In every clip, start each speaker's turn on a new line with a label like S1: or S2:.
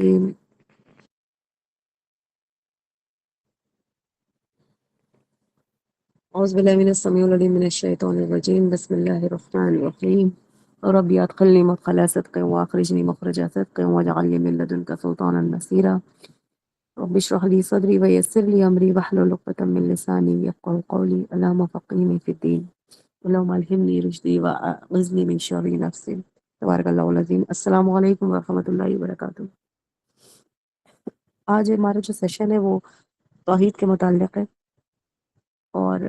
S1: الرحيم أعوذ بالله من السميع العليم من الشيطان الرجيم بسم الله الرحمن الرحيم ربي أدخلني مدخل صدق وأخرجني مخرج صدق واجعل لي من لدنك سلطانا نصيرا رب اشرح لي صدري ويسر لي أمري واحلل عقدة من لساني يفقهوا قولي اللهم فقهني في الدين اللهم ألهمني رشدي وأعوذني من شر نفسي تبارك الله العظيم السلام علیکم ورحمۃ اللہ وبرکاتہ۔ آج ہمارا جو سیشن ہے وہ توحید کے متعلق ہے، اور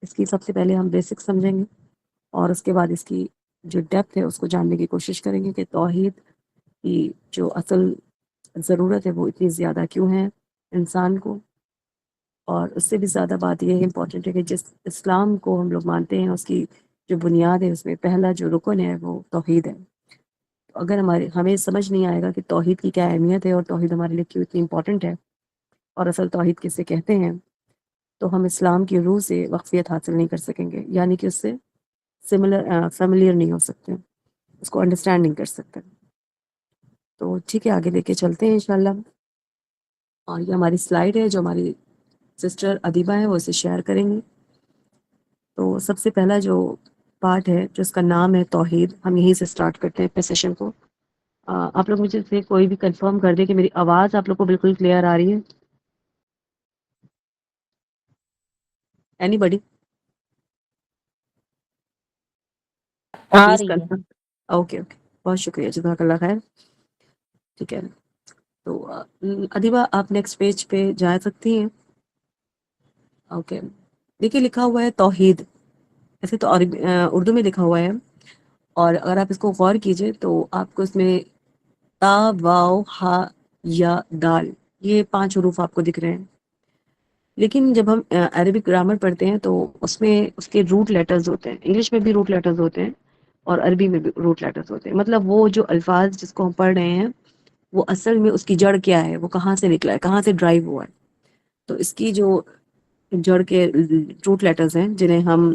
S1: اس کی سب سے پہلے ہم بیسک سمجھیں گے اور اس کے بعد اس کی جو ڈیپتھ ہے اس کو جاننے کی کوشش کریں گے کہ توحید کی جو اصل ضرورت ہے وہ اتنی زیادہ کیوں ہے انسان کو، اور اس سے بھی زیادہ بات یہ امپورٹنٹ ہے کہ جس اسلام کو ہم لوگ مانتے ہیں اس کی جو بنیاد ہے، اس میں پہلا جو رکن ہے وہ توحید ہے۔ تو اگر ہمیں سمجھ نہیں آئے گا کہ توحید کی کیا اہمیت ہے اور توحید ہمارے لیے کیوں اتنی امپورٹنٹ ہے اور اصل توحید کسے کہتے ہیں، تو ہم اسلام کی روح سے واقفیت حاصل نہیں کر سکیں گے، یعنی کہ اس سے فیملیئر نہیں ہو سکتے، اس کو انڈرسٹینڈ نہیں کر سکتے۔ تو ٹھیک ہے، آگے لے کے چلتے ہیں انشاءاللہ۔ اور یہ ہماری سلائیڈ ہے جو ہماری سسٹر ادیبہ ہے وہ اسے شیئر کریں گی۔ تو سب سے پہلا جو پارٹ ہے جو اس کا نام ہے توحید، ہم یہیں سے سٹارٹ کرتے ہیں اپنے سیشن کو۔ آپ لوگ مجھے سے کوئی بھی کنفرم کر دے کہ میری آواز آپ لوگ کو بالکل کلیئر آ رہی ہے؟ اینی بڈی
S2: آ
S1: پلیز
S2: رہی ہے۔
S1: کنفرم۔ اوکے اوکے، بہت شکریہ، جزاک اللہ خیر۔ ٹھیک ہے، تو ادیبہ آپ نیکسٹ پیج پہ جا سکتی ہیں۔ اوکے، دیکھیے لکھا ہوا ہے توحید، ایسے تو اردو میں لکھا ہوا ہے، اور اگر آپ اس کو غور کیجئے تو آپ کو اس میں تا واو ہا یا دال، یہ 5 حروف آپ کو دکھ رہے ہیں، لیکن جب ہم عربک گرامر پڑھتے ہیں تو اس میں اس کے روٹ لیٹرز ہوتے ہیں، انگلش میں بھی روٹ لیٹرز ہوتے ہیں اور عربی میں بھی روٹ لیٹرز ہوتے ہیں، مطلب وہ جو الفاظ جس کو ہم پڑھ رہے ہیں وہ اصل میں اس کی جڑ کیا ہے، وہ کہاں سے نکلا ہے، کہاں سے ڈرائیو ہوا ہے۔ تو اس کی جو جڑ کے روٹ لیٹرز ہیں جنہیں ہم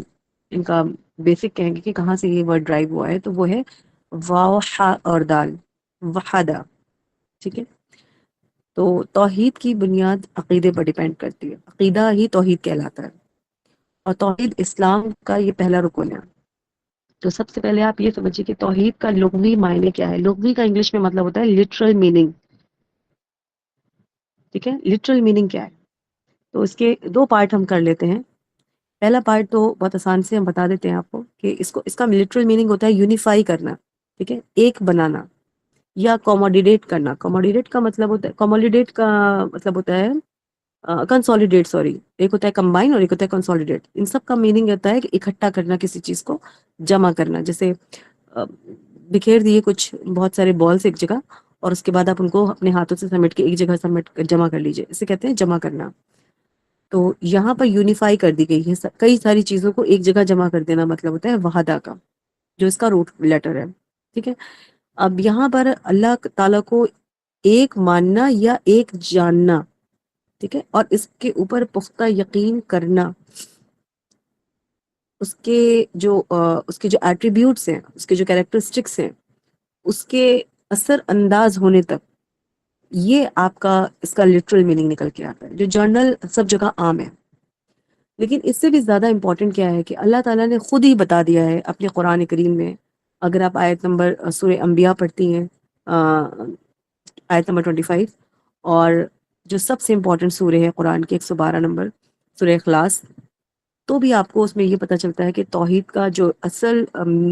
S1: ان کا بیسک کہیں گے کہ کہاں سے یہ ورڈ ڈرائیو ہوا ہے، تو وہ ہے واو ہا اور دال، وحدہ۔ ٹھیک ہے، تو توحید کی بنیاد عقیدے پر ڈیپینڈ کرتی ہے، عقیدہ ہی توحید کہلاتا ہے، اور توحید اسلام کا یہ پہلا رکن ہے۔ تو سب سے پہلے آپ یہ سمجھیے کہ توحید کا لغوی معنی کیا ہے۔ لغوی کا انگلش میں مطلب ہوتا ہے لٹرل میننگ۔ ٹھیک ہے، لٹرل میننگ کیا ہے، تو اس کے 2 پارٹ ہم کر لیتے ہیں۔ پہلا پارٹ تو بہت آسان سے ہم بتا دیتے ہیں آپ کو کہ اس کا لٹرل میننگ ہوتا ہے یونیفائی کرنا، ٹھیک ہے، ایک بنانا یا کوموڈیٹ کرنا۔ کوموڈیٹ کا مطلب ہوتا ہے، کوموڈیٹ کا مطلب ہوتا ہے کنسولیڈیٹ، سوری، ایک ہوتا ہے کمبائن اور ایک ہوتا ہے کنسولیڈیٹ۔ ان سب کا میننگ ہوتا ہے کہ اکٹھا کرنا، کسی چیز کو جمع کرنا، جیسے بکھیر دیے کچھ بہت سارے بالز ایک جگہ، اور اس کے بعد آپ ان کو اپنے ہاتھوں سے سمیٹ کے ایک جگہ جمع کر لیجئے، اسے کہتے ہیں جمع کرنا۔ تو یہاں پر یونیفائی کر دی گئی ہے، کئی ساری چیزوں کو ایک جگہ جمع کر دینا مطلب ہوتا ہے وحدہ کا، جو اس کا روٹ لیٹر ہے۔ ٹھیک ہے، اب یہاں پر اللہ تعالیٰ کو ایک ماننا یا ایک جاننا، ٹھیک ہے، اور اس کے اوپر پختہ یقین کرنا، اس کے جو ایٹریبیوٹس ہیں، اس کے جو کیریکٹرسٹکس ہیں، اس کے اثر انداز ہونے تک، یہ آپ کا اس کا لٹرل میننگ نکل کے آتا ہے، جو جرنل سب جگہ عام ہے۔ لیکن اس سے بھی زیادہ امپورٹنٹ کیا ہے کہ اللہ تعالیٰ نے خود ہی بتا دیا ہے اپنے قرآن کریم میں۔ اگر آپ آیت نمبر سورہ انبیاء پڑھتی ہیں، آیت نمبر 25، اور جو سب سے امپورٹنٹ سورہ ہے قرآن کی 112 نمبر سورہ اخلاص، تو بھی آپ کو اس میں یہ پتہ چلتا ہے کہ توحید کا جو اصل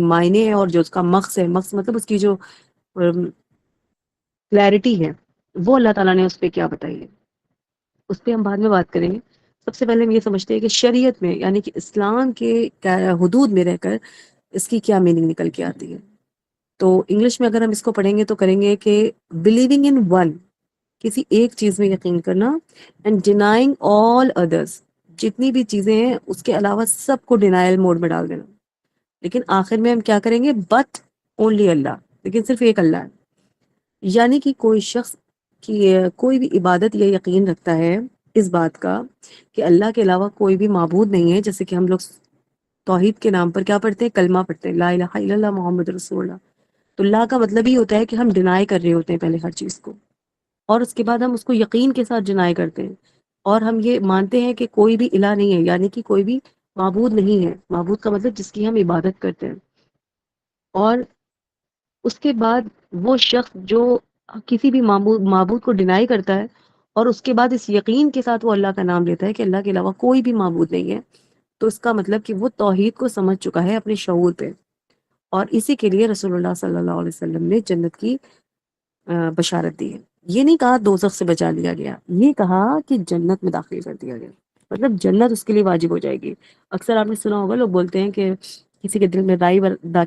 S1: معنی ہے اور جو اس کا مقصد ہے، مقصد مطلب اس کی جو کلیئرٹی ہے، وہ اللہ تعالیٰ نے اس پہ کیا بتائی ہے، اس پہ ہم بعد میں بات کریں گے۔ سب سے پہلے ہم یہ سمجھتے ہیں کہ شریعت میں، یعنی کہ اسلام کے حدود میں رہ کر اس کی کیا میننگ نکل کے آتی ہے۔ تو انگلش میں اگر ہم اس کو پڑھیں گے تو کریں گے کہ بلیونگ ان ون، کسی ایک چیز میں یقین کرنا، اینڈ ڈینائنگ آل ادرس، جتنی بھی چیزیں ہیں اس کے علاوہ سب کو ڈینائل موڈ میں ڈال دینا۔ لیکن آخر میں ہم کیا کریں گے، بٹ اونلی اللہ، لیکن صرف ایک اللہ ہے۔ یعنی کہ کوئی شخص کی کوئی بھی عبادت یا یقین رکھتا ہے اس بات کا کہ اللہ کے علاوہ کوئی بھی معبود نہیں ہے، جیسے کہ ہم لوگ توحید کے نام پر کیا پڑھتے ہیں، کلمہ پڑھتے ہیں، لا الہ الا اللہ محمد رسول اللہ۔ تو لا کا مطلب ہی ہوتا ہے کہ ہم ڈینائی کر رہے ہوتے ہیں پہلے ہر چیز کو، اور اس کے بعد ہم اس کو یقین کے ساتھ ڈینائی کرتے ہیں، اور ہم یہ مانتے ہیں کہ کوئی بھی الہ نہیں ہے، یعنی کہ کوئی بھی معبود نہیں ہے۔ معبود کا مطلب جس کی ہم عبادت کرتے ہیں۔ اور اس کے بعد وہ شخص جو کسی بھی معبود کو ڈینائی کرتا ہے، اور اس کے بعد اس یقین کے ساتھ وہ اللہ کا نام لیتا ہے کہ اللہ کے علاوہ کوئی بھی معبود نہیں ہے، تو اس کا مطلب کہ وہ توحید کو سمجھ چکا ہے اپنے شعور پہ۔ اور اسی کے لیے رسول اللہ صلی اللہ علیہ وسلم نے جنت کی بشارت دی ہے۔ یہ نہیں کہا دوزخ سے بچا لیا گیا، یہ کہا کہ جنت میں داخل کر دیا گیا، مطلب جنت اس کے لیے واجب ہو جائے گی۔ اکثر آپ نے سنا ہوگا لوگ بولتے ہیں کہ کسی کے دل میں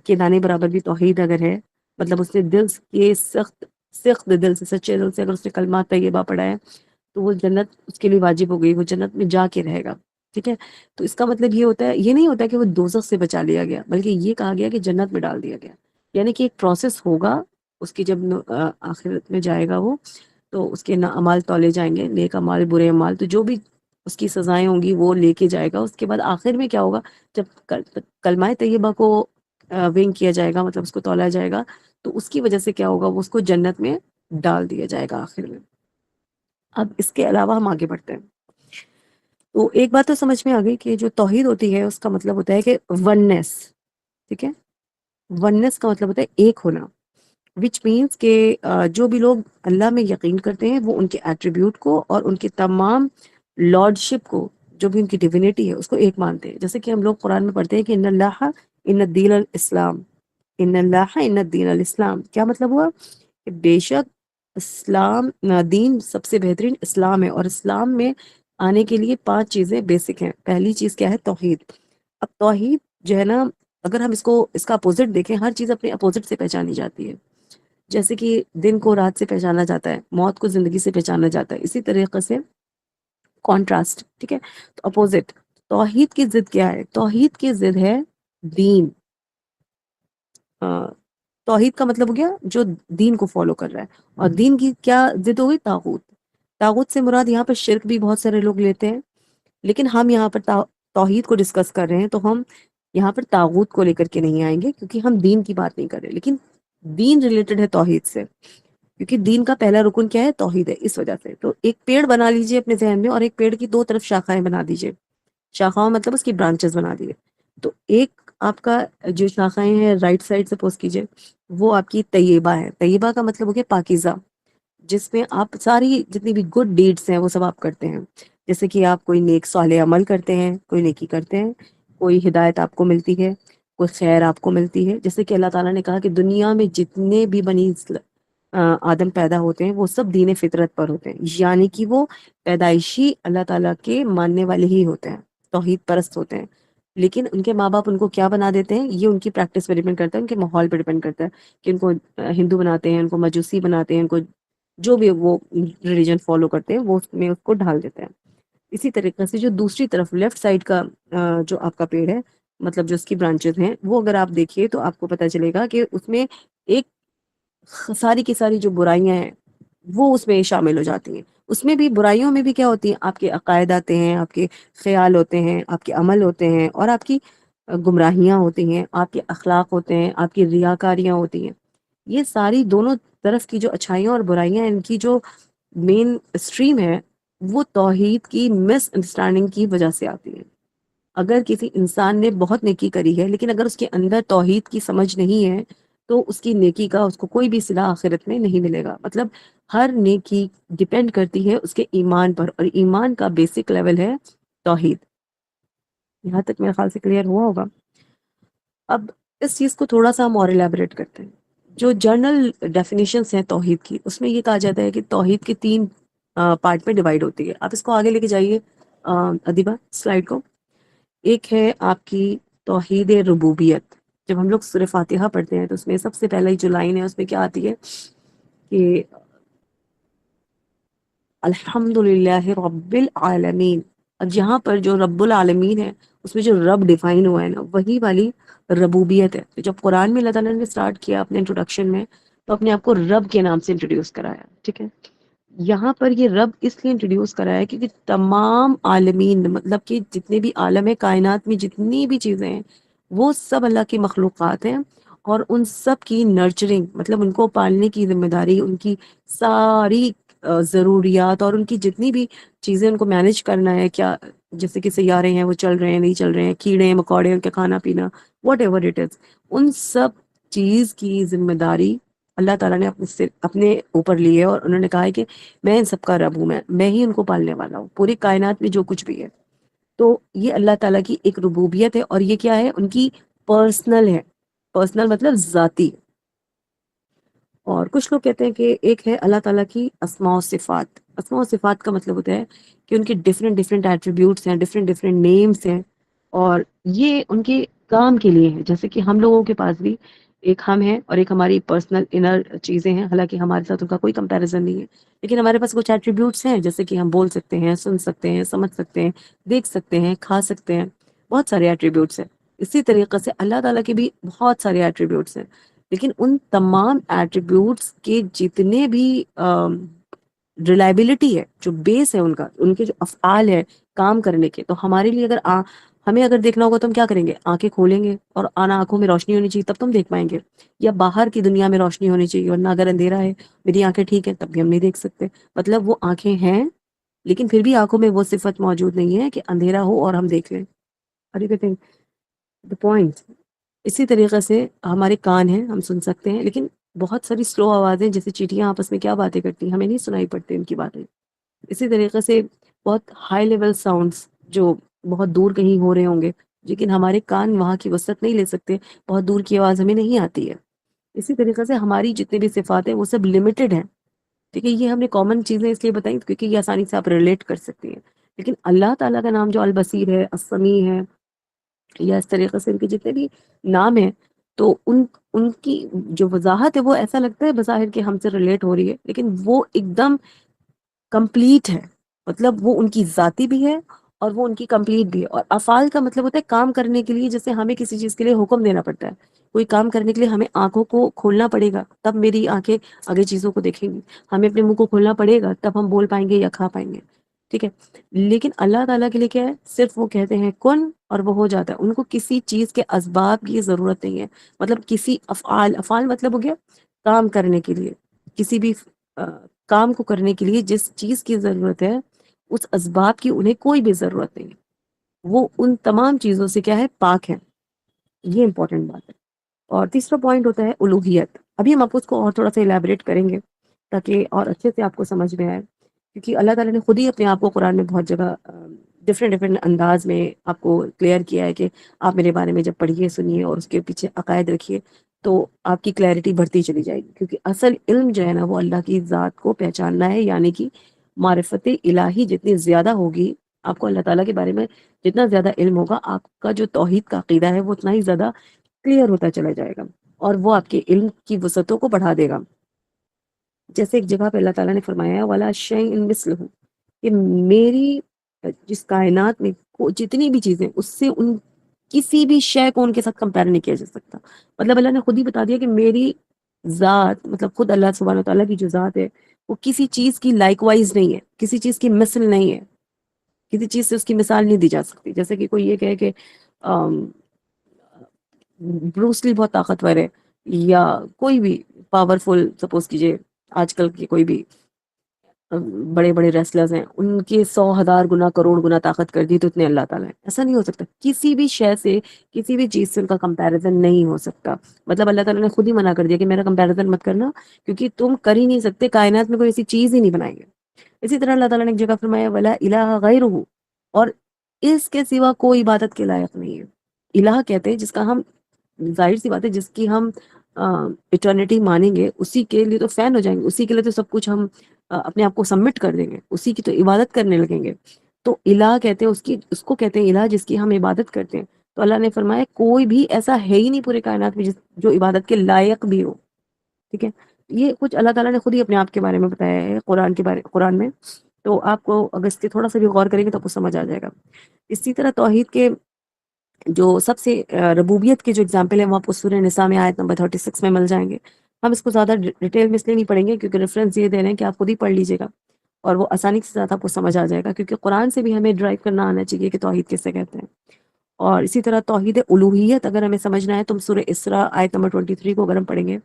S1: کے دانے برابر بھی توحید اگر ہے، مطلب اس نے دل کے سخت دل سے، سچے دل سے اگر اس نے کلمات طیبہ پڑھا ہے، تو وہ جنت اس کے لیے واجب ہو گئی، وہ جنت میں جا کے رہے گا، ٹھیک ہے۔ تو اس کا مطلب یہ ہوتا ہے، یہ نہیں ہوتا کہ وہ دوزخ سے بچا لیا گیا، بلکہ یہ کہا گیا کہ جنت میں ڈال دیا گیا، یعنی کہ ایک پروسیس ہوگا اس کی، جب آخرت میں جائے گا وہ، تو اس کے اعمال تولے جائیں گے، نیک اعمال، برے اعمال، تو جو بھی اس کی سزائیں ہوں گی وہ لے کے جائے گا۔ اس کے بعد آخر میں کیا ہوگا، جب کلمہ طیبہ کو ونگ کیا جائے گا، مطلب اس کو تولا جائے گا، تو اس کی وجہ سے کیا ہوگا، وہ اس کو جنت میں ڈال دیا جائے گا آخر میں۔ اب اس کے علاوہ ہم آگے بڑھتے ہیں۔ تو ایک بات تو سمجھ میں آ گئی کہ جو توحید ہوتی ہے اس کا مطلب ہوتا ہے کہ وننس، ٹھیک ہے۔ وننس کا مطلب ہوتا ہے ایک ہونا، وچ مینس کہ جو بھی لوگ اللہ میں یقین کرتے ہیں وہ ان کے ایٹریبیوٹ کو اور ان کے تمام لارڈشپ کو، جو بھی ان کی ڈیوینٹی ہے، اس کو ایک مانتے ہیں۔ جیسے کہ ہم لوگ قرآن میں پڑھتے ہیں کہ ان اللہ ان الدین الاسلام، ان اللہ ان الدین الاسلام، کیا مطلب ہوا کہ بے شک اسلام دین سب سے بہترین اسلام ہے، اور اسلام میں آنے کے لیے 5 چیزیں بیسک ہیں۔ پہلی چیز کیا ہے، توحید۔ اب توحید جو ہے نا، اگر ہم اس کا اپوزٹ دیکھیں، ہر چیز اپنے اپوزٹ سے پہچانی جاتی ہے۔ جیسے کہ دن کو رات سے پہچانا جاتا ہے، موت کو زندگی سے پہچانا جاتا ہے، اسی طریقے سے کانٹراسٹ، ٹھیک ہے۔ تو اپوزٹ، توحید کی ضد کیا ہے؟ توحید کی ضد ہے دین۔ توحید کا مطلب ہو گیا جو دین کو فالو کر رہا ہے، اور دین کی کیا ضد ہو گئی؟ طاغوت۔ طاغوت سے مراد یہاں پر شرک بھی بہت سارے لوگ لیتے ہیں، لیکن ہم یہاں پر توحید کو ڈسکس کر رہے ہیں، تو ہم یہاں پر طاغوت کو لے کر کے نہیں آئیں گے، کیونکہ ہم دین کی بات نہیں کر رہے، لیکن دین ریلیٹڈ ہے توحید سے، کیونکہ دین کا پہلا رکن کیا ہے؟ توحید ہے۔ اس وجہ سے تو ایک پیڑ بنا لیجئے اپنے ذہن میں، اور ایک پیڑ کی 2 طرف شاخائیں بنا دیجئے۔ شاخاؤں مطلب اس کی برانچز بنا دیے۔ تو ایک آپ کا جو شاخائیں ہیں رائٹ سائڈ سپوز کیجئے، وہ آپ کی طیبہ ہے۔ طیبہ کا مطلب ہو گیا پاکیزہ، جس میں آپ ساری جتنی بھی گڈ ڈیڈس ہیں وہ سب آپ کرتے ہیں۔ جیسے کہ آپ کوئی نیک صالح عمل کرتے ہیں، کوئی نیکی کرتے ہیں، کوئی ہدایت آپ کو ملتی ہے، کوئی خیر آپ کو ملتی ہے۔ جیسے کہ اللہ تعالیٰ نے کہا کہ دنیا میں جتنے بھی بنی آدم پیدا ہوتے ہیں وہ سب دین فطرت پر ہوتے ہیں، یعنی کہ وہ پیدائشی اللہ تعالیٰ کے ماننے والے ہی ہوتے ہیں، توحید پرست ہوتے ہیں۔ لیکن ان کے ماں باپ ان کو کیا بنا دیتے ہیں، یہ ان کی پریکٹس پہ ڈیپینڈ کرتا ہے، ان کے ماحول پہ ڈیپینڈ کرتا ہے کہ ان کو ہندو بناتے ہیں، ان کو مجوسی بناتے ہیں، ان کو جو بھی وہ ریلیجن فالو کرتے ہیں وہ اس میں اس کو ڈھال دیتے ہیں۔ اسی طریقے سے جو دوسری طرف لیفٹ سائڈ کا جو آپ کا پیڑ ہے، مطلب جو اس کی برانچز ہیں، وہ اگر آپ دیکھیے تو آپ کو پتہ چلے گا کہ اس میں ایک ساری کی ساری جو برائیاں ہیں وہ اس میں شامل ہو جاتی ہیں۔ اس میں بھی برائیوں میں بھی کیا ہوتی ہیں؟ آپ کے عقائد آتے ہیں، آپ کے خیال ہوتے ہیں، آپ کے عمل ہوتے ہیں، اور آپ کی گمراہیاں ہوتی ہیں، آپ کے اخلاق ہوتے ہیں، آپ کی ریاکاریاں ہوتی ہیں۔ یہ ساری دونوں طرف کی جو اچھائیاں اور برائیاں، ان کی جو مین اسٹریم ہے وہ توحید کی مس انڈرسٹینڈنگ کی وجہ سے آتی ہے۔ اگر کسی انسان نے بہت نیکی کری ہے، لیکن اگر اس کے اندر توحید کی سمجھ نہیں ہے، تو اس کی نیکی کا اس کو کوئی بھی صلہ آخرت میں نہیں ملے گا۔ مطلب ہر نیکی ڈیپینڈ کرتی ہے اس کے ایمان پر، اور ایمان کا بیسک لیول ہے توحید۔ یہاں تک میرے خیال سے کلیئر ہوا ہوگا۔ اب اس چیز کو تھوڑا سا ہم اور الیبوریٹ کرتے ہیں۔ جو جرنل ڈیفینیشنز ہیں توحید کی، اس میں یہ کہا جاتا ہے کہ توحید کے 3 پارٹ میں ڈیوائیڈ ہوتی ہے۔ آپ اس کو آگے لے کے جائیے ادیبہ سلائیڈ کو۔ ایک ہے آپ کی توحید ربوبیت۔ جب ہم لوگ سورہ فاتحہ پڑھتے ہیں تو اس میں سب سے پہلے جو لائن ہے اس میں کیا آتی ہے کہ الحمدللہ رب العالمین۔ اب یہاں پر جو رب العالمین ہے، اس میں جو رب ڈیفائن ہوا ہے نا، وہی والی ربوبیت ہے۔ تو جب قرآن میں اللہ تعالیٰ نے سٹارٹ کیا اپنے انٹروڈکشن میں، تو اپنے آپ کو رب کے نام سے انٹروڈیوس کرایا، ٹھیک ہے۔ یہاں پر یہ رب اس لیے انٹروڈیوس کرایا ہے کیونکہ تمام عالمین، مطلب کہ جتنے بھی عالم کائنات میں جتنی بھی چیزیں ہیں وہ سب اللہ کی مخلوقات ہیں، اور ان سب کی نرچرنگ، مطلب ان کو پالنے کی ذمہ داری، ان کی ساری ضروریات اور ان کی جتنی بھی چیزیں ان کو مینیج کرنا ہے، کیا جیسے کہ سیارے ہیں وہ چل رہے ہیں نہیں چل رہے ہیں، کیڑے ہیں مکوڑے ان کا کھانا پینا، واٹ ایور اٹ از، ان سب چیز کی ذمہ داری اللہ تعالیٰ نے اپنے اوپر لی ہے، اور انہوں نے کہا ہے کہ میں ان سب کا رب ہوں، میں ہی ان کو پالنے والا ہوں، پوری کائنات میں جو کچھ بھی ہے۔ تو یہ اللہ تعالیٰ کی ایک ربوبیت ہے، اور یہ کیا ہے؟ ان کی پرسنل ہے، پرسنل مطلب ذاتی۔ اور کچھ لوگ کہتے ہیں کہ ایک ہے اللہ تعالیٰ کی اسماء و صفات۔ اسماء و صفات کا مطلب ہوتا ہے کہ ان کے ڈفرینٹ ڈفرینٹ ایٹریبیوٹس ہیں، ڈفرینٹ ڈفرینٹ نیمز ہیں، اور یہ ان کے کام کے لیے ہے۔ جیسے کہ ہم لوگوں کے پاس بھی ایک ہم ہیں اور ایک ہماری پرسنل انر چیزیں ہیں، حالانکہ ہمارے ساتھ ان کا کوئی کمپیریزن نہیں ہے، لیکن ہمارے پاس کچھ ایٹریبیوٹس ہیں، جیسے کہ ہم بول سکتے ہیں، سن سکتے ہیں، سمجھ سکتے ہیں، دیکھ سکتے ہیں، کھا سکتے ہیں، بہت سارے ایٹریبیوٹس ہیں۔ اسی طریقے سے اللہ تعالیٰ کے بھی بہت سارے ایٹریبیوٹس ہیں، لیکن ان تمام ایٹریبیوٹس کے جتنے بھی ریلائبلٹی ہے، جو بیس ہے ان کا، ان کے جو افعال ہے کام کرنے کے، تو ہمارے لیے ہمیں اگر دیکھنا ہوگا تو ہم کیا کریں گے؟ آنکھیں کھولیں گے، اور آنکھوں میں روشنی ہونی چاہیے تب تم دیکھ پائیں گے، یا باہر کی دنیا میں روشنی ہونی چاہیے، ورنہ اگر اندھیرا ہے، میری آنکھیں ٹھیک ہے تب بھی ہم نہیں دیکھ سکتے۔ مطلب وہ آنکھیں ہیں لیکن پھر بھی آنکھوں میں وہ صفت موجود نہیں ہے کہ اندھیرا ہو اور ہم دیکھ لیں۔ The point. اسی طریقے سے ہمارے کان ہیں، ہم سن سکتے ہیں، لیکن بہت ساری سلو آوازیں، جیسے چیٹیاں آپس میں کیا باتیں کرتی ہیں، ہمیں نہیں سنائی پڑتی ان کی باتیں۔ اسی طریقے سے بہت ہائی لیول ساؤنڈز جو بہت دور کہیں ہو رہے ہوں گے، لیکن ہمارے کان وہاں کی وسعت نہیں لے سکتے، بہت دور کی آواز ہمیں نہیں آتی ہے۔ اسی طریقے سے ہماری جتنی بھی صفات ہیں وہ سب لمیٹڈ ہیں، ٹھیک ہے؟ یہ ہم نے کامن چیزیں اس لیے بتائیں کیونکہ یہ آسانی سے آپ ریلیٹ کر سکتی ہیں، لیکن اللہ تعالیٰ کا نام جو البصیر ہے، السمیع ہے، یا اس طریقے سے ان کے جتنے بھی نام ہیں، تو ان کی جو وضاحت ہے وہ ایسا لگتا ہے بظاہر کہ ہم سے ریلیٹ ہو رہی ہے، لیکن وہ ایک دم کمپلیٹ ہے۔ مطلب وہ ان کی ذاتی بھی ہے اور وہ ان کی کمپلیٹ بھی ہے۔ اور افعال کا مطلب ہوتا ہے کام کرنے کے لیے، جیسے ہمیں کسی چیز کے لیے حکم دینا پڑتا ہے، کوئی کام کرنے کے لیے ہمیں آنکھوں کو کھولنا پڑے گا تب میری آنکھیں آگے چیزوں کو دیکھیں گی، ہمیں اپنے منہ کو کھولنا پڑے گا تب ہم بول پائیں گے یا کھا پائیں گے، ٹھیک ہے؟ لیکن اللہ تعالیٰ کے لیے کیا ہے؟ صرف وہ کہتے ہیں کن اور وہ ہو جاتا ہے، ان کو کسی چیز کے اسباب کی ضرورت نہیں ہے۔ مطلب کسی افعال مطلب ہو گیا کام کرنے کے لیے، کسی بھی کام کو کرنے کے لیے جس چیز کی ضرورت ہے اس اسباب کی انہیں کوئی بھی ضرورت نہیں ہے، وہ ان تمام چیزوں سے کیا ہے؟ پاک ہے۔ یہ امپورٹنٹ بات ہے۔ اور تیسرا پوائنٹ ہوتا ہے الوہیت۔ ابھی ہم آپ کو اس کو اور تھوڑا سا الیبوریٹ کریں گے تاکہ اور اچھے سے آپ کو سمجھ میں آئے، کیونکہ اللہ تعالیٰ نے خود ہی اپنے آپ کو قرآن میں بہت جگہ ڈفرینٹ ڈفرینٹ انداز میں آپ کو کلیئر کیا ہے کہ آپ میرے بارے میں جب پڑھیے سنیے اور اس کے پیچھے عقائد رکھیے تو آپ کی کلیئرٹی بڑھتی چلی جائے گی، کیونکہ اصل علم جو ہے نا وہ اللہ کی ذات کو پہچاننا ہے، یعنی کہ معرفت الہی جتنی زیادہ ہوگی، آپ کو اللہ تعالیٰ کے بارے میں جتنا زیادہ علم ہوگا، آپ کا جو توحید کا عقیدہ ہے وہ اتنا ہی زیادہ کلیئر ہوتا چلا جائے گا، اور وہ آپ کے علم کی وسعتوں کو بڑھا دے گا۔ جیسے ایک جگہ پہ اللہ تعالیٰ نے فرمایا ہے وَلَا شَيْءٍ مِثْلُهُ، کہ میری جس کائنات میں جتنی بھی چیزیں، اس سے ان کسی بھی شے کو ان کے ساتھ کمپیئر نہیں کیا جا سکتا۔ مطلب اللہ نے خود ہی بتا دیا کہ میری ذات، مطلب خود اللہ سبحانہ وتعالیٰ کی جو ذات ہے وہ کسی چیز کی لائک وائز نہیں ہے، کسی چیز کی مثل نہیں ہے، کسی چیز سے اس کی مثال نہیں دی جا سکتی۔ جیسے کہ کوئی یہ کہے کہ بروسلی بہت طاقتور ہے، یا کوئی بھی پاورفل، سپوز کیجئے آج کل کے کوئی بھی بڑے بڑے ریسلرز ہیں، ان کے 100,000 گنا کروڑ گنا طاقت کر دی تو اتنے اللہ تعالیٰ ہیں، ایسا نہیں ہو سکتا۔ کسی بھی شے سے، کسی بھی چیز سے ان کا کمپیریزن نہیں ہو سکتا۔ مطلب اللہ تعالیٰ نے خود ہی منع کر دیا کہ میرا کمپیریزن مت کرنا، کیونکہ تم کر ہی نہیں سکتے، کائنات میں کوئی ایسی چیز ہی نہیں بنائی ہے۔ اسی طرح اللہ تعالیٰ نے ایک جگہ فرمایا وَلَا إِلَٰهَ غَيْرُهُ، اور اس کے سوا کوئی عبادت کے لائق نہیں ہے۔ الہ کہتے ہیں جس کا ہم، ظاہر سی بات ہے، جس کی ہم ایٹرنیٹی مانیں گے اسی کے لیے تو فین ہو جائیں گے، اسی کے لیے تو سب کچھ ہم اپنے آپ کو سبمٹ کر دیں گے، اسی کی تو عبادت کرنے لگیں گے۔ تو الہ کہتے ہیں اس کو کہتے ہیں الہ جس کی ہم عبادت کرتے ہیں۔ تو اللہ نے فرمایا کوئی بھی ایسا ہے ہی نہیں پورے کائنات میں جو عبادت کے لائق بھی ہو، ٹھیک ہے؟ یہ کچھ اللہ تعالیٰ نے خود ہی اپنے آپ کے بارے میں بتایا ہے قرآن میں، تو آپ کو اگر اس کے تھوڑا سا بھی غور کریں گے تو آپ کو سمجھ آ جائے گا۔ اسی طرح توحید کے جو سب سے ربوبیت کے جو اگزامپل ہیں وہ آپ کو سورہ نساء میں آیت نمبر 36 میں مل جائیں گے۔ ہم اس کو زیادہ ڈیٹیل میں اس لیے نہیں پڑھیں گے کیونکہ ریفرنس یہ دے رہے ہیں کہ آپ خود ہی پڑھ لیجیے گا اور وہ آسانی سے زیادہ آپ کو سمجھ آ جائے گا، کیونکہ قرآن سے بھی ہمیں ڈرائیو کرنا آنا چاہیے کہ توحید کسے کہتے ہیں۔ اور اسی طرح توحید الوہیت اگر ہمیں سمجھنا ہے تو ہم سورہ اسراء آیت نمبر 23 کو اگر ہم پڑھیں گے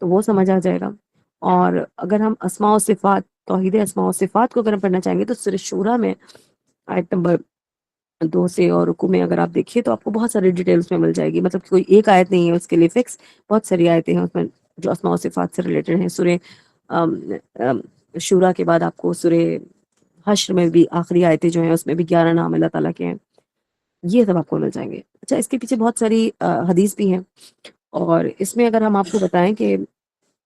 S1: تو وہ سمجھ آ جائے گا۔ اور اگر ہم اسماء و صفات، توحید اسماء و صفات کو اگر ہم پڑھنا چاہیں گے تو سورہ شورا میں آیت نمبر 2 سے اور رکوع میں اگر آپ دیکھیے تو آپ کو بہت ساری ڈیٹیلز میں مل جائے گی. مطلب کوئی ایک آیت نہیں ہے اس کے لیے فکس، بہت ساری آیتیں ہیں اس میں جو اسماء و صفات سے ریلیٹڈ ہیں. سورہ شورا کے بعد آپ کو سورہ حشر میں بھی آخری آیتیں جو ہیں اس میں بھی 11 نام اللہ تعالیٰ کے ہیں، یہ سب آپ کو مل جائیں گے. اچھا، اس کے پیچھے بہت ساری حدیث بھی ہیں، اور اس میں اگر ہم آپ کو بتائیں کہ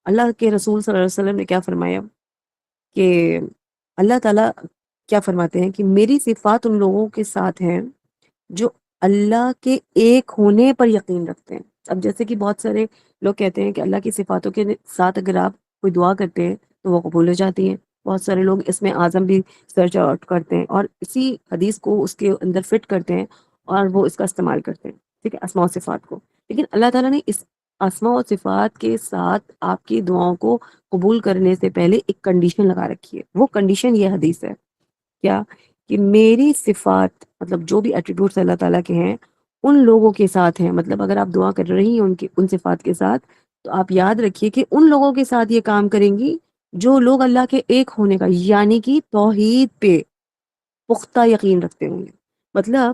S1: اللہ کے رسول صلی اللہ علیہ وسلم نے کیا فرمایا کہ اللہ تعالیٰ کیا فرماتے ہیں کہ میری صفات ان لوگوں کے ساتھ ہیں جو اللہ کے ایک ہونے پر یقین رکھتے ہیں. اب جیسے کہ بہت سارے لوگ کہتے ہیں کہ اللہ کی صفاتوں کے ساتھ اگر آپ کوئی دعا کرتے ہیں تو وہ قبول ہو جاتی ہیں. بہت سارے لوگ اس میں اعظم بھی سرچ آؤٹ کرتے ہیں اور اسی حدیث کو اس کے اندر فٹ کرتے ہیں اور وہ اس کا استعمال کرتے ہیں، ٹھیک ہے، اسماء و صفات کو. لیکن اللہ تعالیٰ نے اس اسماء و صفات کے ساتھ آپ کی دعاؤں کو قبول کرنے سے پہلے ایک کنڈیشن لگا رکھی ہے. وہ کنڈیشن یہ حدیث ہے کیا کہ میری صفات، مطلب جو بھی ایٹریبیوٹس اللہ تعالیٰ کے ہیں ان لوگوں کے ساتھ ہیں. مطلب اگر آپ دعا کر رہی ہیں ان صفات کے ساتھ تو آپ یاد رکھیے کہ ان لوگوں کے ساتھ یہ کام کریں گی جو لوگ اللہ کے ایک ہونے کا یعنی کہ توحید پہ پختہ یقین رکھتے ہوں گے. مطلب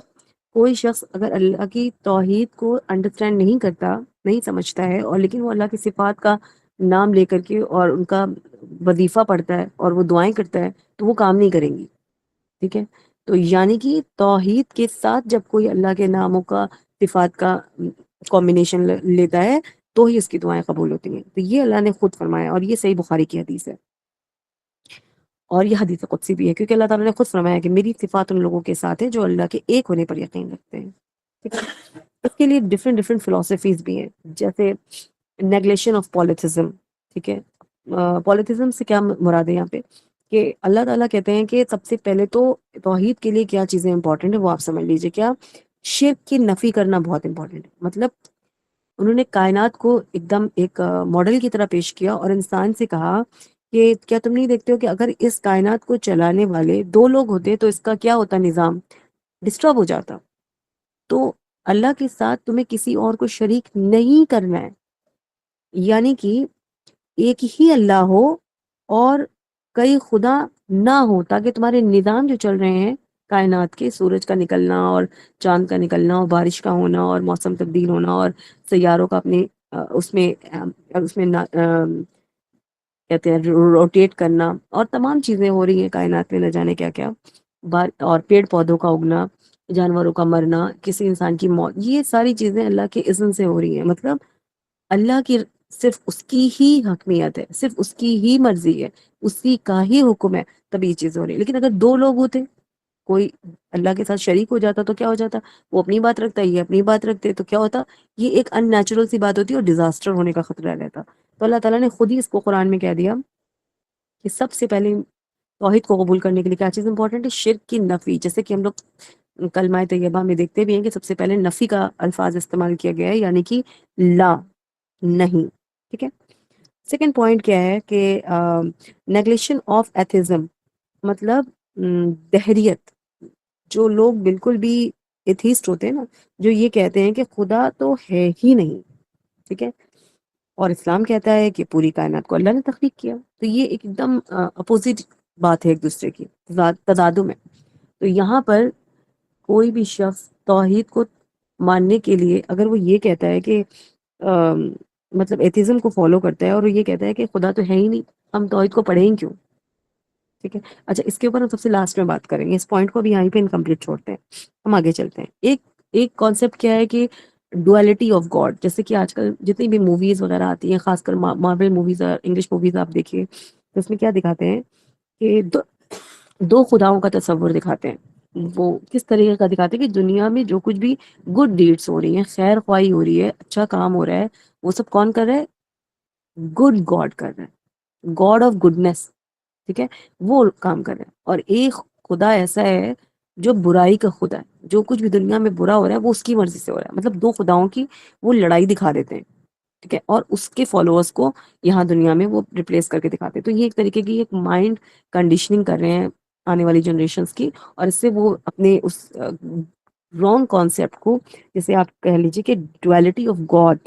S1: کوئی شخص اگر اللہ کی توحید کو انڈرسٹینڈ نہیں کرتا، نہیں سمجھتا ہے، اور لیکن وہ اللہ کی صفات کا نام لے کر کے اور ان کا وظیفہ پڑھتا ہے اور وہ دعائیں کرتا ہے تو وہ کام نہیں کریں گی، ٹھیک ہے. تو یعنی کہ توحید کے ساتھ جب کوئی اللہ کے ناموں کا، صفات کا کمبینیشن لیتا ہے تو ہی اس کی دعائیں قبول ہوتی ہیں. تو یہ اللہ نے خود فرمایا اور یہ صحیح بخاری کی حدیث ہے، اور یہ حدیث قدسی بھی ہے کیونکہ اللہ تعالیٰ نے خود فرمایا کہ میری صفات ان لوگوں کے ساتھ ہے جو اللہ کے ایک ہونے پر یقین رکھتے ہیں، ٹھیک ہے. اس کے لیے ڈفرینٹ فلاسفیز بھی ہیں، جیسے نیگلیشن آف پولیتھزم، ٹھیک ہے. پولیتھزم سے کیا مراد ہے یہاں پہ کہ اللہ تعالیٰ کہتے ہیں کہ سب سے پہلے تو توحید کے لیے کیا چیزیں امپورٹنٹ ہیں وہ آپ سمجھ لیجئے. کیا شرک کی نفی کرنا بہت امپورٹنٹ ہے. مطلب انہوں نے کائنات کو ایک دم ایک ماڈل کی طرح پیش کیا اور انسان سے کہا کہ کیا تم نہیں دیکھتے ہو کہ اگر اس کائنات کو چلانے والے 2 لوگ ہوتے تو اس کا کیا ہوتا، نظام ڈسٹرب ہو جاتا. تو اللہ کے ساتھ تمہیں کسی اور کو شریک نہیں کرنا ہے، یعنی کہ ایک ہی اللہ ہو اور کئی خدا نہ ہو، تاکہ تمہارے نظام جو چل رہے ہیں کائنات کے، سورج کا نکلنا اور چاند کا نکلنا اور بارش کا ہونا اور موسم تبدیل ہونا اور سیاروں کا اپنے اس میں کہتے ہیں روٹیٹ کرنا، اور تمام چیزیں ہو رہی ہیں کائنات میں، نہ جانے کیا کیا، اور پیڑ پودوں کا اگنا، جانوروں کا مرنا، کسی انسان کی موت، یہ ساری چیزیں اللہ کے اذن سے ہو رہی ہیں. مطلب اللہ کی صرف اس کی ہی حکمیت ہے، صرف اس کی ہی مرضی ہے، اسی کا ہی حکم ہے، تبھی یہ چیز ہو رہی ہے. لیکن اگر 2 لوگ ہوتے، کوئی اللہ کے ساتھ شریک ہو جاتا تو کیا ہو جاتا، وہ اپنی بات رکھتا ہے، یہ اپنی بات رکھتے تو کیا ہوتا، یہ ایک ان نیچرل سی بات ہوتی اور ڈیزاسٹر ہونے کا خطرہ رہتا. تو اللہ تعالیٰ نے خود ہی اس کو قرآن میں کہہ دیا کہ سب سے پہلے توحید کو قبول کرنے کے لیے کیا چیز امپورٹنٹ ہے، شرک کی نفی. جیسے کہ ہم لوگ کلمہ طیبہ میں دیکھتے بھی ہیں کہ سب سے پہلے نفی کا الفاظ استعمال کیا گیا ہے، یعنی کہ لا، نہیں، ٹھیک ہے. سیکنڈ پوائنٹ کیا ہے کہ نیگلیشن آف ایتھزم، مطلب دہریت. جو لوگ بالکل بھی ایتھیسٹ ہوتے ہیں نا، جو یہ کہتے ہیں کہ خدا تو ہے ہی نہیں، ٹھیک ہے، اور اسلام کہتا ہے کہ پوری کائنات کو اللہ نے تخلیق کیا. تو یہ ایک دم اپوزٹ بات ہے ایک دوسرے کی، تضادم ہے. تو یہاں پر کوئی بھی شخص توحید کو ماننے کے لیے اگر وہ یہ کہتا ہے کہ مطلب ایتھیزم کو فالو کرتا ہے اور وہ یہ کہتا ہے کہ خدا تو ہے ہی نہیں، ہم توحید کو پڑھیں کیوں، ٹھیک ہے. اچھا، اس کے اوپر ہم سب سے لاسٹ میں بات کریں گے، اس پوائنٹ کو بھی یہیں پہ انکمپلیٹ چھوڑتے ہیں، ہم آگے چلتے ہیں. ایک کانسیپٹ کیا ہے کہ ڈوالٹی آف گاڈ. جیسے کہ آج کل جتنی بھی موویز وغیرہ آتی ہیں، خاص کر مارول موویز اور انگلش موویز آپ دیکھیے تو اس میں کیا دکھاتے ہیں کہ 2 خداؤں کا تصور دکھاتے ہیں. وہ کس طریقے کا دکھاتے ہیں کہ دنیا میں جو کچھ بھی گڈ ڈیڈس ہو رہی ہیں، خیر خواہی ہو رہی ہے، اچھا کام ہو رہا ہے، وہ سب کون کر رہا ہے، گڈ گاڈ کر رہا ہے، گاڈ آف گڈنس، ٹھیک ہے، وہ کام کر رہا ہے. اور ایک خدا ایسا ہے جو برائی کا خدا ہے، جو کچھ بھی دنیا میں برا ہو رہا ہے وہ اس کی مرضی سے ہو رہا ہے. مطلب 2 خداؤں کی وہ لڑائی دکھا دیتے ہیں، ٹھیک ہے، اور اس کے فالوورز کو یہاں دنیا میں وہ ریپلیس کر کے دکھاتے ہیں. تو یہ ایک طریقے کی ایک مائنڈ کنڈیشننگ کر رہے ہیں آنے والی جنریشنز کی، اور اس سے وہ اپنے اس رانگ کانسیپٹ کو، جیسے آپ کہہ لیجیے کہ ڈوالٹی آف گاڈ،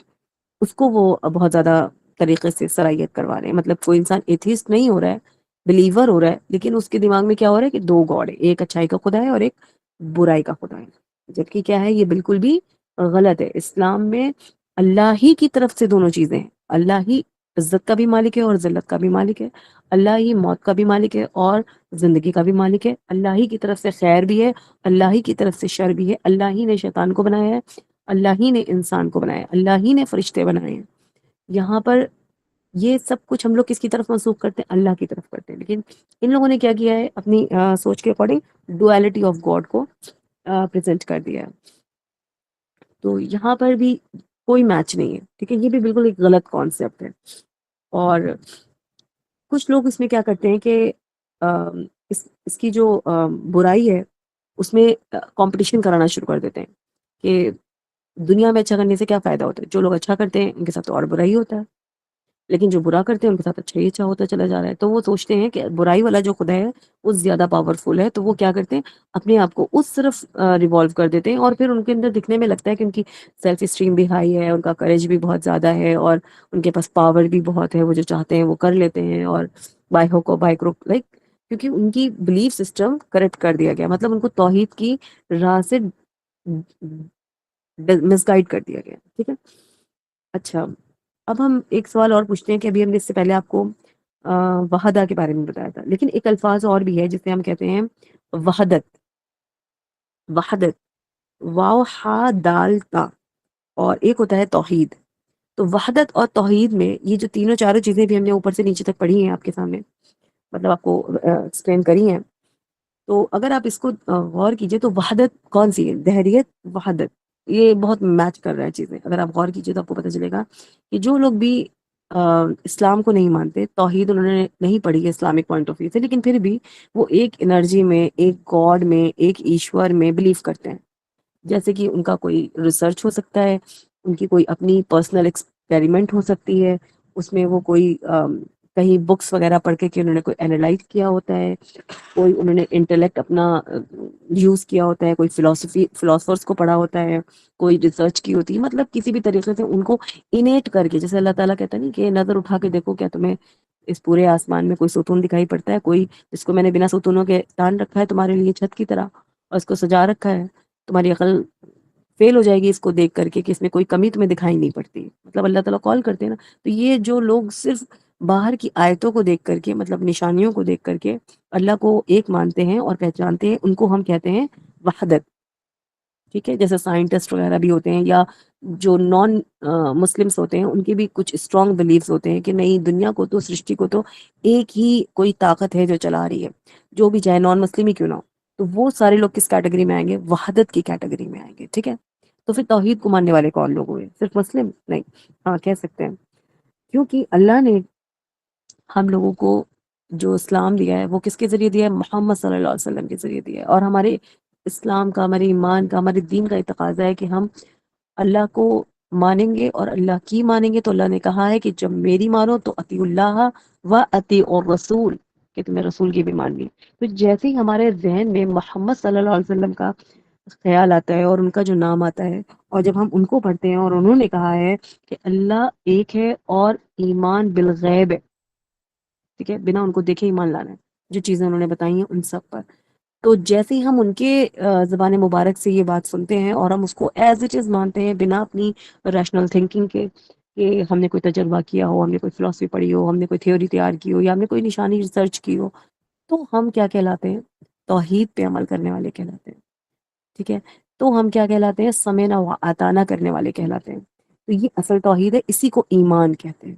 S1: اس کو وہ بہت زیادہ طریقے سے صلاحیت کروا رہے ہیں. مطلب کوئی انسان ایتھیسٹ نہیں ہو رہا ہے، بلیور ہو رہا ہے، لیکن اس کے دماغ میں کیا ہو رہا ہے کہ دو گاڈ ہے، ایک اچھائی کا خدا ہے اور ایک برائی کا خدا ہے. جبکہ کیا ہے، یہ بالکل بھی غلط ہے. اسلام میں اللہ ہی کی طرف سے دونوں چیزیں ہیں. اللہ ہی عزت کا بھی مالک ہے اور ذلت کا بھی مالک ہے. اللہ ہی موت کا بھی مالک ہے اور زندگی کا بھی مالک ہے. اللہ ہی کی طرف سے خیر بھی ہے، اللہ ہی کی طرف سے شر بھی ہے. اللہ ہی نے شیطان کو بنایا ہے، اللہ ہی نے انسان کو بنایا ہے، اللہ ہی نے فرشتے بنائے ہیں. یہاں پر یہ سب کچھ ہم لوگ کس کی طرف منسوخ کرتے ہیں؟ اللہ کی طرف کرتے ہیں. لیکن ان لوگوں نے کیا کیا ہے، اپنی سوچ کے اکارڈنگ ڈوالٹی آف گاڈ کو پریزنٹ کر دیا ہے. تو یہاں پر بھی کوئی میچ نہیں ہے. ٹھیک ہے، یہ بھی بالکل ایک غلط کانسیپٹ ہے. اور کچھ لوگ اس میں کیا کرتے ہیں کہ اس کی جو برائی ہے اس میں کمپٹیشن کرانا شروع کر دیتے ہیں کہ دنیا میں اچھا کرنے سے کیا فائدہ ہوتا ہے. جو لوگ اچھا کرتے ہیں ان کے ساتھ تو اور برائی ہوتا ہے، لیکن جو برا کرتے ہیں ان کے ساتھ اچھا ہی اچھا ہوتا چلا جا رہا ہے. تو وہ سوچتے ہیں کہ برائی والا جو خدا ہے وہ زیادہ پاورفل ہے، تو وہ کیا کرتے ہیں، اپنے آپ کو اس طرف ریوالو کر دیتے ہیں. اور پھر ان کے اندر دکھنے میں لگتا ہے کہ ان کی سیلف اسٹیم بھی ہائی ہے، ان کا کریج بھی بہت زیادہ ہے، اور ان کے پاس پاور بھی بہت ہے. وہ جو چاہتے ہیں وہ کر لیتے ہیں، اور by hook by crook like, کیونکہ ان کی بلیف سسٹم کریکٹ کر دیا گیا. مطلب ان کو توحید کی راہ سے مس گائڈ کر دیا گیا. ٹھیک ہے. اچھا، اب ہم ایک سوال اور پوچھتے ہیں کہ ابھی ہم نے اس سے پہلے آپ کو وحدہ کے بارے میں بتایا تھا، لیکن ایک الفاظ اور بھی ہے جسے ہم کہتے ہیں وحدت. وحدت، واو ہا دال تا، اور ایک ہوتا ہے توحید. تو وحدت اور توحید میں یہ جو تینوں چاروں چیزیں بھی ہم نے اوپر سے نیچے تک پڑھی ہیں آپ کے سامنے، مطلب آپ کو ایکسپلین کری ہیں. تو اگر آپ اس کو غور کیجئے تو وحدت کون سی ہے؟ دہریت، وحدت، یہ بہت میچ کر رہا ہے چیزیں. اگر آپ غور کیجئے تو آپ کو پتہ چلے گا کہ جو لوگ بھی اسلام کو نہیں مانتے، توحید انہوں نے نہیں پڑھی ہے اسلامک پوائنٹ آف ویو سے، لیکن پھر بھی وہ ایک انرجی میں، ایک گاڈ میں، ایک ایشور میں بلیو کرتے ہیں. جیسے کہ ان کا کوئی ریسرچ ہو سکتا ہے، ان کی کوئی اپنی پرسنل ایکسپیریمنٹ ہو سکتی ہے، اس میں وہ کوئی کہیں بکس وغیرہ پڑھ کے کہ انہوں نے کوئی اینالائز کیا ہوتا ہے، کوئی انہوں نے انٹلیکٹ اپنا یوز کیا ہوتا ہے، کوئی فلاسفرس کو پڑھا ہوتا ہے، کوئی ریسرچ کی ہوتی ہے. مطلب کسی بھی طریقے سے ان کو انیٹ کر کے، جیسے اللہ تعالیٰ کہتا ہے نہیں کہ نظر اٹھا کے دیکھو کیا تمہیں اس پورے آسمان میں کوئی ستون دکھائی پڑتا ہے؟ کوئی جس کو میں نے بنا ستونوں کے تان رکھا ہے تمہارے لیے چھت کی طرح، اور اس کو سجا رکھا ہے، تمہاری عقل فیل ہو جائے گی اس کو دیکھ کر کے کہ اس میں کوئی کمی تمہیں دکھائی نہیں پڑتی. مطلب اللہ تعالیٰ کال کرتے ہیں نا. تو یہ جو لوگ صرف باہر کی آیتوں کو دیکھ کر کے، مطلب نشانیوں کو دیکھ کر کے اللہ کو ایک مانتے ہیں اور پہچانتے ہیں، ان کو ہم کہتے ہیں وحدت. ٹھیک ہے. جیسے سائنٹسٹ وغیرہ بھی ہوتے ہیں، یا جو نان مسلمس ہوتے ہیں، ان کی بھی کچھ اسٹرانگ بلیفز ہوتے ہیں کہ نہیں، دنیا کو تو، سرشٹی کو تو ایک ہی کوئی طاقت ہے جو چلا رہی ہے، جو بھی چاہے نان مسلم ہی کیوں نہ ہو. تو وہ سارے لوگ کس کیٹیگری میں آئیں گے؟ وحدت کی کیٹیگری میں آئیں گے. ٹھیک ہے. تو پھر توحید کو ماننے والے کون لوگ ہوئے؟ صرف مسلم نہیں، ہاں کہہ سکتے ہیں، کیونکہ اللہ نے ہم لوگوں کو جو اسلام دیا ہے وہ کس کے ذریعے دیا ہے؟ محمد صلی اللہ علیہ وسلم کے ذریعے دیا ہے. اور ہمارے اسلام کا، ہمارے ایمان کا، ہمارے دین کا تقاضا ہے کہ ہم اللہ کو مانیں گے اور اللہ کی مانیں گے. تو اللہ نے کہا ہے کہ جب میری مانو تو اطیع اللہ و اطیع الرسول، کہ تمہیں رسول کی بھی ماننی. تو جیسے ہی ہمارے ذہن میں محمد صلی اللہ علیہ وسلم کا خیال آتا ہے اور ان کا جو نام آتا ہے، اور جب ہم ان کو پڑھتے ہیں اور انہوں نے کہا ہے کہ اللہ ایک ہے اور ایمان بالغیب ہے، ٹھیک ہے، بنا ان کو دیکھے ایمان لانا ہے، جو چیزیں انہوں نے بتائی ہیں ان سب پر. تو جیسے ہی ہم ان کے زبان مبارک سے یہ بات سنتے ہیں اور ہم اس کو ایز اٹ از مانتے ہیں، بنا اپنی ریشنل تھنکنگ کے، کہ ہم نے کوئی تجربہ کیا ہو، ہم نے کوئی فلسفی پڑھی ہو، ہم نے کوئی تھیوری تیار کی ہو، یا ہم نے کوئی نشانی ریسرچ کی ہو، تو ہم کیا کہلاتے ہیں؟ توحید پہ عمل کرنے والے کہلاتے ہیں. ٹھیک ہے. تو ہم کیا کہلاتے ہیں؟ سمعنا و اطعنا کرنے والے کہلاتے ہیں. تو یہ اصل توحید ہے، اسی کو ایمان کہتے ہیں.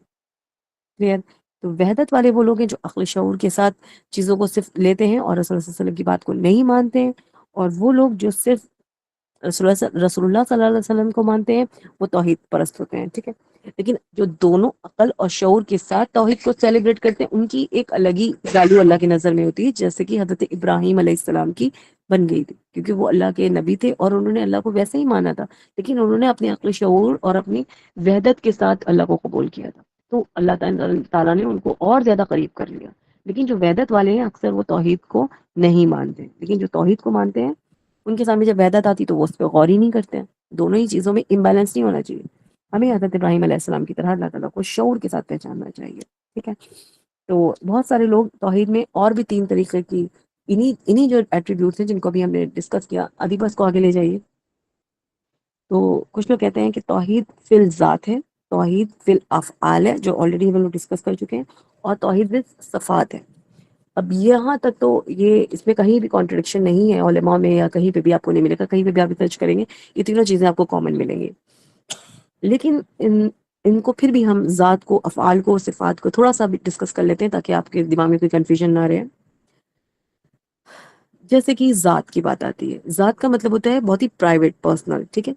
S1: کلیئر؟ تو وحدت والے وہ لوگ ہیں جو عقل شعور کے ساتھ چیزوں کو صرف لیتے ہیں اور رسول اللہ صلی اللہ علیہ وسلم کی بات کو نہیں مانتے ہیں. اور وہ لوگ جو صرف رسول اللہ صلی اللہ علیہ وسلم کو مانتے ہیں، وہ توحید پرست ہوتے ہیں. ٹھیک ہے. لیکن جو دونوں عقل اور شعور کے ساتھ توحید کو سیلیبریٹ کرتے ہیں، ان کی ایک الگ ہی ویلیو اللہ کی نظر میں ہوتی ہے، جیسے کہ حضرت ابراہیم علیہ السلام کی بن گئی تھی، کیونکہ وہ اللہ کے نبی تھے اور انہوں نے اللہ کو ویسے ہی مانا تھا، لیکن انہوں نے اپنے عقل شعور اور اپنی وحدت کے ساتھ اللہ کو قبول کیا تھا. تو اللہ تعالیٰ نے ان کو اور زیادہ قریب کر لیا. لیکن جو وحدت والے ہیں اکثر وہ توحید کو نہیں مانتے، لیکن جو توحید کو مانتے ہیں ان کے سامنے جب وحدت آتی تو وہ اس پہ غور ہی نہیں کرتے ہیں. دونوں ہی چیزوں میں امبیلنس نہیں ہونا چاہیے. ہمیں حضرت ابراہیم علیہ السلام کی طرح اللہ تعالیٰ کو شعور کے ساتھ پہچاننا چاہیے. ٹھیک ہے. تو بہت سارے لوگ توحید میں اور بھی 3 طریقے کی انہی جو ایٹریبیوٹس ہیں جن کو بھی ہم نے ڈسکس کیا. ادیبہ اس کو آگے لے جائیے. تو کچھ لوگ کہتے ہیں کہ توحید فی الذات ہے، توحید فی الافعال ہے جو آلریڈی ہم لوگ ڈسکس کر چکے ہیں، اور توحید فی صفات ہے. اب یہاں تک تو یہ اس میں کہیں بھی کانٹرڈکشن نہیں ہے علماء میں، یا کہیں پہ بھی آپ کو نہیں ملے گا. کہیں پہ بھی آپ ریسرچ کریں گے یہ تینوں چیزیں آپ کو کامن ملیں گی. لیکن ان کو پھر بھی ہم ذات کو، افعال کو، صفات کو تھوڑا سا بھی ڈسکس کر لیتے ہیں تاکہ آپ کے دماغ میں کوئی کنفیوژن نہ رہے. جیسے کہ ذات کی بات آتی ہے، ذات کا مطلب ہوتا ہے بہت ہی پرائیویٹ، پرسنل. ٹھیک ہے.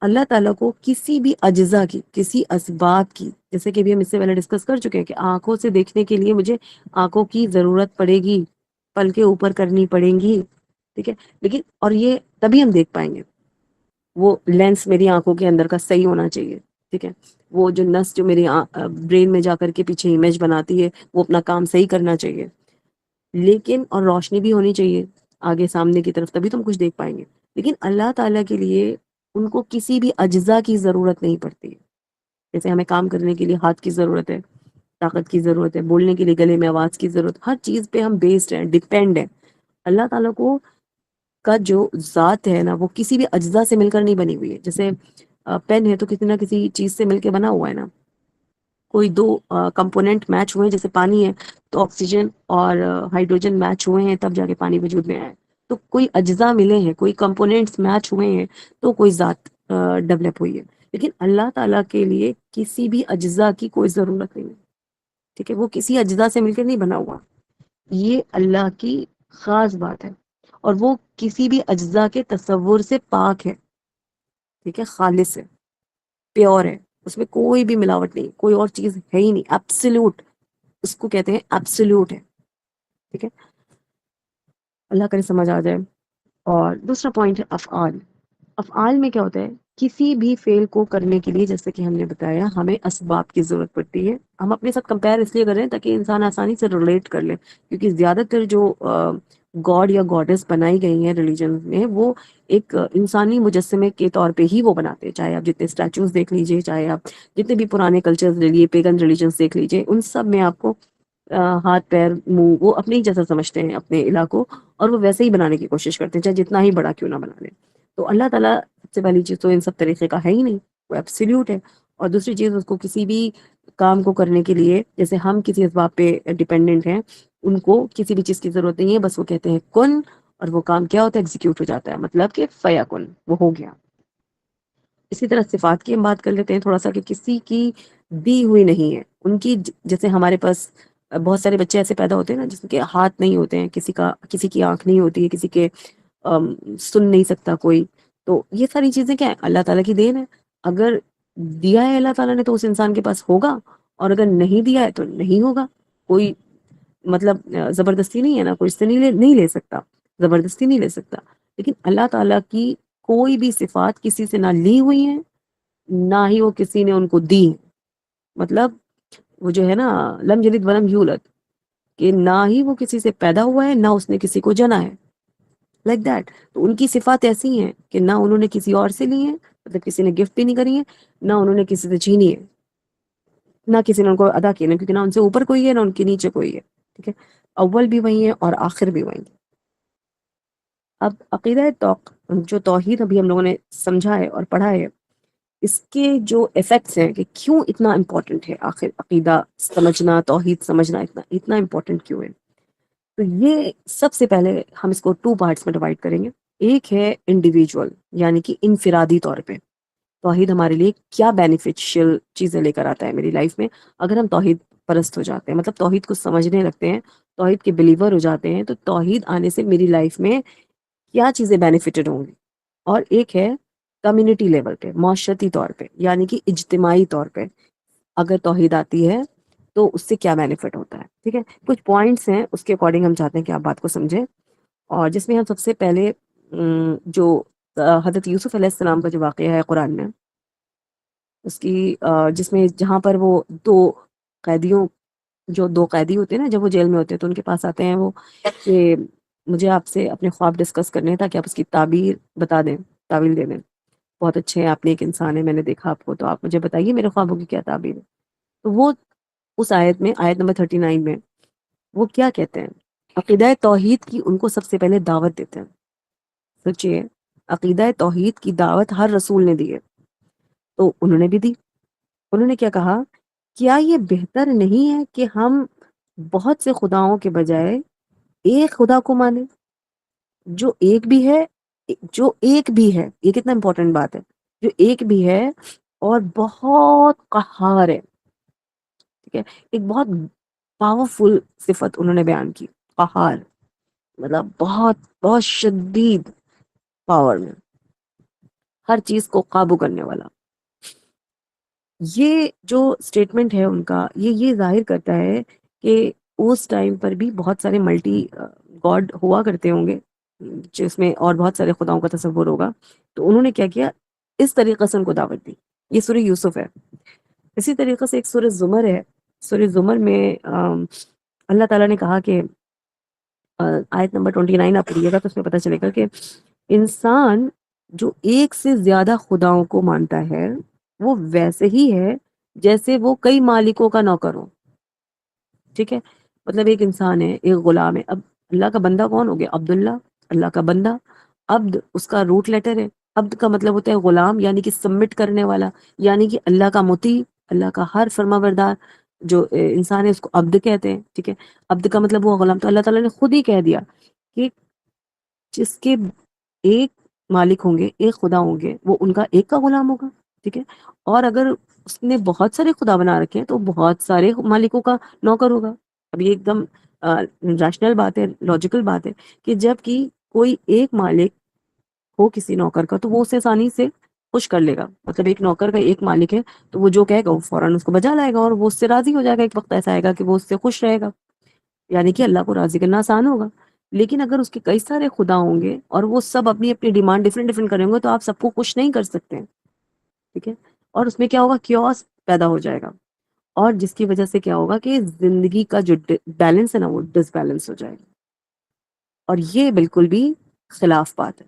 S1: اللہ تعالیٰ کو کسی بھی اجزا کی، کسی اسباب کی، جیسے کہ بھی ہم اس سے پہلے ڈسکس کر چکے ہیں کہ آنکھوں سے دیکھنے کے لیے مجھے آنکھوں کی ضرورت پڑے گی، پلکیں اوپر کرنی پڑیں گی. ٹھیک ہے. لیکن اور یہ تبھی ہم دیکھ پائیں گے، وہ لینس میری آنکھوں کے اندر کا صحیح ہونا چاہیے. ٹھیک ہے. وہ جو نس جو میری برین میں جا کر کے پیچھے امیج بناتی ہے وہ اپنا کام صحیح کرنا چاہیے. لیکن اور روشنی بھی ہونی چاہیے آگے سامنے کی طرف، تبھی تو ہم کچھ دیکھ پائیں گے. لیکن اللہ تعالیٰ کے لیے ان کو کسی بھی اجزا کی ضرورت نہیں پڑتی ہے. جیسے ہمیں کام کرنے کے لیے ہاتھ کی ضرورت ہے، طاقت کی ضرورت ہے، بولنے کے لیے گلے میں آواز کی ضرورت، ہر چیز پہ ہم بیسڈ ہیں، ڈیپینڈ ہیں. اللہ تعالیٰ کو کا جو ذات ہے نا وہ کسی بھی اجزا سے مل کر نہیں بنی ہوئی ہے. جیسے پین ہے تو کسی نہ کسی چیز سے مل کے بنا ہوا ہے نا. کوئی 2 کمپوننٹ میچ ہوئے ہیں، جیسے پانی ہے تو آکسیجن اور ہائیڈروجن میچ ہوئے ہیں تب جا کے پانی وجود میں آیا ہے. تو کوئی اجزا ملے ہیں، کوئی کمپوننٹس میچ ہوئے ہیں تو کوئی ذات ڈیولپ ہوئی ہے. لیکن اللہ تعالیٰ کے لیے کسی بھی اجزا کی کوئی ضرورت نہیں ہے. ٹھیک ہے. وہ کسی اجزا سے مل کے نہیں بنا ہوا. یہ اللہ کی خاص بات ہے، اور وہ کسی بھی اجزا کے تصور سے پاک ہے. ٹھیک ہے. خالص ہے، پیور ہے، اس میں کوئی بھی ملاوٹ نہیں، کوئی اور چیز ہے ہی نہیں. ایبسلیوٹ اس کو کہتے ہیں، ایبسلیوٹ ہے. ٹھیک ہے. اللہ کرے سمجھ آ جائے. اور دوسرا پوائنٹ ہے افعال. افعال میں کیا ہوتا ہے؟ کسی بھی فعل کو کرنے کے لیے، جیسے کہ ہم نے بتایا، ہمیں اسباب کی ضرورت پڑتی ہے. ہم اپنے ساتھ کمپیئر اس لیے کر رہے ہیں تاکہ انسان آسانی سے ریلیٹ کر لے، کیونکہ زیادہ تر جو گاڈ یا گاڈس بنائی گئی ہیں ریلیجن میں، وہ ایک انسانی مجسمے کے طور پہ ہی وہ بناتے ہیں. چاہے آپ جتنے اسٹیچوز دیکھ لیجئے، چاہے آپ جتنے بھی پرانے کلچرز لے لیے، پیگن ریلیجنس دیکھ لیجئے، ان سب میں آپ کو ہاتھ، پیر، منہ وہ اپنے ہی جیسا سمجھتے ہیں اپنے الہ کو، اور وہ ویسے ہی بنانے کی کوشش کرتے ہیں چاہے جتنا ہی بڑا کیوں نہ بنا لیں. تو اللہ تعالیٰ سب سے پہلی چیز تو ان سب طریقے کا ہے ہی نہیں، وہ ایبسلیوٹ ہے. اور دوسری چیز، اس کو کسی بھی کام کو کرنے کے لیے، جیسے ہم کسی اسباب پہ ڈیپینڈنٹ ہیں، ان کو کسی بھی چیز کی ضرورت نہیں ہے. بس وہ کہتے ہیں کن، اور وہ کام کیا ہوتا ہے؟ ایگزیکیوٹ ہو جاتا ہے. مطلب کہ فیکن، وہ ہو گیا. اسی طرح صفات کی ہم بات کر لیتے ہیں تھوڑا سا، کہ کسی کی دی ہوئی نہیں ہے، ان کی. جیسے ہمارے پاس بہت سارے بچے ایسے پیدا ہوتے ہیں نا جس کے ہاتھ نہیں ہوتے ہیں، کسی کی آنکھ نہیں ہوتی ہے، کسی کے سن نہیں سکتا کوئی. تو یہ ساری چیزیں کیا ہے؟ اللہ تعالیٰ کی دین ہے. اگر دیا ہے اللہ تعالیٰ نے تو اس انسان کے پاس ہوگا، اور اگر نہیں دیا ہے تو نہیں ہوگا. کوئی مطلب زبردستی نہیں ہے نا، کوئی اس سے نہیں لے سکتا، زبردستی نہیں لے سکتا. لیکن اللہ تعالیٰ کی کوئی بھی صفات کسی سے نہ لی ہوئی ہیں، نہ ہی وہ کسی نے ان کو دی. مطلب وہ جو ہے نا، لم یلد ولم یولد، کہ نہ ہی وہ کسی سے پیدا ہوا ہے، نہ اس نے کسی کو جنا ہے. Like that. تو ان کی صفات ایسی ہیں کہ نہ انہوں نے کسی اور سے لی ہیں، مطلب کسی نے گفٹ بھی نہیں کری ہے، نہ انہوں نے کسی سے چھینی ہے، نہ کسی نے ان کو ادا کیا، کیونکہ نہ ان سے اوپر کوئی ہے نہ ان کے نیچے کوئی ہے. ٹھیک ہے. اول بھی وہی ہے اور آخر بھی وہی ہے. اب عقیدہ جو توحید ابھی ہم لوگوں نے سمجھا ہے اور پڑھا ہے، اس کے جو ایفیکٹس ہیں کہ کیوں اتنا امپورٹنٹ ہے، آخر عقیدہ سمجھنا، توحید سمجھنا اتنا امپورٹنٹ کیوں ہے. تو یہ سب سے پہلے ہم اس کو 2 پارٹس میں ڈیوائڈ کریں گے. ایک ہے انڈیویجول، یعنی کہ انفرادی طور پہ توحید ہمارے لیے کیا بینیفیشیل چیزیں لے کر آتا ہے میری لائف میں. اگر ہم توحید پرست ہو جاتے ہیں، مطلب توحید کو سمجھنے لگتے ہیں، توحید کے بلیور ہو جاتے ہیں، تو توحید آنے سے میری لائف میں کیا چیزیں بینیفٹڈ ہوں گی. اور ایک ہے کمیونٹی لیول پہ، معاشرتی طور پہ، یعنی کہ اجتماعی طور پہ اگر توحید آتی ہے تو اس سے کیا بینیفٹ ہوتا ہے. ٹھیک ہے. کچھ پوائنٹس ہیں، اس کے اکارڈنگ ہم چاہتے ہیں کہ آپ بات کو سمجھیں. اور جس میں ہم سب سے پہلے جو حضرت یوسف علیہ السلام کا جو واقعہ ہے قرآن میں، اس کی جس میں جہاں پر وہ 2 قیدیوں، جو 2 قیدی ہوتے ہیں نا جب وہ جیل میں ہوتے ہیں تو ان کے پاس آتے ہیں وہ، کہ مجھے آپ سے اپنے خواب ڈسکس کرنے ہیں تاکہ آپ اس کی تعبیر بتا دیں، تعویل دے دیں. بہت اچھے ہیں، آپ نیک انسان ہیں، میں نے دیکھا آپ کو، تو آپ مجھے بتائیے میرے خوابوں کی کیا تعبیر ہے۔ تو وہ اس آیت میں، آیت نمبر 39 میں وہ کیا کہتے ہیں؟ عقیدہ توحید کی ان کو سب سے پہلے دعوت دیتے ہیں۔ سوچئے، عقیدہ توحید کی دعوت ہر رسول نے دی ہے، تو انہوں نے بھی دی۔ انہوں نے کیا کہا؟ کیا یہ بہتر نہیں ہے کہ ہم بہت سے خداؤں کے بجائے ایک خدا کو مانیں، جو ایک بھی ہے، جو ایک بھی ہے، یہ کتنا امپورٹنٹ بات ہے، جو ایک بھی ہے اور بہت قہار ہے، ٹھیک ہے؟ ایک بہت پاورفل صفت انہوں نے بیان کی، قہار، مطلب بہت بہت شدید پاور میں، ہر چیز کو قابو کرنے والا۔ یہ جو سٹیٹمنٹ ہے ان کا، یہ ظاہر کرتا ہے کہ اس ٹائم پر بھی بہت سارے ملٹی گاڈ ہوا کرتے ہوں گے، جس میں اور بہت سارے خداؤں کا تصور ہوگا۔ تو انہوں نے کیا کیا؟ اس طریقے سے ان کو دعوت دی۔ یہ سورہ یوسف ہے۔ اسی طریقے سے ایک سورہ زمر ہے۔ سورہ زمر میں اللہ تعالیٰ نے کہا کہ آیت نمبر 29 آپ پڑھیے گا تو اس میں پتہ چلے گا کہ انسان جو ایک سے زیادہ خداؤں کو مانتا ہے وہ ویسے ہی ہے جیسے وہ کئی مالکوں کا نوکر ہو، ٹھیک ہے؟ مطلب ایک انسان ہے، ایک غلام ہے۔ اب اللہ کا بندہ کون ہو گیا؟ عبداللہ، اللہ کا بندہ۔ عبد اس کا روٹ لیٹر ہے۔ عبد کا مطلب ہوتا ہے غلام، یعنی کہ سبمٹ کرنے والا، یعنی کہ اللہ کا مطیع، اللہ کا ہر فرما بردار جو انسان ہے اس کو عبد کہتے ہیں، ٹھیک ہے؟ عبد کا مطلب وہ غلام۔ تو اللہ تعالیٰ نے خود ہی کہہ دیا کہ جس کے ایک مالک ہوں گے، ایک خدا ہوں گے، وہ ان کا ایک کا غلام ہوگا، ٹھیک ہے؟ اور اگر اس نے بہت سارے خدا بنا رکھے ہیں تو بہت سارے مالکوں کا نوکر ہوگا۔ اب یہ ایک دم ریشنل بات ہے، لاجیکل بات ہے کہ جب کہ کوئی ایک مالک ہو کسی نوکر کا تو وہ اسے آسانی سے خوش کر لے گا۔ مطلب ایک نوکر کا ایک مالک ہے تو وہ جو کہے گا وہ فوراً اس کو بجا لائے گا اور وہ اس سے راضی ہو جائے گا۔ ایک وقت ایسا آئے گا کہ وہ اس سے خوش رہے گا، یعنی کہ اللہ کو راضی کرنا آسان ہوگا۔ لیکن اگر اس کے کئی سارے خدا ہوں گے اور وہ سب اپنی اپنی ڈیمانڈ ڈفرینٹ کریں گے تو آپ سب کو خوش نہیں کر سکتے ہیں، ٹھیک ہے؟ اور اس میں کیا ہوگا؟ کیوس پیدا ہو جائے گا، اور جس کی وجہ سے کیا ہوگا کہ زندگی کا جو بیلنس ہے نا وہ ڈس بیلنس ہو جائے گا، اور یہ بالکل بھی خلاف بات ہے۔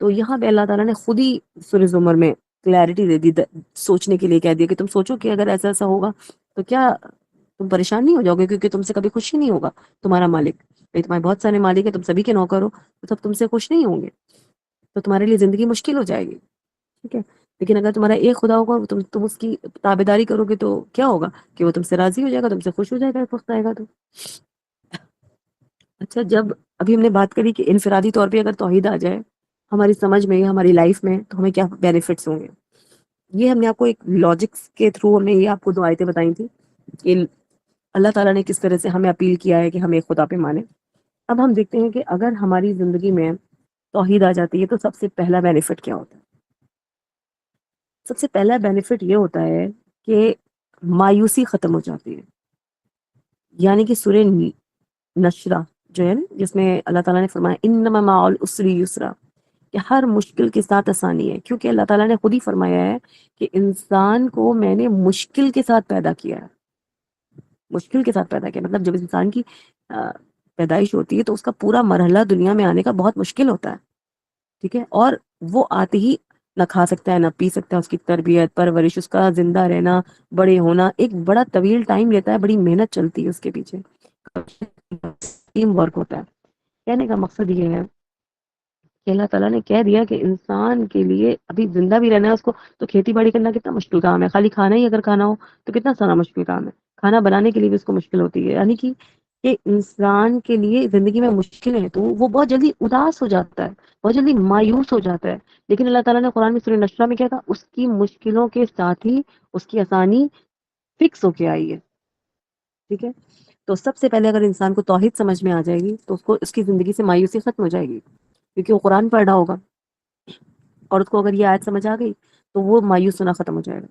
S1: تو یہاں پہ اللہ تعالیٰ نے خود ہی سورہ زمر میں کلیئرٹی دے دی، سوچنے کے لیے کہہ دیا کہ تم سوچو کہ اگر ایسا ایسا ہوگا تو کیا تم پریشان نہیں ہو جاؤ گے؟ کیونکہ تم سے کبھی خوش ہی نہیں ہوگا تمہارا مالک۔ تمہارے بہت سارے مالک ہیں، تم سبھی کے نوکر ہو، تو تب تم سے خوش نہیں ہوں گے، تو تمہارے لیے زندگی مشکل ہو جائے گی، ٹھیک ہے؟ لیکن اگر تمہارا ایک خدا ہوگا، تم اس کی تابعداری کرو گے تو کیا ہوگا کہ وہ تم سے راضی ہو جائے گا، تم سے خوش ہو جائے گا، ایک وقت آئے گا تو۔ اچھا، جب ابھی ہم نے بات کری کہ انفرادی طور پہ اگر توحید آ جائے ہماری سمجھ میں یا ہماری لائف میں تو ہمیں کیا بینیفٹس ہوں گے، یہ ہم نے آپ کو ایک لاجکس کے تھرو، ہم نے یہ آپ کو 2 آیتیں بتائی تھی کہ اللہ تعالیٰ نے کس طرح سے ہمیں اپیل کیا ہے کہ ہم ایک خدا پہ مانیں۔ اب ہم دیکھتے ہیں کہ اگر ہماری زندگی میں توحید آ جاتی ہے تو سب سے پہلا بینیفٹ کیا ہوتا ہے؟ سب سے پہلا بینیفٹ یہ ہوتا ہے کہ مایوسی ختم ہو جاتی ہے۔ یعنی کہ سورہ نشرہ جو ہے نا، جس میں اللہ تعالیٰ نے فرمایا انما مع العسر یسرا، کہ ہر مشکل کے ساتھ آسانی ہے، کیونکہ اللہ تعالیٰ نے خود ہی فرمایا ہے کہ انسان کو میں نے مشکل کے ساتھ پیدا کیا ہے۔ مشکل کے ساتھ پیدا کیا مطلب جب انسان کی پیدائش ہوتی ہے تو اس کا پورا مرحلہ دنیا میں آنے کا بہت مشکل ہوتا ہے، ٹھیک ہے؟ اور وہ آتے ہی نہ کھا سکتا ہے نہ پی سکتا ہے، اس کی تربیت پرورش، اس کا زندہ رہنا، بڑے ہونا ایک بڑا طویل ٹائم لیتا ہے، بڑی محنت چلتی ہے اس کے پیچھے، ٹیم ورک ہوتا ہے۔ کہنے کا مقصد یہ ہے کہ اللہ تعالیٰ نے کہہ دیا کہ انسان کے لیے ابھی زندہ بھی رہنا ہے اس کو، تو کھیتی باڑی کرنا کتنا مشکل کام ہے، خالی کھانا ہی اگر کھانا ہو تو کتنا سارا مشکل کام ہے، کھانا بنانے کے لیے بھی اس کو مشکل ہوتی ہے۔ یعنی کہ انسان کے لیے زندگی میں مشکل ہے تو وہ بہت جلدی اداس ہو جاتا ہے، بہت جلدی مایوس ہو جاتا ہے۔ لیکن اللہ تعالیٰ نے قرآن میں سورہ نشرہ میں کیا تھا؟ اس کی مشکلوں کے ساتھ ہی اس کی آسانی فکس ہو کے آئی ہے، ٹھیک ہے؟ تو سب سے پہلے اگر انسان کو توحید سمجھ میں آ جائے گی تو اس کی زندگی سے مایوسی ختم ہو جائے گی، کیونکہ وہ قرآن پڑھ رہا ہوگا، اور اس کو اگر یہ آیت سمجھ آ گئی تو وہ مایوس ہونا ختم ہو جائے گا۔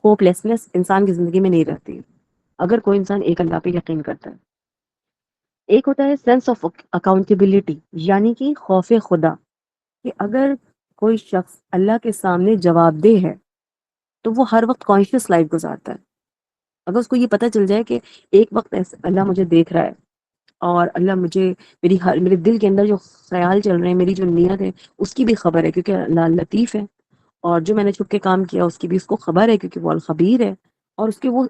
S1: ہوپ لیسنس انسان کی زندگی میں نہیں رہتی ہے اگر کوئی انسان ایک اللہ پہ یقین کرتا ہے۔ ایک ہوتا ہے سینس آف اکاؤنٹیبلٹی، یعنی کہ خوف خدا، کہ اگر کوئی شخص اللہ کے سامنے جواب دہ ہے تو وہ ہر وقت کانشیس لائف گزارتا ہے۔ اگر اس کو یہ پتہ چل جائے کہ ایک وقت ایسا اللہ مجھے دیکھ رہا ہے، اور اللہ مجھے میرے دل کے اندر جو خیال چل رہے ہیں، میری جو نیت ہے اس کی بھی خبر ہے، کیونکہ اللہ لطیف ہے، اور جو میں نے چھپ کے کام کیا اس کی بھی اس کو خبر ہے، کیونکہ وہ الخبیر ہے، اور اس کے وہ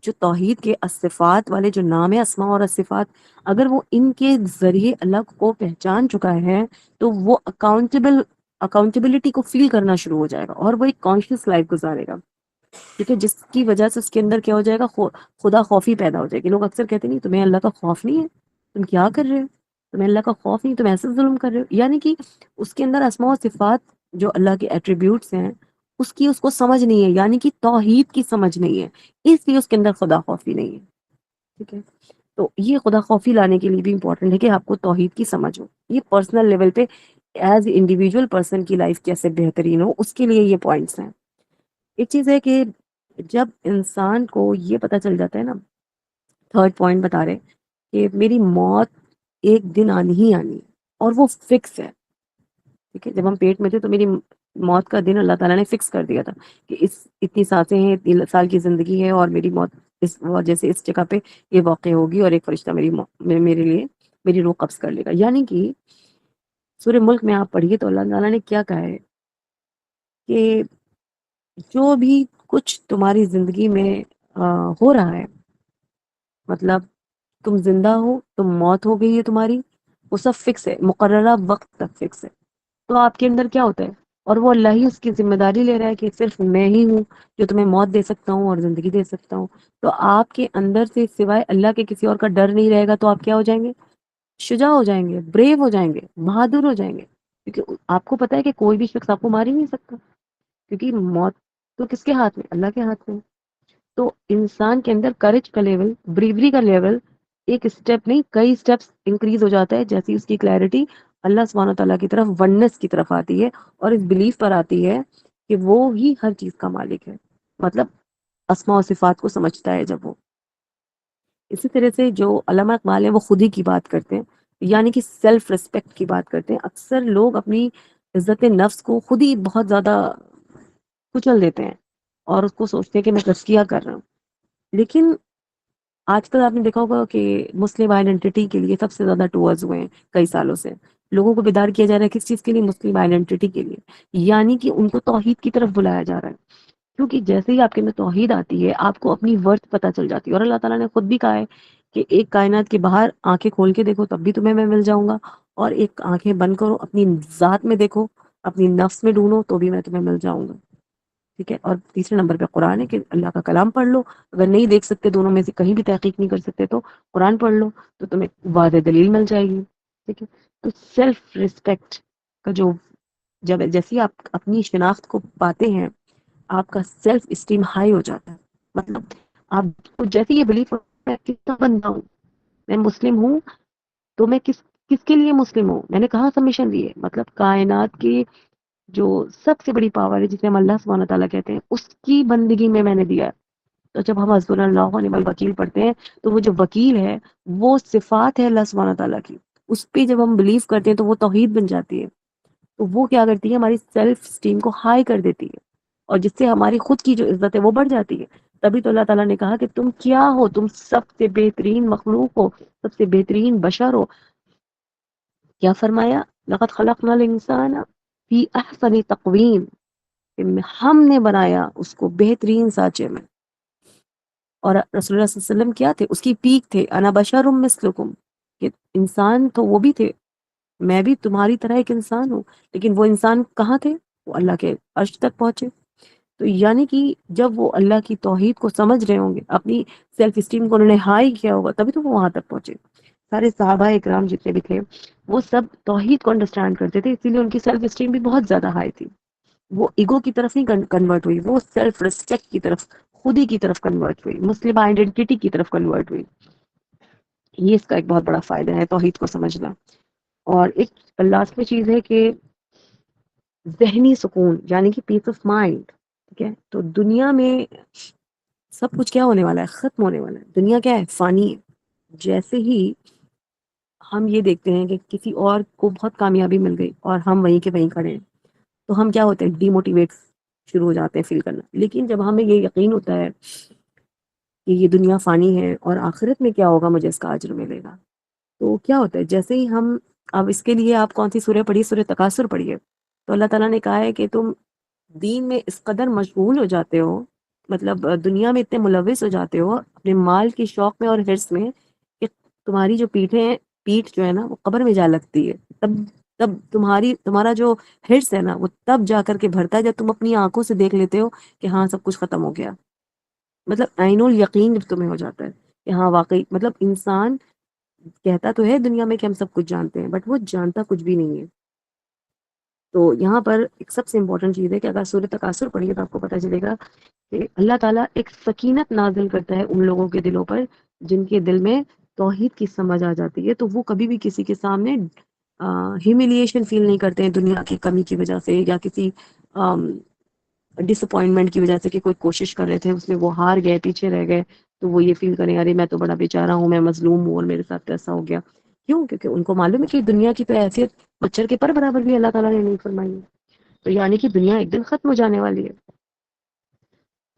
S1: جو توحید کے الصفات والے جو نام ہے، اسماء اور الصفات، اگر وہ ان کے ذریعے اللہ کو پہچان چکا ہے تو وہ اکاؤنٹیبلٹی کو فیل کرنا شروع ہو جائے گا، اور وہ ایک کانشیس لائف گزارے گا، ٹھیک ہے، جس کی وجہ سے اس کے اندر کیا ہو جائے گا، خدا خوفی پیدا ہو جائے گی۔ لوگ اکثر کہتے نہیں تمہیں اللہ کا خوف نہیں ہے، تم کیا کر رہے ہو، تمہیں اللہ کا خوف نہیں، تم ایسے ظلم کر رہے ہو، یعنی کہ اس کے اندر اسماء و صفات جو اللہ کے ایٹریبیوٹس ہیں اس کو سمجھ نہیں ہے، یعنی کہ توحید کی سمجھ نہیں ہے، اس لیے اس کے اندر خدا خوفی نہیں ہے، ٹھیک ہے۔ تو یہ خدا خوفی لانے کے لیے بھی امپورٹنٹ ہے کہ آپ کو توحید کی سمجھ ہو، یہ پرسنل لیول پہ ایز انڈیویجول پرسن کی لائف کیسے بہترین ہو، اس کے لیے یہ پوائنٹس ہیں۔ ایک چیز ہے کہ جب انسان کو یہ پتا چل جاتا ہے نا، تھرڈ پوائنٹ بتا رہے کہ میری موت ایک دن آنی ہی آنی ہے، اور وہ فکس ہے، ٹھیک ہے، جب ہم پیٹ میں تھے تو میری موت کا دن اللہ تعالیٰ نے فکس کر دیا تھا کہ اتنی سانسیں ہیں، اتنی سال کی زندگی ہے، اور میری موت اس وجہ سے اس جگہ پہ یہ واقع ہوگی، اور ایک فرشتہ میرے لیے میری روح قبض کر لے گا۔ یعنی کہ سورہ ملک میں آپ پڑھیے تو اللہ تعالیٰ نے کیا کہا ہے کہ جو بھی کچھ تمہاری زندگی میں ہو رہا ہے، مطلب تم زندہ ہو، تم موت ہو گئی ہے تمہاری، وہ سب فکس ہے، مقررہ وقت تک فکس ہے۔ تو آپ کے اندر کیا ہوتا ہے، اور وہ اللہ ہی اس کی ذمہ داری لے رہا ہے کہ صرف میں ہی ہوں جو تمہیں موت دے سکتا ہوں اور زندگی دے سکتا ہوں۔ تو آپ کے اندر سے سوائے اللہ کے کسی اور کا ڈر نہیں رہے گا، تو آپ کیا ہو جائیں گے، شجاع ہو جائیں گے، بریو ہو جائیں گے، بہادر ہو جائیں گے، کیونکہ آپ کو پتا ہے کہ کوئی بھی شخص آپ کو مار ہی نہیں سکتا، کیونکہ موت تو کس کے ہاتھ میں، اللہ کے ہاتھ میں۔ تو انسان کے اندر کریج کا لیول، بریوری کا لیول ایک اسٹیپ نہیں کئی اسٹیپس انکریز ہو جاتا ہے، جیسی اس کی کلیئرٹی اللہ سبحانہ تعالیٰ کی طرف، وننس کی طرف آتی ہے، اور اس بلیف پر آتی ہے کہ وہ ہی ہر چیز کا مالک ہے، مطلب اسماء و صفات کو سمجھتا ہے جب وہ۔ اسی طرح سے جو علامہ اقبال ہیں وہ خود ہی کی بات کرتے ہیں، یعنی کہ سیلف ریسپیکٹ کی بات کرتے ہیں۔ اکثر لوگ اپنی عزت نفس کو خود ہی بہت زیادہ کچل دیتے ہیں، اور اس کو سوچتے ہیں کہ میں تزکیہ کر رہا ہوں، لیکن آج کل آپ نے دیکھا ہوگا کہ مسلم آئیڈینٹی کے لیے سب سے زیادہ ٹورز ہوئے ہیں کئی سالوں سے، لوگوں کو بیدار کیا جا رہا ہے کس چیز کے لیے، مسلم آئیڈینٹی کے لیے، یعنی کہ ان کو توحید کی طرف بلایا جا رہا ہے، کیونکہ جیسے ہی آپ کے اندر توحید آتی ہے آپ کو اپنی ورتھ پتہ چل جاتی ہے، اور اللہ تعالیٰ نے خود بھی کہا ہے کہ ایک کائنات کے باہر آنکھیں کھول کے دیکھو تب بھی تمہیں میں مل جاؤں گا، اور ایک آنکھیں بند کرو اپنی ذات میں دیکھو، اپنی نفس میں ڈھونڈو تو بھی میں تمہیں مل جاؤں گا، ٹھیک ہے۔ اور تیسرے نمبر پہ قرآن ہے کہ اللہ کا کلام پڑھ لو، اگر نہیں دیکھ سکتے دونوں میں سے کہیں بھی تحقیق نہیں کر سکتے تو قرآن پڑھ لو، تو تمہیں واضح دلیل مل جائے گی، ٹھیک ہے۔ تو سیلف ریسپیکٹ کا جو جب جیسی آپ اپنی شناخت کو پاتے ہیں، آپ کا سیلف اسٹیم ہائی ہو جاتا ہے، مطلب آپ کو جیسے یہ بلیف ہوتا ہے کتنا بندہ ہوں میں، مسلم ہوں تو میں کس کس کے لیے مسلم ہوں، میں نے کہاں سبمیشن دی ہے، مطلب کائنات کی جو سب سے بڑی پاور ہے جسے ہم اللہ سبحانہ تعالیٰ کہتے ہیں، اس کی بندگی میں نے دیا ہے۔ تو جب ہم حسبنا اللہ ونعم الوکیل پڑھتے ہیں تو وہ جو وکیل ہے وہ صفات ہے اللہ سبحانہ تعالیٰ کی، اس پہ جب ہم بلیو کرتے ہیں تو وہ توحید بن جاتی ہے، تو وہ کیا کرتی ہے، ہماری سیلف اسٹیم کو ہائی کر دیتی ہے، اور جس سے ہماری خود کی جو عزت ہے وہ بڑھ جاتی ہے۔ تبھی تو اللہ تعالیٰ نے کہا کہ تم کیا ہو، تم سب سے بہترین مخلوق ہو، سب سے بہترین بشر ہو۔ کیا فرمایا، لقد خلقنا الانسان فی احسن تقویم، ہم نے بنایا اس کو بہترین سانچے میں، اور رسول اللہ صلی اللہ علیہ وسلم کیا تھے، اس کی پیک تھے، انا بشر مثلکم، کہ انسان تو وہ بھی تھے، میں بھی تمہاری طرح ایک انسان ہوں، لیکن وہ انسان کہاں تھے، وہ اللہ کے عرش تک پہنچے۔ تو یعنی کہ جب وہ اللہ کی توحید کو سمجھ رہے ہوں گے، اپنی سیلف اسٹیم کو انہوں نے ہائی کیا ہوگا، تبھی تو وہ وہاں تک پہنچے۔ سارے صحابہ اکرام جتنے بھی تھے وہ سب توحید کو انڈرسٹینڈ کرتے تھے، اسی لیے ان کی سیلف اسٹیم بھی بہت زیادہ ہائی تھی، وہ ایگو کی طرف نہیں کنورٹ ہوئی، وہ سیلف ریسپیکٹ کی طرف، خودی کی طرف کنورٹ ہوئی، مسلم آئیڈینٹی کی طرف کنورٹ ہوئی۔ یہ اس کا ایک بہت بڑا فائدہ ہے توحید کو سمجھنا۔ اور ایک لاسٹ میں چیز ہے کہ ذہنی سکون، یعنی کہ پیس آف مائنڈ، ٹھیک ہے۔ تو دنیا میں سب کچھ کیا ہونے والا ہے، ختم ہونے والا ہے، دنیا کیا ہے، فانی ہے۔ جیسے ہی ہم یہ دیکھتے ہیں کہ کسی اور کو بہت کامیابی مل گئی اور ہم وہیں کے وہیں کھڑے ہیں، تو ہم کیا ہوتے ہیں، ڈی موٹیویٹ شروع ہو جاتے ہیں فیل کرنا۔ لیکن جب ہمیں یہ یقین ہوتا ہے کہ یہ دنیا فانی ہے اور آخرت میں کیا ہوگا، مجھے اس کا اجر ملے گا، تو کیا ہوتا ہے جیسے ہی ہم، اب اس کے لیے آپ کون سی سورہ پڑھیے؟ سورہ تکاثر پڑھیے. تو اللہ تعالیٰ نے کہا ہے کہ تم دین میں اس قدر مشغول ہو جاتے ہو، مطلب دنیا میں اتنے ملوث ہو جاتے ہو اپنے مال کے شوق میں اور حرص میں، کہ تمہاری جو پیٹھ جو ہے نا وہ قبر میں جا لگتی ہے. تب تب تمہارا جو حرص ہے نا وہ تب جا کر کے بھرتا ہے جب تم اپنی آنکھوں سے دیکھ لیتے ہو کہ ہاں سب کچھ ختم ہو گیا. مطلب عین الیقین جب تمہیں ہو جاتا ہے کہ ہاں واقعی، مطلب انسان کہتا تو ہے دنیا میں کہ ہم سب کچھ جانتے ہیں، بٹ وہ جانتا کچھ بھی نہیں ہے. تو یہاں پر ایک سب سے امپورٹنٹ چیز ہے کہ اگر سورۃ تکاثر پڑھیے تو آپ کو پتہ چلے گا کہ اللہ تعالیٰ ایک سکینت نازل کرتا ہے ان لوگوں کے دلوں پر جن کے دل میں توحید کی سمجھ آ جاتی ہے. تو وہ کبھی بھی کسی کے سامنے ہیوملیشن فیل نہیں کرتے ہیں دنیا کی کمی کی وجہ سے، یا کسی ڈس اپوائنٹمنٹ کی وجہ سے کہ کوئی کوشش کر رہے تھے اس میں وہ ہار گئے، پیچھے رہ گئے، تو وہ یہ فیل کریں ارے میں تو بڑا بیچارہ ہوں، میں مظلوم ہوں اور میرے ساتھ ایسا ہو گیا. کیوں؟ کیونکہ ان کو معلوم ہے کہ دنیا کی تو حیثیت مچھر کے پر برابر بھی اللہ تعالیٰ نے نہیں فرمائی ہے. تو یعنی کہ دنیا ایک دن ختم ہو جانے والی ہے.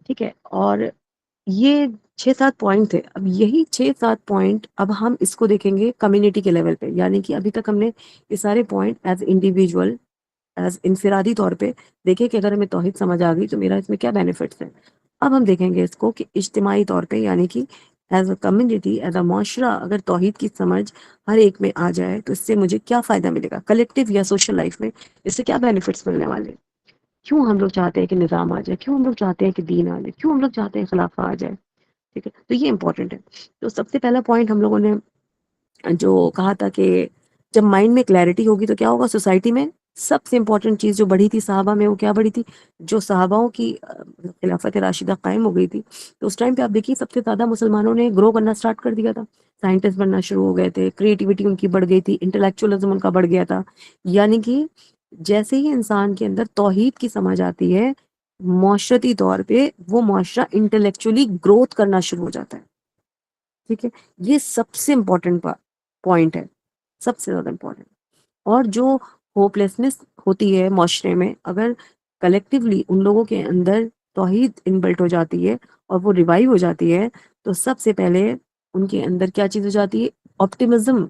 S1: ٹھیک ہے، اور یہ 6-7 پوائنٹ تھے. اب یہی 6-7 پوائنٹ اب ہم اس کو دیکھیں گے کمیونٹی کے لیول پہ. یعنی کہ ابھی تک ہم نے یہ سارے پوائنٹ ایز انڈیویجول، ایز انفرادی طور پہ دیکھے کہ اگر ہمیں توحید سمجھ آ گئی تو میرا اس میں کیا بینیفٹس ہیں. اب ہم دیکھیں گے اس کو کہ اجتماعی طور پہ، یعنی کہ as a community, as a معاشرہ، اگر توحید کی سمجھ ہر ایک میں آ جائے تو اس سے مجھے کیا فائدہ ملے گا کلیکٹیو یا سوشل لائف میں، اس سے کیا بینیفٹس ملنے والے. کیوں ہم لوگ چاہتے ہیں کہ نظام آ جائے، کیوں ہم لوگ چاہتے ہیں کہ دین آ جائے، کیوں ہم لوگ چاہتے ہیں خلافہ آ جائے. ٹھیک ہے، تو یہ امپورٹنٹ ہے. تو سب سے پہلا پوائنٹ ہم لوگوں نے جو کہا تھا کہ جب مائنڈ میں کلیئرٹی ہوگی تو کیا ہوگا سوسائٹی میں. سب سے امپورٹنٹ چیز جو بڑھی تھی صحابہ میں، وہ کیا بڑھی تھی؟ جو صحاباؤں کی خلافت راشدہ قائم ہو گئی تھی تو اس ٹائم پہ آپ دیکھیے سب سے زیادہ مسلمانوں نے گرو کرنا سٹارٹ کر دیا تھا. سائنٹسٹ بننا شروع ہو گئے تھے، کریٹیوٹی ان کی بڑھ گئی تھی، انٹلیکچوئلزم ان کا بڑھ گیا تھا. یعنی کہ جیسے ہی انسان کے اندر توحید کی سمجھ آتی ہے، معاشرتی طور پہ وہ معاشرہ انٹلیکچولی گروتھ کرنا شروع ہو جاتا ہے. ٹھیک ہے، یہ سب سے امپورٹنٹ پوائنٹ ہے، سب سے زیادہ امپورٹنٹ. اور جو ہوپ لیسنس ہوتی ہے معاشرے میں، اگر کلیکٹیولی ان لوگوں کے اندر توحید انبلٹ ہو جاتی ہے اور وہ ریوائیو ہو جاتی ہے تو سب سے پہلے ان کے اندر کیا چیز ہو جاتی ہے؟ آپٹیمزم.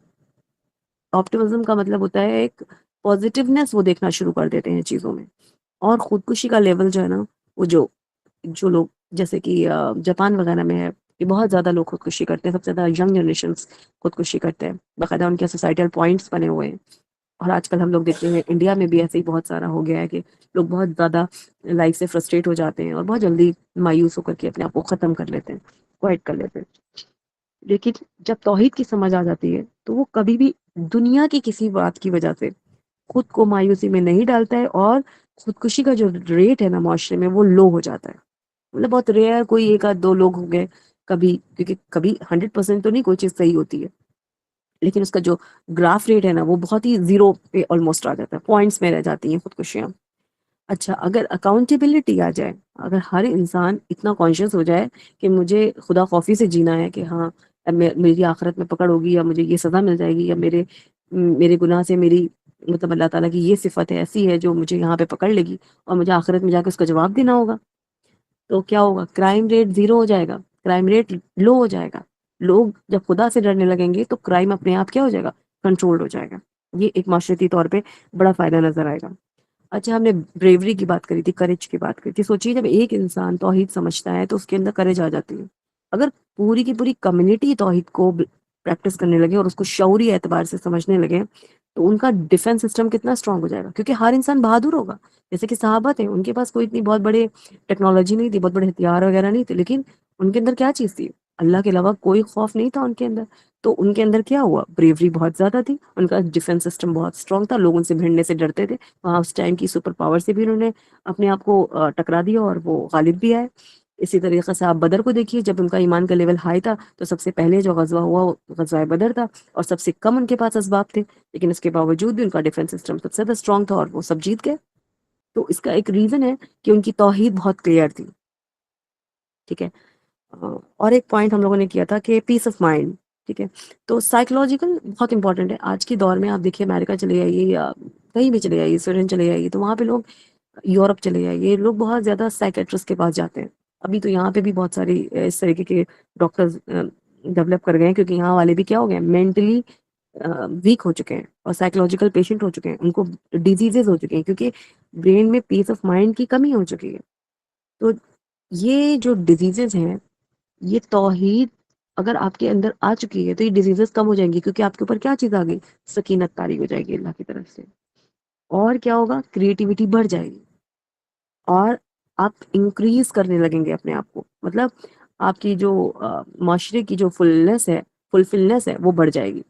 S1: آپٹیمزم کا مطلب ہوتا ہے ایک پازیٹیونیس، وہ دیکھنا شروع کر دیتے ہیں چیزوں میں. اور خودکشی کا لیول جو ہے نا، وہ جو لوگ جیسے کہ جاپان وغیرہ میں ہے، یہ بہت زیادہ لوگ خودکشی کرتے ہیں، سب سے زیادہ ینگ جنریشنز خودکشی کرتے ہیں، باقاعدہ ان کے سوسائٹل پوائنٹس بنے ہوئے ہیں. اور آج کل ہم لوگ دیکھتے ہیں انڈیا میں بھی ایسے ہی بہت سارا ہو گیا ہے کہ لوگ بہت زیادہ لائف سے فرسٹریٹ ہو جاتے ہیں اور بہت جلدی مایوس ہو کر کے اپنے آپ کو ختم کر لیتے ہیں، کوائٹ کر لیتے ہیں. لیکن جب توحید کی سمجھ آ جاتی ہے تو وہ کبھی بھی دنیا کی کسی بات کی وجہ سے خود کو مایوسی میں نہیں ڈالتا ہے، اور خودکشی کا جو ریٹ ہے نا معاشرے میں وہ لو ہو جاتا ہے. مطلب بہت ریئر کوئی ایک آدھ دو لوگ ہو گئے کبھی، کیونکہ کبھی 100% تو نہیں کوئی چیز صحیح ہوتی ہے، لیکن اس کا جو گراف ریٹ ہے نا وہ بہت ہی زیرو پہ آلموسٹ آ جاتا ہے، پوائنٹس میں رہ جاتی ہیں خودکشیاں. اچھا، اگر اکاؤنٹیبلٹی آ جائے، اگر ہر انسان اتنا کانشیس ہو جائے کہ مجھے خدا خوفی سے جینا ہے کہ ہاں اب میری آخرت میں پکڑ ہوگی یا مجھے یہ سزا مل جائے گی، یا میرے گناہ سے میری مطلب اللہ تعالیٰ کی یہ صفت ہے ایسی ہے جو مجھے یہاں پہ پکڑ لے گی اور مجھے آخرت میں جا کے اس کا جواب دینا ہوگا، تو کیا ہوگا؟ کرائم ریٹ زیرو ہو جائے گا، کرائم ریٹ لو ہو جائے گا. لوگ جب خدا سے ڈرنے لگیں گے تو کرائم اپنے آپ کیا ہو جائے گا؟ کنٹرول ہو جائے گا. یہ ایک معاشرتی طور پہ بڑا فائدہ نظر آئے گا. اچھا، ہم نے بریوری کی بات کری تھی، کریج کی بات کری تھی. سوچیے جب ایک انسان توحید سمجھتا ہے تو اس کے اندر کریج آ جاتی ہے. اگر پوری کی پوری کمیونٹی توحید کو پریکٹس کرنے لگے اور اس کو شعوری اعتبار سے سمجھنے لگے تو ان کا ڈیفenس سسٹم کتنا اسٹرانگ ہو جائے گا، کیونکہ ہر انسان بہادر ہوگا. جیسے کہ صحابہ تھے، ان کے پاس کوئی اتنی بہت بڑے ٹیکنالوجی نہیں تھی، بہت بڑے ہتھیار وغیرہ نہیں تھے، لیکن ان کے اندر کیا چیز تھی؟ اللہ کے علاوہ کوئی خوف نہیں تھا ان کے اندر. تو ان کے اندر کیا ہوا؟ بریوری بہت زیادہ تھی، ان کا ڈیفenس سسٹم بہت اسٹرانگ تھا، لوگ ان سے بھیڑنے سے ڈرتے تھے. وہاں اس ٹائم کی سپر پاور سے بھی انہوں نے اپنے آپ کو ٹکرا دیا اور وہ غالب بھی آئے. اسی طریقے سے آپ بدر کو دیکھیے، جب ان کا ایمان کا لیول ہائی تھا تو سب سے پہلے جو غزوہ ہوا وہ غزوہ بدر تھا، اور سب سے کم ان کے پاس اسباب تھے، لیکن اس کے باوجود بھی ان کا ڈیفenس سسٹم سب سے زیادہ اسٹرانگ تھا اور وہ سب جیت گئے. تو اس کا ایک ریزن ہے کہ ان کی توحید بہت کلیئر تھی. ٹھیک ہے، اور ایک پوائنٹ ہم لوگوں نے کیا تھا کہ پیس آف مائنڈ. ٹھیک ہے، تو سائیکولوجیکل بہت امپورٹنٹ ہے. آج کے دور میں آپ دیکھیے امریکہ چلے جائیے یا کہیں بھی چلے جائیے، سویڈن چلے جائیے، تو وہاں پہ لوگ، یورپ چلے جائیے، لوگ بہت زیادہ سائیکیٹرسٹ کے پاس جاتے ہیں. ابھی تو یہاں پہ بھی بہت ساری اس طریقے کے ڈاکٹرز ڈیولپ کر گئے ہیں، کیونکہ یہاں والے بھی کیا ہو گئے؟ مینٹلی ویک ہو چکے ہیں اور سائیکولوجیکل پیشنٹ ہو چکے ہیں, ان کو ڈیزیزز ہو چکے ہیں کیونکہ برین میں پیس آف مائنڈ کی کمی ہو چکی ہے. تو یہ جو ڈیزیزز ہیں, یہ توحید اگر آپ کے اندر آ چکی ہے تو یہ ڈیزیزز کم ہو جائیں گی, کیونکہ آپ کے اوپر کیا چیز آ گئی, سکینت طاری ہو جائے گی اللہ کی طرف سے. اور کیا ہوگا, کریٹیوٹی بڑھ جائے گی اور آپ انکریز کرنے لگیں گے اپنے آپ کو, مطلب آپ کی جو معاشرے کی جو فلفلنس ہے وہ بڑھ جائے گی.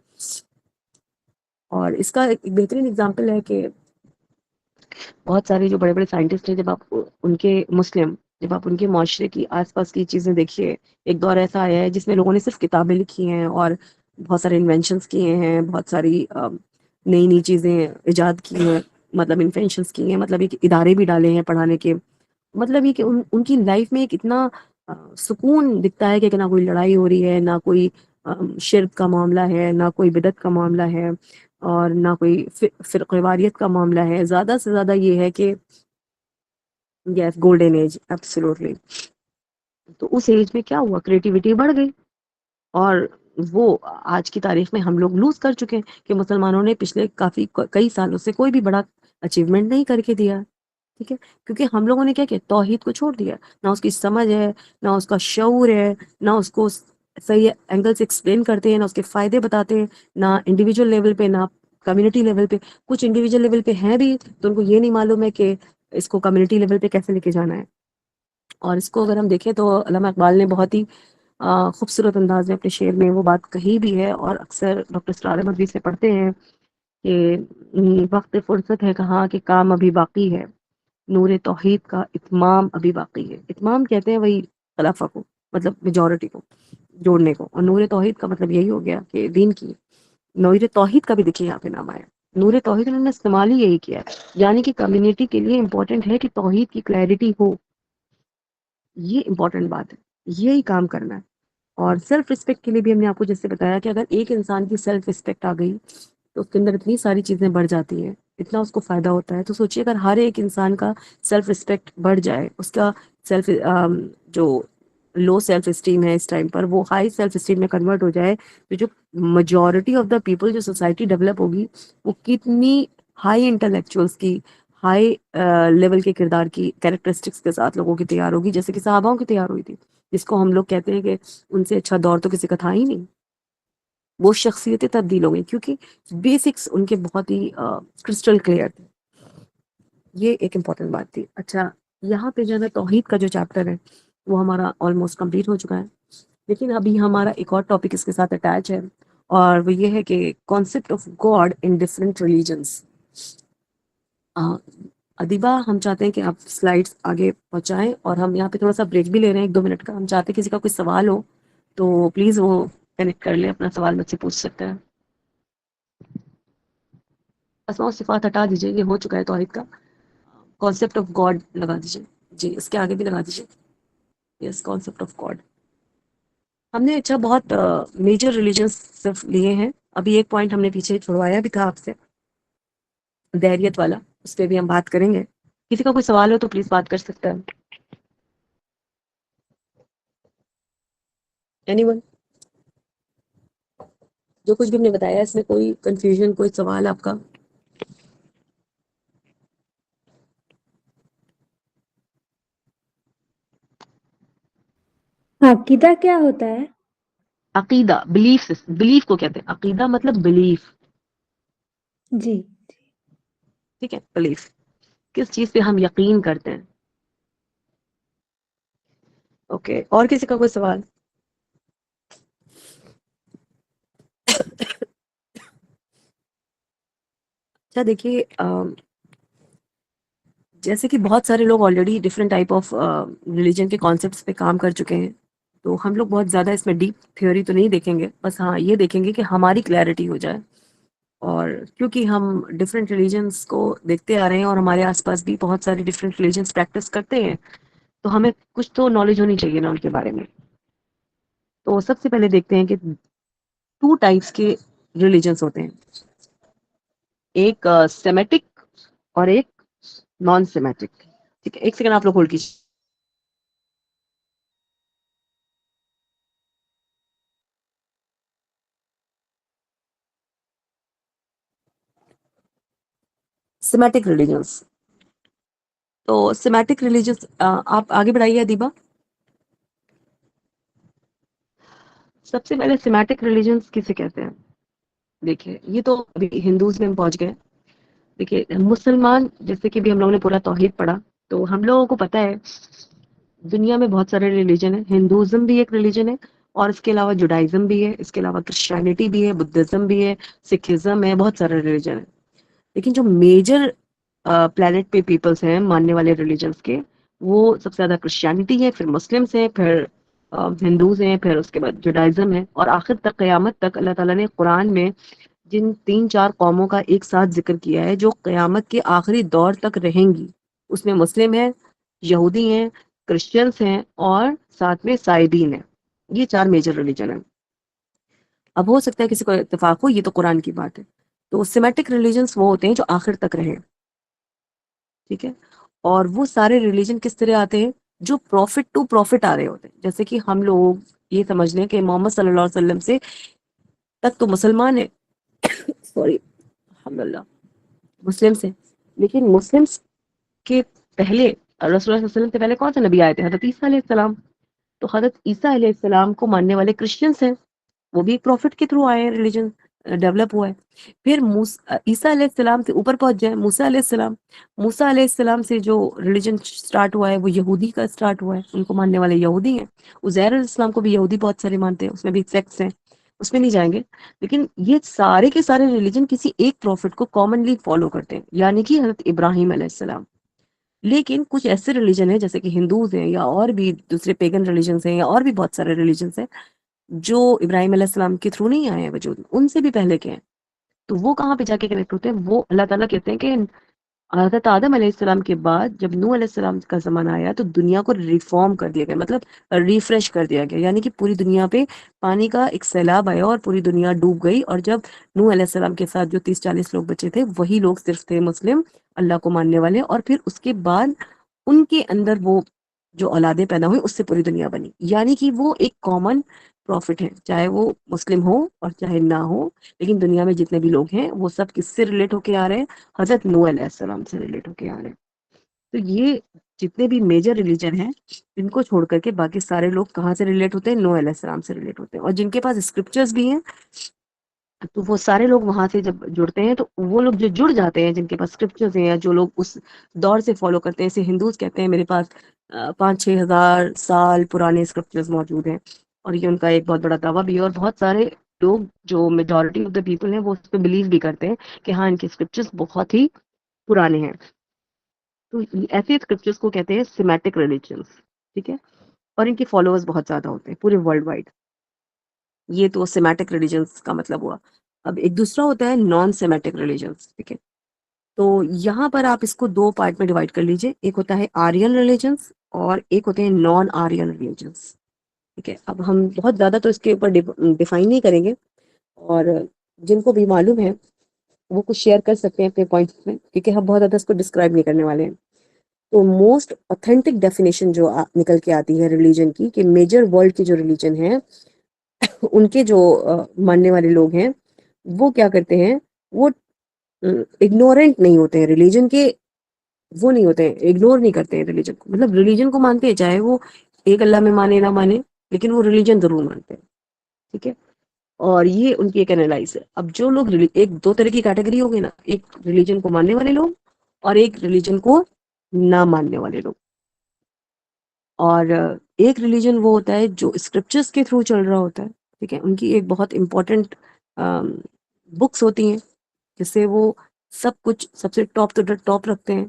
S1: اور اس کا ایک بہترین اگزامپل ہے کہ بہت سارے جو بڑے بڑے سائنٹسٹ ہیں, جب آپ ان کے معاشرے کی آس پاس کی چیزیں دیکھیے, ایک دور ایسا آیا ہے جس میں لوگوں نے صرف کتابیں لکھی ہیں اور بہت سارے انوینشنس کیے ہیں, بہت ساری نئی نئی چیزیں ایجاد کی ہیں, مطلب انفینشنس کی ہیں, مطلب ایک ادارے بھی ڈالے ہیں پڑھانے کے. مطلب یہ کہ ان کی لائف میں ایک اتنا سکون دکھتا ہے کہ نہ کوئی لڑائی ہو رہی ہے, نہ کوئی شرک کا معاملہ ہے, نہ کوئی بدعت کا معاملہ ہے, اور نہ کوئی فرقہ واریت کا معاملہ ہے. زیادہ سے زیادہ یہ ہے کہ یس, گولڈن ایج, ایبسولوٹلی. تو اس ایج میں کیا ہوا, کریٹیوٹی بڑھ گئی, اور وہ آج کی تاریخ میں ہم لوگ لوز کر چکے ہیں کہ مسلمانوں نے پچھلے کئی سالوں سے کوئی بھی بڑا اچیومنٹ نہیں کر کے دیا. ٹھیک ہے, کیونکہ ہم لوگوں نے کیا کیا, توحید کو چھوڑ دیا. نہ اس کی سمجھ ہے, نہ اس کا شعور ہے, نہ اس کو صحیح اینگل سے ایکسپلین کرتے ہیں, نہ اس کے فائدے بتاتے ہیں, نہ انڈیویجول لیول پہ, نہ کمیونٹی لیول پہ. کچھ انڈیویجول لیول پہ ہیں بھی تو ان کو یہ نہیں معلوم ہے کہ اس کو کمیونٹی لیول پہ کیسے لے کے جانا ہے. اور اس کو اگر ہم دیکھیں تو علامہ اقبال نے بہت ہی خوبصورت انداز میں اپنے شعر میں وہ بات کہی بھی ہے, اور اکثر ڈاکٹر اسرار احمد بھی سے پڑھتے ہیں کہ وقت فرصت ہے کہاں کہ کام ابھی باقی ہے, نور توحید کا اتمام ابھی باقی ہے. اتمام کہتے ہیں وہی خلافہ کو, مطلب میجورٹی کو جوڑنے کو, اور نور توحید کا مطلب یہی ہو گیا کہ دین کی. نور توحید کا بھی دیکھیے یہاں پہ نام آیا, نور توحید انہوں نے استعمال ہی یہی کیا ہے, یعنی کہ کمیونٹی کے لیے امپورٹنٹ ہے کہ توحید کی کلیئرٹی ہو. یہ امپورٹنٹ بات ہے, یہی کام کرنا ہے. اور سیلف رسپیکٹ کے لیے بھی ہم نے آپ کو جیسے بتایا کہ اگر ایک انسان کی سیلف رسپیکٹ آ گئی تو اس کے اندر اتنی ساری چیزیں بڑھ جاتی ہیں, اتنا اس کو فائدہ ہوتا ہے. تو سوچیے اگر ہر ایک انسان کا سیلف رسپیکٹ بڑھ جائے, اس کا سیلف جو لو سیلف اسٹیم ہے اس ٹائم پر وہ ہائی سیلف اسٹیم میں کنورٹ ہو جائے, تو جو میجورٹی آف دا پیپل, جو سوسائٹی ڈیولپ ہوگی, وہ کتنی ہائی انٹلیکچوئلس کی, ہائی لیول کے کردار کی کیریکٹرسٹکس کے ساتھ لوگوں کی تیار ہوگی, جیسے کہ صحاباؤں کی تیار ہوئی تھی, جس کو ہم لوگ کہتے ہیں کہ ان سے اچھا دور تو کسی کا تھا ہی نہیں. وہ شخصیتیں تبدیل ہو گئی کیونکہ بیسکس ان کے بہت ہی کرسٹل کلیئر تھے. یہ ایک امپورٹنٹ بات تھی. اچھا, یہاں پہ جو ہے توحید کا جو چیپٹر ہے وہ ہمارا آلموسٹ کمپلیٹ ہو چکا ہے, لیکن ابھی ہمارا ایک اور ٹاپک اس کے ساتھ اٹیچ ہے, اور وہ یہ ہے کہ concept of God in different religions. Adiba, ہم چاہتے ہیں کہ آپ سلائڈس آگے پہنچائیں, اور ہم یہاں پہ تھوڑا سا بریک بھی لے رہے ہیں 1-2 منٹ کا. ہم چاہتے ہیں کسی کا کوئی سوال ہو تو پلیز وہ کنیکٹ کر لیں, اپنا سوال مجھ سے پوچھ سکتا ہے. اسماء و صفات ہٹا دیجیے, یہ ہو چکا ہے توحید کا. کانسیپٹ آف گاڈ لگا دیجیے, جی اس کے آگے بھی لگا دیجیے. یس, کانسیپٹ آف گاڈ. ہم نے اچھا بہت میجر ریلیجنس صرف لیے ہیں. ابھی ایک پوائنٹ ہم نے پیچھے چھوڑوایا بھی تھا آپ سے, دہریت والا, اس پہ بھی ہم بات کریں گے. کسی کا کوئی سوال ہو تو پلیز بات کر سکتا ہے. اینی ون, جو کچھ بھی ہم نے بتایا اس میں کوئی کنفیوژن, کوئی سوال آپ کا؟
S3: عقیدہ کیا ہوتا ہے؟
S1: عقیدہ بلیف کو کہتے ہیں. عقیدہ مطلب بلیف.
S3: جی.
S1: ٹھیک ہے, بلیف کس چیز پہ ہم یقین کرتے ہیں. اوکے, اور کسی کا کوئی سوال؟ اچھا دیکھیے, جیسے کہ بہت سارے لوگ already different type of religion کے کانسیپٹس پہ کام کر چکے ہیں, تو ہم لوگ بہت زیادہ اس میں ڈیپ تھیوری تو نہیں دیکھیں گے, بس ہاں یہ دیکھیں گے کہ ہماری کلیئرٹی ہو جائے. اور کیونکہ ہم ڈفرینٹ ریلیجنس کو دیکھتے آ رہے ہیں, اور ہمارے آس پاس بھی بہت سارے ڈفرینٹ ریلیجنس پریکٹس کرتے ہیں, تو ہمیں کچھ تو نالج ہونی چاہیے نا ان کے بارے میں. تو سب سے پہلے دیکھتے ہیں کہ 2 ٹائپس کے ریلیجنس ہوتے ہیں, ایک سیمیٹک اور ایک نان سیمیٹک. ٹھیک ہے, ایک سیکنڈ آپ لوگ ہولڈ کیجیے. Semitic religions. تو سیمیٹک ریلیجنس آپ آگے بڑھائیے ادیبہ. سب سے پہلے سیمیٹک ریلیجنس کسے کہتے ہیں؟ دیکھیے یہ تو ابھی ہندوز میں ہم پہنچ گئے. دیکھیے مسلمان جیسے کہ بھی ہم لوگوں نے پورا توحید پڑھا تو ہم لوگوں کو پتہ ہے دنیا میں بہت سارے ریلیجن ہیں. ہندوازم بھی ایک ریلیجن ہے اور اس کے علاوہ جوڈائزم بھی ہے, اس کے علاوہ کرسچینٹی بھی ہے, بدھزم بھی ہے, سکھزم ہے, بہت سارے ریلیجن ہیں. لیکن جو میجر پلانٹ پہ پیپلز ہیں ماننے والے ریلیجنس کے, وہ سب سے زیادہ کرسچینٹی ہے, پھر مسلمس ہیں, پھر ہندوز ہیں, پھر اس کے بعد جوڈائزم ہے, اور آخر تک قیامت تک اللہ تعالیٰ نے قرآن میں جن 3-4 قوموں کا ایک ساتھ ذکر کیا ہے جو قیامت کے آخری دور تک رہیں گی, اس میں مسلم ہیں, یہودی ہیں, کرسچنس ہیں, اور ساتھ میں سائبین ہیں. یہ 4 میجر ریلیجن ہیں. اب ہو سکتا ہے کسی کو اتفاق ہو, یہ تو قرآن کی بات ہے. تو سیمیٹک ریلیجنس وہ ہوتے ہیں جو آخر تک رہیں, ٹھیک ہے. اور وہ سارے ریلیجن کس طرح آتے ہیں؟ جو پروفٹ ٹو پروفٹ آ رہے ہوتے ہیں. جیسے کہ ہم لوگ یہ سمجھ لیں کہ محمد صلی اللہ علیہ وسلم سے تک تو مسلمان ہیں, سوری الحمدللہ مسلم سے, لیکن مسلمس کے پہلے رسول اللہ صلی اللہ علیہ وسلم سے پہلے کون سے نبی آئے تھے؟ حضرت عیسیٰ علیہ السلام. تو حضرت عیسیٰ علیہ السلام کو ماننے والے کرسچنس ہیں, وہ بھی ایک پروفٹ کے تھرو آئے ہیں, ریلیجن ڈیولپ ہوا ہے. پھر عیسیٰ علیہ السلام سے اوپر پہنچ جائیں, موسیٰ علیہ السلام. موسیٰ علیہ السلام سے جو ریلیجن سٹارٹ ہوا ہے وہ یہودی کا سٹارٹ ہوا ہے, ان کو ماننے والے یہودی ہیں. عزیر علیہ السلام کو بھی یہودی بہت سارے مانتے ہیں, اس میں بھی سیکٹس ہیں, اس میں نہیں جائیں گے. لیکن یہ سارے کے سارے ریلیجن کسی ایک پروفٹ کو کامنلی فالو کرتے ہیں, یعنی کہ حضرت ابراہیم علیہ السلام. لیکن کچھ ایسے ریلیجن ہیں جیسے کہ ہندوز ہیں یا اور بھی دوسرے پیگن ریلیجنس ہیں یا اور بھی بہت سارے ریلیجنس ہیں جو ابراہیم علیہ السلام کے تھرو نہیں آئے ہیں وجود, ان سے بھی پہلے کے ہیں. تو وہ کہاں پہ جا کے کنیکٹ ہوتے ہیں؟ وہ اللہ تعالیٰ کہتے ہیں کہ حضرت آدم علیہ السلام کے بعد جب نوح علیہ السلام کا زمانہ آیا تو دنیا کو ریفارم کر دیا گیا, مطلب ریفریش کر دیا گیا, یعنی کہ پوری دنیا پہ پانی کا ایک سیلاب آیا اور پوری دنیا ڈوب گئی. اور جب نوح علیہ السلام کے ساتھ جو 30-40 لوگ بچے تھے وہی لوگ صرف تھے مسلم, اللہ کو ماننے والے. اور پھر اس کے بعد ان کے اندر وہ جو اولادیں پیدا ہوئی اس سے پوری دنیا بنی, یعنی کہ وہ ایک کامن پروفٹ ہے, چاہے وہ مسلم ہو اور چاہے نہ ہو. لیکن دنیا میں جتنے بھی لوگ ہیں وہ سب کس سے ریلیٹ ہو کے آ رہے ہیں؟ حضرت نوح علیہ السلام سے ریلیٹ ہو کے آ رہے ہیں. تو یہ جتنے بھی میجر ریلیجن ہیں ان کو چھوڑ کر کے باقی سارے لوگ کہاں سے ریلیٹ ہوتے ہیں؟ نوح علیہ السلام سے ریلیٹ ہوتے ہیں. اور جن کے پاس اسکرپچرز بھی ہیں تو وہ سارے لوگ وہاں سے جب جڑتے ہیں تو وہ لوگ جو جڑ جاتے ہیں جن کے پاس اسکرپچرز ہیں یا جو لوگ اس دور سے فالو کرتے ہیں, جیسے ہندوز کہتے ہیں میرے پاس 5-6 ہزار سال پرانے اسکرپچرز موجود ہیں, اور یہ ان کا ایک بہت بڑا دعویٰ بھی ہے. اور بہت سارے لوگ جو میجورٹی آف دا پیپل ہیں وہ اس پہ بلیو بھی کرتے ہیں کہ ہاں ان کے اسکرپچرز بہت ہی پرانے ہیں. تو ایسے اسکرپچرز کو کہتے ہیں سیمیٹک ریلیجنس, ٹھیک ہے. اور ان کے فالوورز بہت زیادہ ہوتے ہیں پورے ورلڈ وائڈ. یہ تو سیمیٹک ریلیجنس کا مطلب ہوا. اب ایک دوسرا ہوتا ہے نان سیمیٹک ریلیجنس, ٹھیک ہے. تو یہاں پر آپ اس کو 2 پارٹ میں ڈیوائڈ کر لیجئے, ایک ہوتا ہے آرین ریلیجنس اور ایک ہوتے ہیں نان آرین ریلیجنس, ٹھیک ہے. اب ہم بہت زیادہ تو اس کے اوپر ڈیفائن نہیں کریں گے, اور جن کو بھی معلوم ہے وہ کچھ شیئر کر سکتے ہیں اپنے پوائنٹس میں, کیونکہ ہم بہت زیادہ اس کو ڈسکرائب نہیں کرنے والے ہیں. تو موسٹ اوتھینٹک ڈیفینیشن جو نکل کے آتی ہے ریلیجن کی, کہ میجر ورلڈ کی جو ریلیجن ہیں ان کے جو ماننے والے لوگ ہیں وہ کیا کرتے ہیں, وہ اگنورنٹ نہیں ہوتے ہیں ریلیجن کے, وہ نہیں ہوتے ہیں, اگنور نہیں کرتے ہیں ریلیجن کو. مطلب ریلیجن کو مانتے ہیں چاہے وہ ایک اللہ میں مانے نہ مانے, لیکن وہ ریلیجن ضرور مانتے ہیں, ٹھیک ہے. اور یہ ان کی ایک انالائز ہے. اب جو لوگ ایک 2 طرح کی کیٹیگری ہوگی نا, ایک ریلیجن کو ماننے والے لوگ اور ایک ریلیجن کو نہ ماننے والے لوگ. اور ایک ریلیجن وہ ہوتا ہے جو اسکرپچرز کے تھرو چل رہا ہوتا ہے, ٹھیک ہے. ان کی ایک بہت امپورٹنٹ بکس ہوتی ہیں جس سے وہ سب کچھ سب سے ٹاپ ٹو ٹاپ رکھتے ہیں,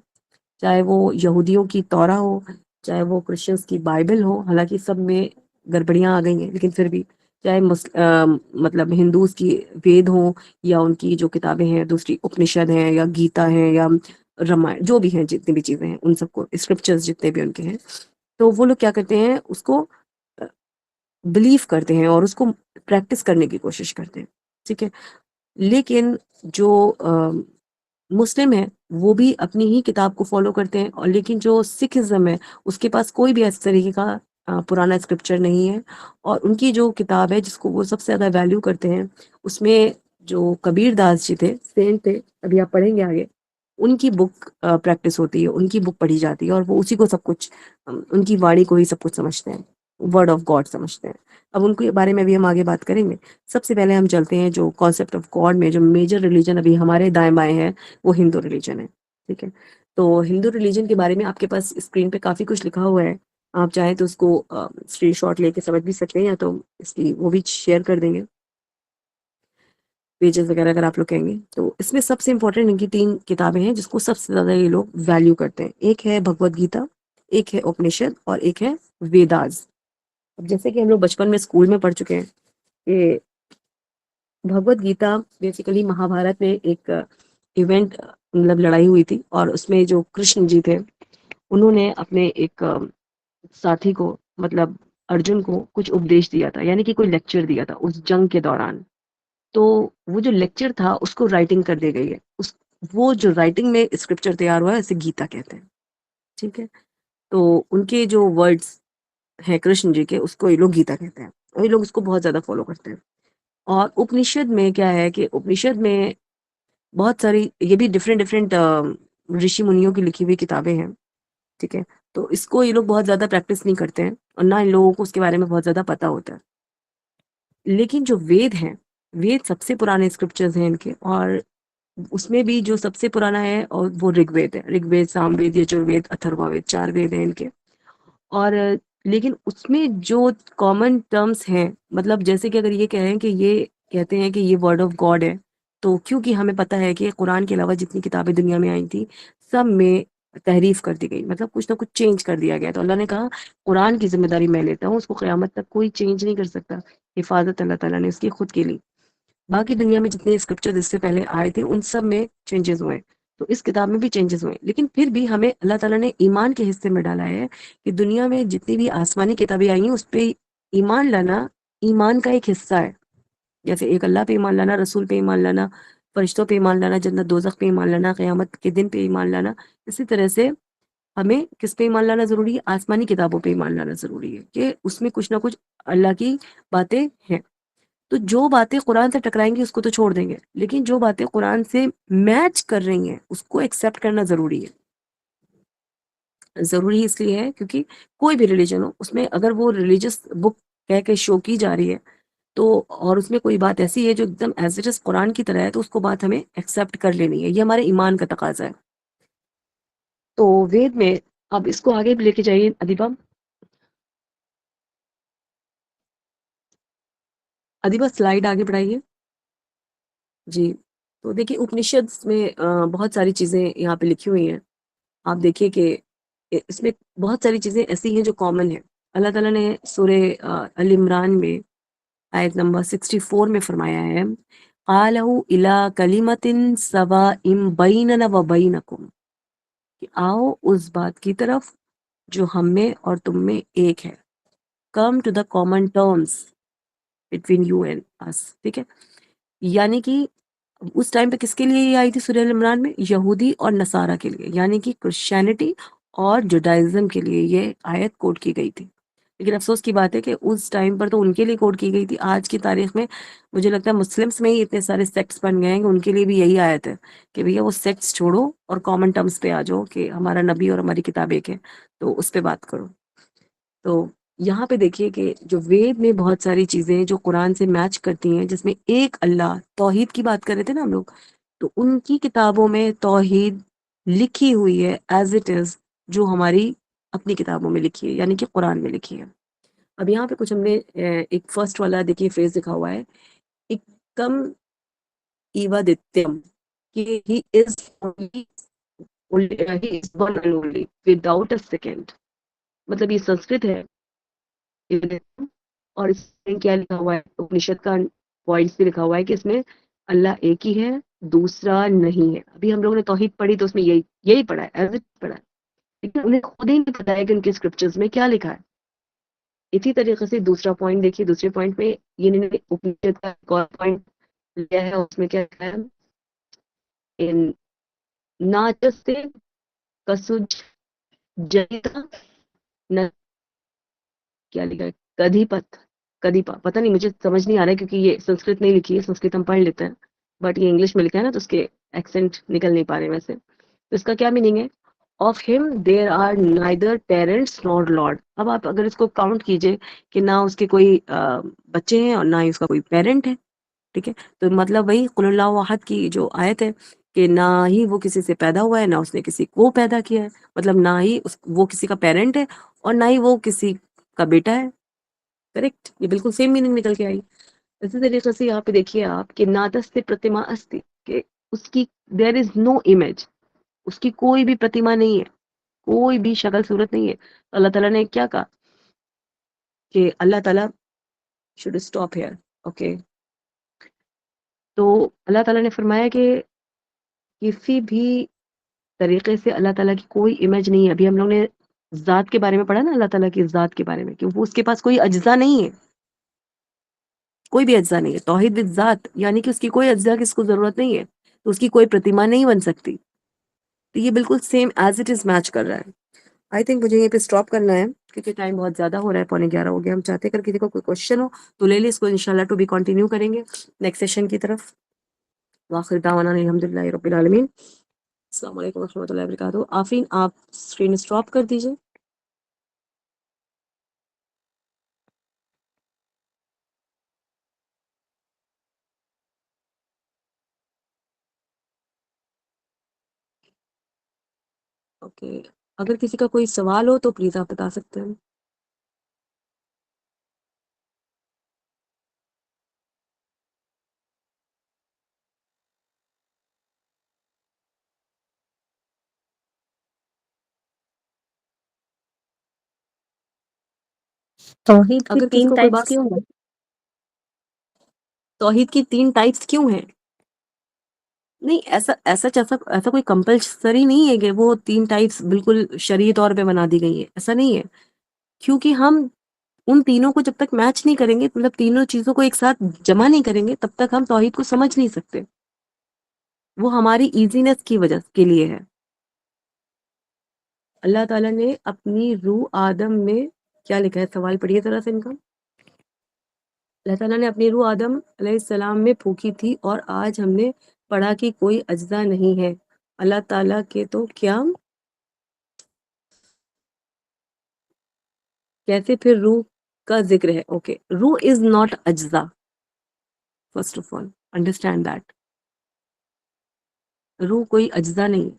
S1: چاہے وہ یہودیوں کی تورا ہو, چاہے وہ کرسچنس کی بائبل ہو, حالانکہ سب میں گڑبڑیاں آ گئی ہیں لیکن پھر بھی, چاہے مطلب ہندوز کی وید ہوں یا ان کی جو کتابیں ہیں دوسری اپنشد ہیں یا گیتا ہیں یا رامائن, جو بھی ہیں جتنی بھی چیزیں ہیں ان سب کو اسکرپچرز جتنے بھی ان کے ہیں, تو وہ لوگ کیا کرتے ہیں اس کو بلیو کرتے ہیں اور اس کو پریکٹس کرنے کی کوشش کرتے ہیں, ٹھیک ہے. لیکن جو مسلم ہیں وہ بھی اپنی ہی کتاب کو فالو کرتے ہیں, اور لیکن جو سکھزم ہے اس کے پاس کوئی بھی اس طریقے کا پرانا اسکرپچر نہیں ہے. اور ان کی جو کتاب ہے جس کو وہ سب سے زیادہ ویلیو کرتے ہیں, اس میں جو کبیر داس جی تھے, سینٹ تھے, ابھی آپ پڑھیں گے آگے, ان کی بک پریکٹس ہوتی ہے، ان کی بک پڑھی جاتی ہے، اور وہ اسی کو سب کچھ ان کی واڑی کو ہی سب کچھ سمجھتے ہیں، ورڈ آف گاڈ سمجھتے ہیں۔ اب ان کے بارے میں بھی ہم آگے بات کریں گے۔ سب سے پہلے ہم چلتے ہیں جو کانسیپٹ آف گاڈ میں جو میجر ریلیجن ابھی ہمارے دائیں بائیں ہے وہ ہندو ریلیجن ہے، ٹھیک ہے۔ تو ہندو ریلیجن کے بارے میں آپ کے پاس اسکرین پہ کافی کچھ لکھا ہوا ہے، آپ چاہیں تو اس کو اسکرین شاٹ لے کے سمجھ بھی سکتے ہیں، یا تو اس کی وہ بھی شیئر کر دیں گے پیجز وغیرہ اگر آپ لوگ کہیں گے۔ تو اس میں سب سے امپورٹنٹ ان کی 3 کتابیں ہیں جس کو سب سے زیادہ یہ لوگ ویلیو کرتے ہیں۔ ایک ہے بھگوت گیتا، ایک ہے اپنشد، اور ایک ہے ویداز۔ اب جیسے کہ ہم لوگ بچپن میں اسکول میں پڑھ چکے ہیں کہ بھگوت گیتا بیسیکلی مہابھارت میں ایک ایونٹ، مطلب لڑائی ہوئی تھی، اور اس میں جو کرشن جی تھے انہوں نے اپنے ایک ساتھی کو، مطلب ارجن کو کچھ اپدیش دیا تھا، یعنی کہ کوئی لیکچر دیا تھا اس جنگ کے دوران۔ تو وہ جو لیکچر تھا اس کو رائٹنگ کر دی گئی ہے، وہ جو رائٹنگ میں اسکرپچر تیار ہوا ہے اسے گیتا کہتے ہیں، ٹھیک ہے۔ تو ان کے جو ورڈز ہیں کرشن جی کے، اس کو یہ لوگ گیتا کہتے ہیں، اور یہ لوگ اس کو بہت زیادہ فالو کرتے ہیں۔ اور اپنشد میں کیا ہے کہ اپنشد میں بہت ساری، یہ بھی ڈفرینٹ رشی منیوں کی لکھی ہوئی کتابیں ہیں، ٹھیک ہے۔ تو اس کو یہ لوگ بہت زیادہ پریکٹس نہیں کرتے ہیں، اور نہ ان لوگوں کو اس کے بارے میں بہت زیادہ پتہ ہوتا ہے۔ لیکن جو وید ہیں، وید سب سے پرانے اسکرپچرز ہیں ان کے، اور اس میں بھی جو سب سے پرانا ہے اور وہ رگ وید ہے۔ رگ وید، سام وید، یجروید، اتھروا وید، 4 وید ہیں ان کے۔ اور لیکن اس میں جو کامن ٹرمز ہیں، مطلب جیسے کہ اگر یہ کہیں کہ یہ کہتے ہیں کہ یہ ورڈ آف گاڈ ہے، تو کیونکہ ہمیں پتہ ہے کہ قرآن کے علاوہ جتنی کتابیں دنیا میں آئی تھی سب میں تحریف کر دی گئی، مطلب کچھ نہ کچھ چینج کر دیا گیا۔ تو اللہ نے کہا قرآن کی ذمہ داری میں لیتا ہوں، اس کو قیامت تک کوئی چینج نہیں کر سکتا، حفاظت اللہ تعالیٰ نے اس کی خود کے لی۔ باقی دنیا میں جتنے اسکرپچر اس سے پہلے آئے تھے ان سب میں چینجز ہوئے، تو اس کتاب میں بھی چینجز ہوئے، لیکن پھر بھی ہمیں اللہ تعالیٰ نے ایمان کے حصے میں ڈالا ہے کہ دنیا میں جتنی بھی آسمانی کتابیں آئی ہیں اس پہ ایمان لانا ایمان کا ایک حصہ ہے۔ جیسے ایک اللہ پہ ایمان لانا، رسول پہ ایمان لانا، فرشتوں پہ ایمان لانا، جنت دوزخ پہ ایمان لانا، قیامت کے دن پہ ایمان لانا، اسی طرح سے ہمیں کس پہ ایمان لانا ضروری ہے؟ آسمانی کتابوں پہ ایمان لانا ضروری ہے کہ اس میں کچھ نہ کچھ اللہ کی باتیں ہیں۔ تو جو باتیں قرآن سے ٹکرائیں گی اس کو تو چھوڑ دیں گے، لیکن جو باتیں قرآن سے میچ کر رہی ہیں اس کو ایکسیپٹ کرنا ضروری ہے۔ ضروری اس لیے ہے کیونکہ کوئی بھی ریلیجن ہو، اس میں اگر وہ ریلیجس بک کہہ کے شو کی جا رہی ہے تو، اور اس میں کوئی بات ایسی ہے جو ایک دم ایز اٹ از قرآن کی طرح ہے، تو اس کو بات ہمیں ایکسیپٹ کر لینی ہے، یہ ہمارے ایمان کا تقاضا ہے۔ تو وید میں اب اس کو آگے بھی لے کے جائیے ادیبہ، ادیبہ سلائیڈ آگے بڑھائیے جی۔ تو دیکھیے اپنشد میں بہت ساری چیزیں یہاں پہ لکھی ہوئی ہیں، آپ دیکھیے کہ اس میں بہت ساری چیزیں ایسی ہیں جو کامن ہیں۔ اللہ تعالیٰ نے سورہ ال عمران میں آیت نمبر 64 میں فرمایا ہے قَالَهُ إِلَىٰ كَلِمَةٍ سَوَاءٍ بَيْنَنَا وَبَيْنَكُمْ، کہ آؤ اس بات کی طرف جو ہم میں اور تم میں ایک ہے، come to the common terms between you and us, ٹھیک ہے۔ یعنی کہ اس ٹائم پہ کس کے لیے یہ آئی تھی سورہ ال عمران میں؟ یہودی اور نصارہ کے لیے، یعنی کہ کرسچینٹی اور جوڈائزم کے لیے یہ آیت کوٹ کی گئی تھی۔ لیکن افسوس کی بات ہے کہ اس ٹائم پر تو ان کے لیے کوٹ کی گئی تھی، آج کی تاریخ میں مجھے لگتا ہے مسلمس میں ہی اتنے سارے سیکٹس بن گئے ہیں کہ ان کے لیے بھی یہی آیت ہے کہ بھیا وہ سیکٹس چھوڑو اور کامن ٹرمز پہ آ جاؤ کہ ہمارا نبی اور ہماری کتاب ایک ہے، تو اس پہ بات کرو۔ تو یہاں پہ دیکھیے کہ جو وید میں بہت ساری چیزیں جو قرآن سے میچ کرتی ہیں، جس میں ایک اللہ، توحید کی بات کر رہے تھے نا ہم لوگ، تو ان کی کتابوں میں توحید لکھی ہوئی ہے ایز اٹ از جو ہماری اپنی کتابوں میں لکھی ہے، یعنی کہ قرآن میں لکھی ہے۔ اب یہاں پہ کچھ ہم نے ایک فرسٹ والا دیکھیے فریز لکھا ہوا ہے، ایکم ایوادتیم، کہ he is one and only without a second, مطلب یہ سنسکرت ہے، اور اس میں کیا لکھا ہوا ہے؟ اپنشد کا پوائنٹس بھی لکھا ہوا ہے کہ اس میں اللہ ایک ہی ہے، دوسرا نہیں ہے۔ ابھی ہم لوگوں نے توحید پڑھی تو اس میں یہی پڑھا ہے، ایز اٹ پڑھا ہے، لیکن انہیں خود ہی نہیں پتا ہے کہ ان کے اسکرپچرز میں کیا لکھا ہے۔ اسی طریقے سے دوسرا پوائنٹ دیکھیے، دوسرے پوائنٹ میں یہ اپنشد کا ایک اور پوائنٹ لیا ہے، اس میں کیا لکھا ہے؟ ان ناچستے کسج جیتا نہ، کیا لکھا ہے؟ کدھیپت، کدیپا، پتہ نہیں، مجھے سمجھ نہیں آ رہا ہے کیونکہ یہ سنسکرت نہیں لکھی ہے، سنسکرت ہم پڑھ لیتے ہیں، بٹ یہ انگلش میں لکھا ہے نا تو اس کے ایکسنٹ نکل نہیں پا رہے ویسے۔ تو اس کا کیا میننگ ہے؟ Of him there are neither parents nor Lord. اب آپ اگر اس کو کاؤنٹ کیجئے کہ نہ اس کے کوئی بچے ہیں اور نہ ہی اس کا کوئی پیرنٹ ہے، ٹھیک ہے، تو مطلب وہی قل اللہ احد کی جو آیت ہے کہ نہ ہی وہ کسی سے پیدا ہوا ہے نہ اس نے کسی کو پیدا کیا ہے، مطلب نہ ہی وہ کسی کا پیرنٹ ہے اور نہ ہی وہ کسی کا بیٹا ہے. کریکٹ، یہ بالکل سیم میننگ نکل کے آئی. اسی طریقے سے یہاں پہ دیکھیے آپ کہ نادست پرتما استی، کہ اس کی دیر از نو امیج، اس کی کوئی بھی پرتما نہیں ہے، کوئی بھی شکل صورت نہیں ہے. اللہ تعالیٰ نے کیا کہا کہ اللہ تعالیٰ should stop here. اوکے، تو اللہ تعالیٰ نے فرمایا کہ کسی بھی طریقے سے اللہ تعالیٰ کی کوئی امیج نہیں ہے. ابھی ہم لوگ نے ذات کے بارے میں پڑھا نا، اللہ تعالیٰ کی ذات کے بارے میں، کہ وہ اس کے پاس کوئی اجزا نہیں ہے، کوئی بھی اجزا نہیں ہے. توحید بالذات یعنی کہ اس کی کوئی اجزا کی اس کو ضرورت نہیں ہے، تو اس کی کوئی پرتما نہیں بن سکتی. تو یہ بالکل same as it is match کر رہا ہے. آئی تھنک مجھے یہیں پہ اسٹاپ کرنا ہے کیونکہ ٹائم بہت زیادہ ہو رہا ہے، 11:15 ہو گیا. ہم چاہتے ہیں اگر کسی کو کوئی کوشچن ہو تو لے لیں، اس کو انشاءاللہ ٹو بی کنٹینیو کریں گے نیکسٹ سیشن کی طرف. وآخر دعوانا الحمدللہ رب العالمین. السلام علیکم ورحمۃ اللہ وبرکاتہ. آفرین آپ اسکرین اسٹاپ کر دیجیے. اوکے، اگر کسی کا کوئی سوال ہو تو پلیز آپ بتا سکتے ہیں.
S2: توحید کی
S1: اگر کسی
S2: 3
S1: کو کوئی
S2: ٹائپس
S1: بات،
S2: کیوں ہیں؟
S1: توحید کی 3 ٹائپس کیوں ہیں؟ نہیں، ایسا کوئی کمپلسری نہیں ہے کہ وہ 3 ٹائپس بالکل شرعی طور پہ بنا دی گئی ہے، ایسا نہیں ہے. کیونکہ ہم ان تینوں کو جب تک میچ نہیں کریں گے، مطلب تینوں چیزوں کو ایک ساتھ جمع نہیں کریں گے، تب تک ہم توحید کو سمجھ نہیں سکتے. وہ ہماری ایزینس کی وجہ کے لیے ہے. اللہ تعالیٰ نے اپنی روح آدم میں کیا لکھا ہے؟ سوال پڑھیے ذرا سے ان کا. اللہ تعالیٰ نے اپنی روح آدم علیہ السلام میں پھونکی تھی اور آج ہم نے پڑھا کہ کوئی اجزا نہیں ہے اللہ تعالیٰ کے، تو کیا کیسے پھر روح کا ذکر ہے؟ اوکے، روح از ناٹ اجزا. First of all understand that. روح کوئی اجزا نہیں.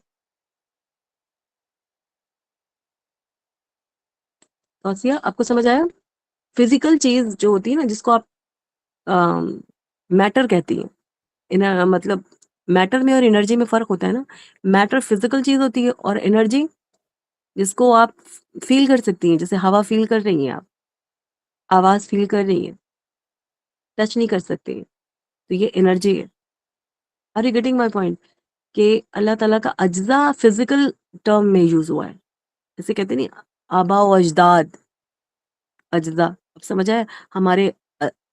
S1: توسیہ آپ کو سمجھ آیا؟ فزیکل چیز جو ہوتی ہے نا، جس کو آپ میٹر کہتی ہیں، مطلب میٹر میں اور انرجی میں فرق ہوتا ہے نا. میٹر فزیکل چیز ہوتی ہے اور انرجی جس کو آپ فیل کر سکتی ہیں، جیسے ہوا فیل کر رہی ہیں، آپ آواز فیل کر رہی ہیں، ٹچ نہیں کر سکتے، تو یہ انرجی ہے. Are you getting my point? کہ اللہ تعالیٰ کا اجزا فزیکل ٹرم میں یوز ہوا ہے، جیسے کہتے نہیں آبا و اجداد، اجزا. اب سمجھ آئے ہمارے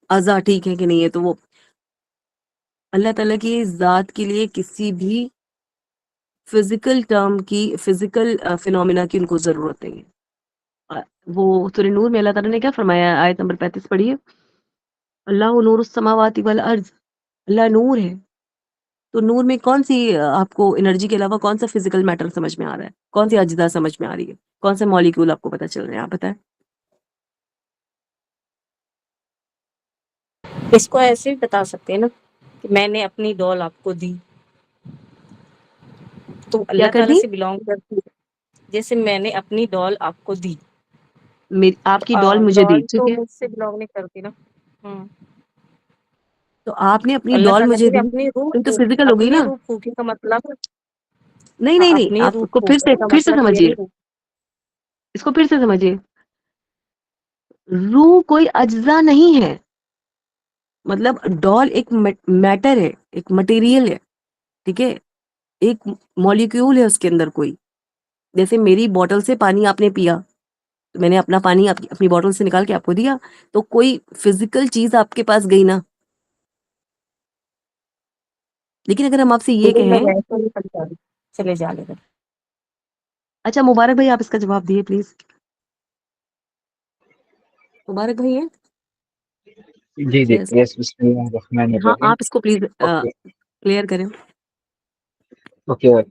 S1: اعضا ٹھیک ہے کہ نہیں ہے؟ تو وہ اللہ تعالیٰ کی ذات کے لیے کسی بھی فزیکل ٹرم کی، فزیکل فینومینا کی ان کو ضرورت نہیں ہے. وہ سورہ نور میں اللہ تعالیٰ نے کیا فرمایا؟ آیت نمبر 35 پڑھیے. اللہ نور السماوات والارض، اللہ نور ہے. تو نور میں کون سی آپ کو انرجی کے علاوہ کون سا فزیکل میٹر سمجھ میں آ رہا ہے؟ کون سی اجزا سمجھ میں آ رہی ہے؟ کون سے مالیکول آپ کو پتہ چل رہے ہیں؟ آپ بتائیں.
S2: اس کو ایسے بھی بتا سکتے ہیں نا کہ میں نے اپنی ڈول آپ کو دی، تو
S1: کیا
S2: اللہ
S1: کر
S2: تعالیٰ
S1: دی؟
S2: سے بلانگ کرتی ہے. جیسے میں نے اپنی ڈول آپ کو دی،
S1: آپ کی ڈول مجھے دی،
S2: ڈول
S1: ٹھیک
S2: تو
S1: ہے،
S2: مجھ سے بلانگ نہیں کرتی نا.
S1: تو آپ نے اپنی
S2: اللہ
S1: ڈول
S2: تعالیٰ
S1: مجھے
S2: نے
S1: دی، تو یہ تو فزیکل ہو گئی
S2: اپنی
S1: نا.
S2: روح پھونکی کا مطلب،
S1: نہیں نہیں نہیں،
S2: اپنی
S1: آپ
S2: روح
S1: کو پھر
S2: پھونکی
S1: سے
S2: کا
S1: پھر سے
S2: مطلب یہ
S1: سمجھیے،
S2: نہیں ہے.
S1: اس کو پھر سے سمجھیے. روح کوئی اجزا نہیں ہے، مطلب ڈول ایک میٹر ہے، ایک مٹیریل ہے، ٹھیک ہے، ایک مالیکیول ہے اس کے اندر. کوئی جیسے میری بوٹل سے پانی آپ نے پیا، تو میں نے اپنا پانی اپنی بوٹل سے نکال کے آپ کو دیا، تو کوئی فزیکل چیز آپ کے پاس گئی نا. لیکن اگر ہم آپ سے یہ
S2: لیکن میں
S1: کہیں،
S2: ویسے نہیں سمجھا رہی. چلے جانے دیں.
S1: اچھا مبارک بھائی آپ اس کا جواب دیے پلیز. مبارک بھائی ہیں؟
S4: جی جی
S1: یس،
S4: یس، بسم اللہ الرحمن
S1: ہاں
S4: الرحیم.
S1: آپ اس کو پلیز
S4: اوکے،
S1: کلیئر کریں.
S4: Okay,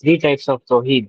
S4: three types of tawheed,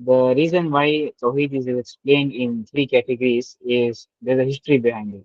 S4: The reason why tawheed is explained in three categories is there's a history behind it.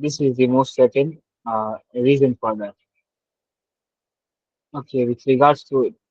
S4: this is the most certain reason for that. Okay, with regards to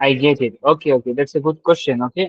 S4: I get it. Okay, okay, that's a good question. Okay,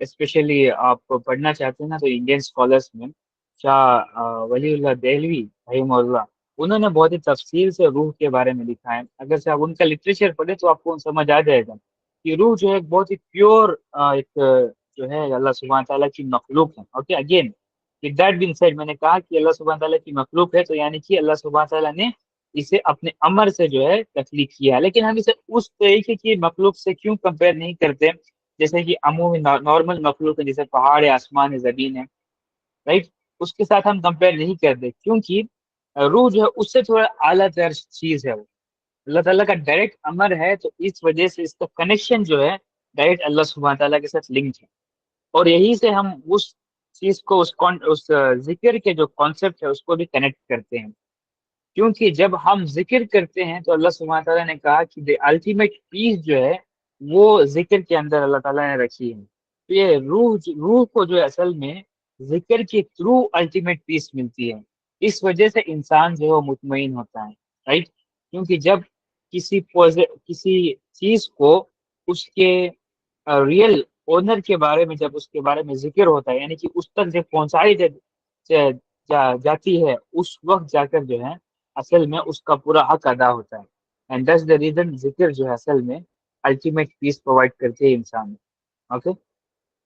S4: specially آپ پڑھنا چاہتے ہیں نا تو Indian scholars میں شاہ ولی اللہ دہلوی رحمہ اللہ، انہوں نے بہت ہی تفصیل سے روح کے بارے میں لکھا ہے. اگر سے آپ ان کا لٹریچر پڑھیں تو آپ کو سمجھ آ جائے گا کہ روح جو ہے ایک بہت ہی پیور ایک جو ہے اللہ سبحانہ تعالیٰ کی مخلوق ہے. Okay again that been said, میں نے کہا کہ اللہ سبحانہ تعالیٰ کی مخلوق ہے تو یعنی کہ اللہ سبحانہ تعالیٰ نے اسے اپنے امر سے جو ہے تخلیق کیا ہے، لیکن ہم اسے اس طریقے کی مخلوق سے کیوں کمپیئر نہیں کرتے جیسے کہ عمومی نارمل مخلوق ہے، جیسے پہاڑ ہے، آسمان ہے، زمین ہے، رائٹ؟ اس کے ساتھ ہم کمپیئر نہیں کرتے کیونکہ روح جو ہے اس سے تھوڑا اعلیٰ تر چیز ہے. وہ اللہ تعالیٰ کا ڈائریکٹ امر ہے تو اس وجہ سے اس کا کنیکشن جو ہے ڈائریکٹ اللہ سبحانہ تعالیٰ کے ساتھ لنک ہے. اور یہی سے ہم اس چیز کو اس ذکر کے جو کانسیپٹ ہے اس کو بھی کنیکٹ کرتے ہیں، کیونکہ جب ہم ذکر کرتے ہیں تو اللہ سبحانہ تعالیٰ نے کہا کہ دی الٹیمیٹ پیس جو ہے وہ ذکر کے اندر اللہ تعالیٰ نے رکھی ہے. تو یہ روح کو جو ہے اصل میں ذکر کے تھرو الٹیمیٹ پیس ملتی ہے. اس وجہ سے انسان جو ہے وہ مطمئن ہوتا ہے، رائٹ؟ کیونکہ جب کسی چیز کو اس کے ریئل اونر کے بارے میں جب اس کے بارے میں ذکر ہوتا ہے، یعنی کہ اس تک جب پہنچائی جاتی ہے، اس وقت جا کر جو ہے اصل میں اس کا پورا حق ادا ہوتا ہے. اینڈ دیٹس دا ریزن ذکر جو ہے اصل میں الٹیمیٹ پیس پرووائڈ کرتے ہیں انسان. اوکے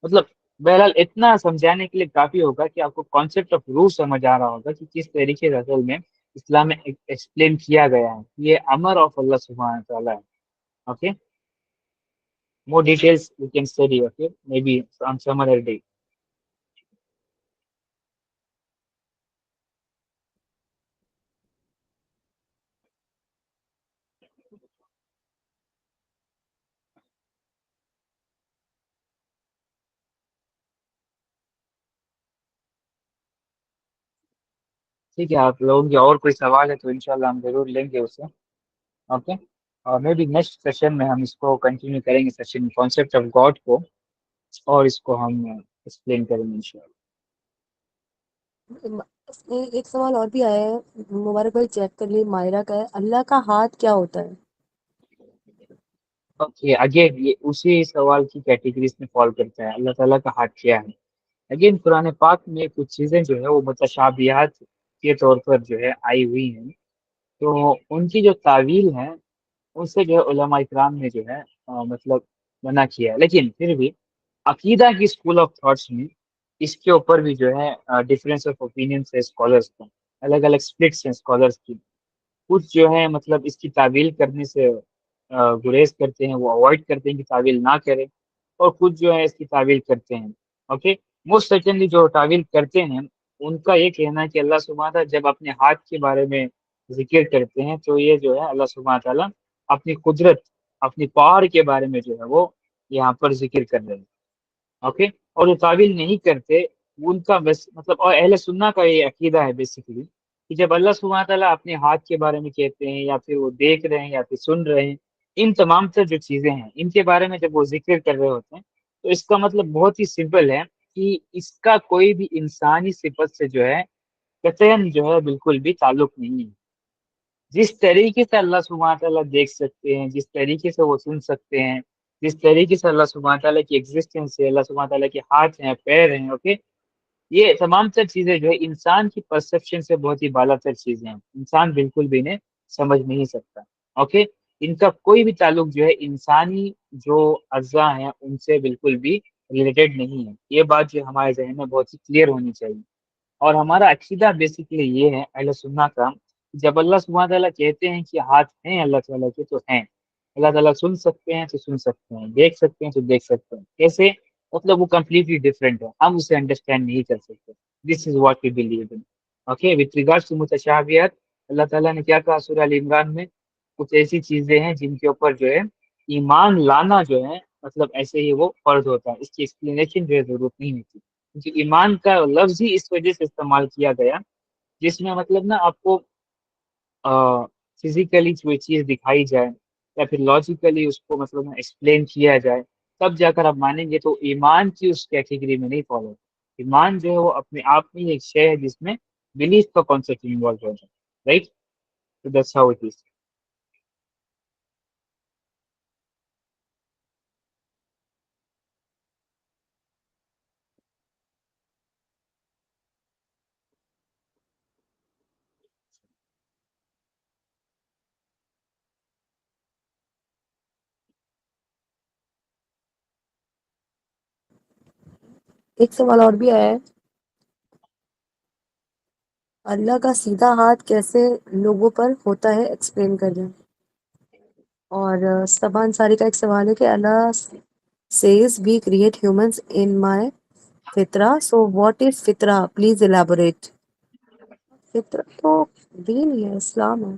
S4: مطلب بہرحال اتنا سمجھانے کے لیے کافی ہوگا کہ آپ کو کانسیپٹ آف روح سمجھ آ رہا ہوگا کہ کس طریقے سے اصل میں اسلام میں ایکسپلین کیا گیا ہے. یہ امر آف اللہ سبحانہ تعالیٰ ہے. Okay more details you can study, okay, maybe on some other day. ٹھیک ہے، آپ لوگوں کی اور کوئی سوال ہے تو انشاءاللہ ہم ضرور لیں گے اسے. اوکے اور مے بی نیکسٹ سیشن میں ہم اس کو کنٹینیو کریں گے، سیشن کانسیپٹ آف گاڈ کو، اور اس کو ہم ایکسپلین کریں گے انشاءاللہ.
S1: ایک سوال اور بھی آیا ہے، مبارک بھائی چیک کر لیے، مائرہ کا ہے، اللہ کا ہاتھ کیا ہوتا ہے؟
S4: اوکے اگین یہ اسی سوال کی کیٹیگریز میں فال کرتا ہے، اللہ تعالیٰ کا ہاتھ کیا ہے. اگین قرآن پاک میں کچھ چیزیں جو ہے وہ متشابہات کے طور پر جو ہے آئی ہوئی ہیں، تو ان کی جو تعویل ہے اس سے جو ہے علماء اکرام نے جو ہے مطلب منع کیا ہے. لیکن پھر بھی عقیدہ کی اسکول آف تھاٹس میں اس کے اوپر بھی جو ہے ڈفرینس آف اوپینینس ہے اسکالرس کا، الگ الگ اسپلٹس ہیں اسکالرس کی. کچھ جو ہے مطلب اس کی تعویل کرنے سے گریز کرتے ہیں، وہ اوائڈ کرتے ہیں کہ تعویل نہ کریں، اور کچھ جو ہے اس کی تعویل کرتے ہیں. اوکے موسٹ سرٹنلی جو تعویل کرتے ہیں ان کا یہ کہنا ہے کہ اللہ سبحانہ تعالیٰ جب اپنے ہاتھ کے بارے میں ذکر کرتے ہیں تو یہ جو ہے اللہ سبحانہ تعالیٰ اپنی قدرت، اپنی پاور کے بارے میں جو ہے وہ یہاں پر ذکر کر رہے ہیں. اوکے اور جو تعویل نہیں کرتے ان کا بس مطلب، اور اہل سنہ کا یہ عقیدہ ہے بیسیکلی کہ جب اللہ سبحانہ تعالیٰ اپنے ہاتھ کے بارے میں کہتے ہیں یا پھر وہ دیکھ رہے ہیں یا پھر سن رہے ہیں، ان تمام تر جو چیزیں ہیں ان کے بارے میں جب وہ ذکر کر رہے ہوتے ہیں تو اس کا مطلب بہت ہی سمپل ہے کہ اس کا کوئی بھی انسانی صفت سے جو ہے قطعاً جو ہے بالکل بھی تعلق نہیں ہے. جس طریقے سے اللہ سبحانہ تعالیٰ دیکھ سکتے ہیں، جس طریقے سے وہ سن سکتے ہیں، جس طریقے سے اللہ سبحانہ تعالیٰ کی ایگزسٹنس ہے، اللہ سبحانہ تعالیٰ کے ہاتھ ہیں، پیر ہیں، اوکے یہ تمام تر چیزیں جو ہے انسان کی پرسپشن سے بہت ہی بالا تر چیزیں ہیں، انسان بالکل بھی انہیں سمجھ نہیں سکتا. اوکے ان کا کوئی بھی تعلق جو ہے انسانی جو اجزاء ہیں ان سے بالکل بھی ریلیٹڈ نہیں ہے. یہ بات جو ہمارے ذہن میں بہت ہی کلیئر ہونی چاہیے. اور ہمارا عقیدہ بیسیکلی یہ ہے اہل سنہ کا، جب اللہ سبحانہ تعالیٰ کہتے ہیں کہ ہاتھ ہیں اللہ تعالیٰ کے تو ہیں. اللہ تعالیٰ سن سکتے ہیں تو سن سکتے ہیں، دیکھ سکتے ہیں تو دیکھ سکتے ہیں. کیسے مطلب وہ کمپلیٹلی ڈفرینٹ ہے، ہم اسے انڈرسٹینڈ نہیں کر سکتے. This is what we believe in. Okay with regards to متشابہات، اللہ تعالیٰ نے کیا کہا سورہ ال عمران میں؟ کچھ ایسی چیزیں ہیں جن کے اوپر جو ہے ایمان لانا جو ہے مطلب ایسے ہی وہ فرض ہوتا ہے، اس کی ایکسپلینیشن جو ہے ضرورت نہیں ہوتی. کیونکہ ایمان کا لفظ ہی اس وجہ سے استعمال کیا گیا جس میں مطلب نا آپ کو فزیکلی کوئی چیز دکھائی جائے یا پھر لاجیکلی اس کو مطلب ایکسپلین کیا جائے تب جا کر آپ مانیں گے. تو ایمان کی اس کیٹیگری میں نہیں فالو. ایمان جو ہے وہ اپنے آپ میں ایک شے ہے جس میں بلیف کا کانسیپٹ انوالو ہوتا ہے، رائٹ؟ تو دیٹس ہاؤ اٹ از.
S1: ایک سوال اور بھی آیا ہے، اللہ کا سیدھا ہاتھ کیسے لوگوں پر ہوتا ہے، ایکسپلین کر دیں. اور صبا انصاری کا ایک سوال ہے کہ اللہ says we create humans in my fitra, so what is fitra, please elaborate. فطرت تو دین ہی ہے، اسلام ہے.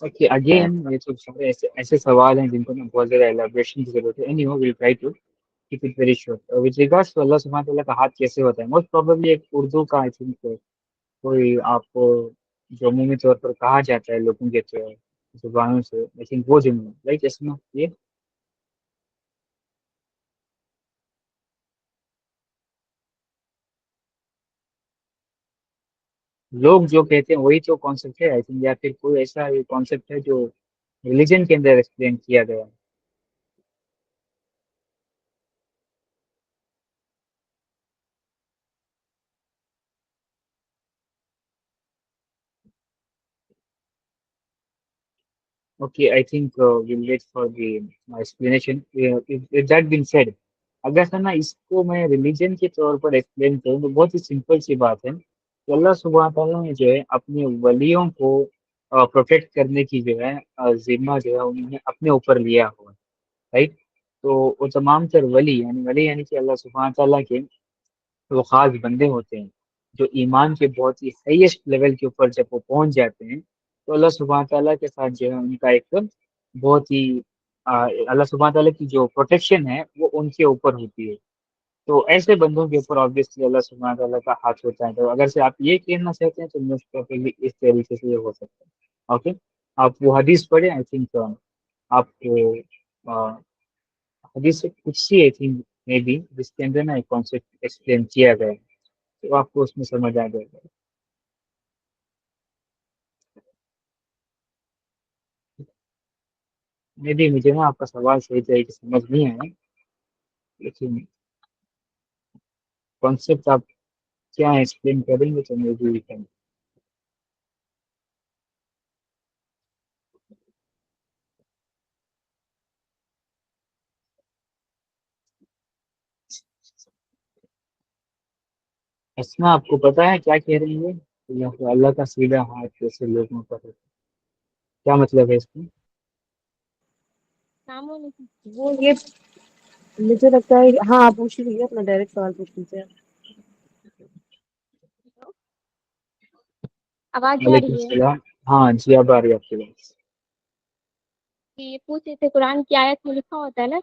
S4: اوکے اگین یہ تو سارے ایسے سوال ہیں جن کو نا بہت زیادہ ایلیبریشن کی ضرورت ہے. Anyhow will try to keep it very short. With regards to Allah سبحانہ تعالیٰ کا ہاتھ کیسے ہوتا ہے، موسٹ پروبیبلی ایک اردو کا آئی تھنک کوئی آپ کو جو عمومی طور پر کہا جاتا ہے لوگوں کے زبانوں سے، آئی تھنک وہ جملہ رائٹ اس میں یہ لوگ جو کہتے ہیں وہی تو کانسیپٹ ہے آئی تھنک، یا پھر کوئی ایسا کانسیپٹ ہے جو ریلیجن کے اندر ایکسپلین کیا گیا ہے. Okay, I think we'll wait for the explanation. With that being said, اگر ہے نا اس کو میں ریلیجن کے طور پر ایکسپلین کروں تو بہت ہی سمپل سی بات ہے کہ اللہ سبحانہ تعالیٰ نے جو ہے اپنے ولیوں کو پروٹیکٹ کرنے کی جو ہے ذمہ جو ہے انہوں نے اپنے اوپر لیا ہوا ہے، رائٹ. تو وہ تمام تر ولی یعنی کہ اللہ سبحانہ تعالیٰ کے وہ خاص بندے ہوتے ہیں جو ایمان کے بہت ہی ہائیسٹ لیول کے اوپر جب وہ پہنچ جاتے ہیں تو اللہ سبحانہ تعالیٰ کے ساتھ جو ہے ان کا ایک بہت ہی اللہ سبحانہ تعالیٰ کی جو پروٹیکشن ہے وہ ان کے اوپر ہوتی ہے. تو ایسے بندوں کے اوپر آبویسلی اللہ سبحانہ تعالیٰ کا ہاتھ ہوتا ہے. تو اگر سے آپ یہ کہنا چاہتے ہیں تو موسٹ پروبیبلی اس طریقے سے یہ ہو سکتا ہے. اوکے آپ وہ حدیث پڑھیں، آئی تھنک آپ کو حدیث قدسی آئی تھنک میں بھی جس کے اندر نا ایک کانسیپٹ ایکسپلین کیا گیا ہے تو آپ کو اس میں سمجھ آ جائے گا. میں بھی مجھے نا آپ کا سوال صحیح طریقے سے سمجھ نہیں آیا، لیکن کانسیپٹ آپ کیا ایکسپلین کریں گے تو میں بھی کریں. اسما آپ کو پتا ہے کیا کہہ رہی ہے یا پھر اللہ کا سیدھا ہاتھ جیسے لوگوں پر ہے؟ کیا مطلب ہے اس میں؟
S2: السلام علیکم. وہ یہ مجھے لگتا ہے ہاں آپ پوچھ لیجیے، اپنا ڈائریکٹ سوال پوچھ لیجیے. آواز جا
S4: وعلیکم
S2: رہی ہے
S4: السلام. ہاں جی اب آ رہی ہے آپ کی بات.
S2: کہ یہ پوچھ رہے تھے قرآن کی آیت میں لکھا ہوتا ہے نا،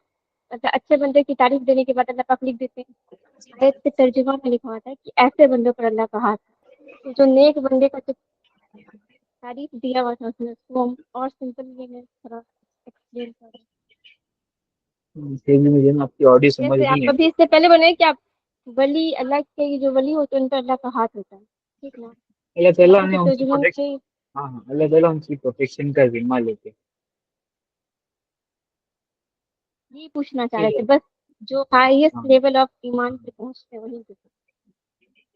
S2: مطلب اچھے بندے کی تعریف دینے کے بعد اللہ پاک لکھ دیتے ہیں. آیت کے ترجمہ میں لکھا ہوتا ہے کہ ایسے بندوں پر اللہ کا ہاتھ ہے. تو جو نیک بندے کا جو تعریف دیا ہوا تھا اس میں، اس کو ہم اور سمپل وے میں تھوڑا ایکسپلین کر رہے ہیں.
S4: پھر بھی مجھے نا آپ کی آڈیو سمجھ
S2: جیسے
S4: نہیں
S2: آپ
S4: آئی.
S2: ابھی اس سے پہلے بولے کہ آپ ولی اللہ کے جو ولی ہوتے ہیں ان پر اللہ کا ہاتھ ہوتا ہے، ٹھیک نا؟
S4: اللہ تعالیٰ
S2: اسی
S4: نے
S2: کے
S4: ان کی
S2: ترجمہ
S4: پروٹیکشن،
S2: میں
S4: ہاں ہاں اللہ تعالیٰ ان کی پروٹیکشن کا ذمہ لیتے ہیں.
S2: یہ پوچھنا چاہ رہے
S4: ٹھیک ہے.
S2: تھے بس، جو ہائیسٹ
S4: ہاں
S2: لیول آف ایمان پہ پہنچتے ہیں وہی پہ.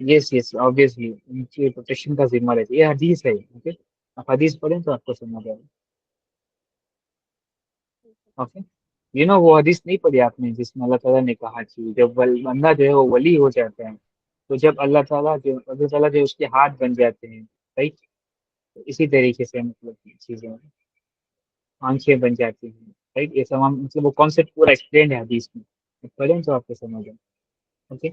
S4: یس یس آبویسلی ان کی پروٹیکشن کا ذمہ لیتے ہیں. یہ حدیث ہے. اوکے آپ حدیث پڑھیں تو آپ کو سمجھ آئے گا. اوکے وہ حدیث نہیں پڑھی آپ نے جس میں اللہ تعالیٰ نے کہا کہ جب بندہ جو ہے وہ ولی ہو جاتا ہے تو جب اللہ تعالیٰ جو اس کے ہاتھ بن جاتے ہیں، رائٹ. اسی طریقے سے مطلب چیزیں آنکھیں بن جاتی ہیں، رائٹ. یہ تمام مطلب وہ کانسیپٹ پورا ایکسپلینڈ ہے حدیث میں، پڑھیں تو آپ کو سمجھ آئے. Okay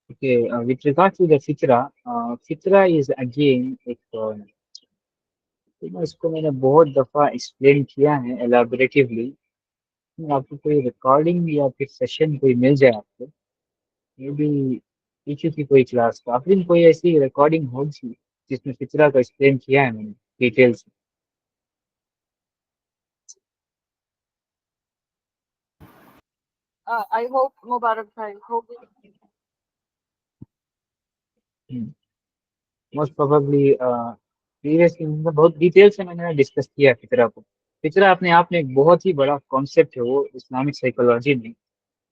S4: okay with regard to the fitra, fitra is again ایک اس کو میں نے بہت دفعہ ایکسپلین کیا ہے ایلیبریٹیولی. آپ کو کوئی ریکارڈنگ یا پھر سیشن کوئی مل جائے آپ کو، یہ بھی ایچو کی کوئی کلاس کا آپ کوئی ایسی ریکارڈنگ ہوگی جس میں فطرہ کا ایکسپلین کیا ہے میں نے ڈیٹیل سے.
S1: I hope Mubarak bhai hope
S4: most probably previously بہت ڈیٹیل سے میں نے ڈسکس کیا ہے فطرہ کو. فطرہ اپنے آپ میں ایک بہت ہی بڑا کانسیپٹ ہے. وہ اسلامک سائیکولوجی میں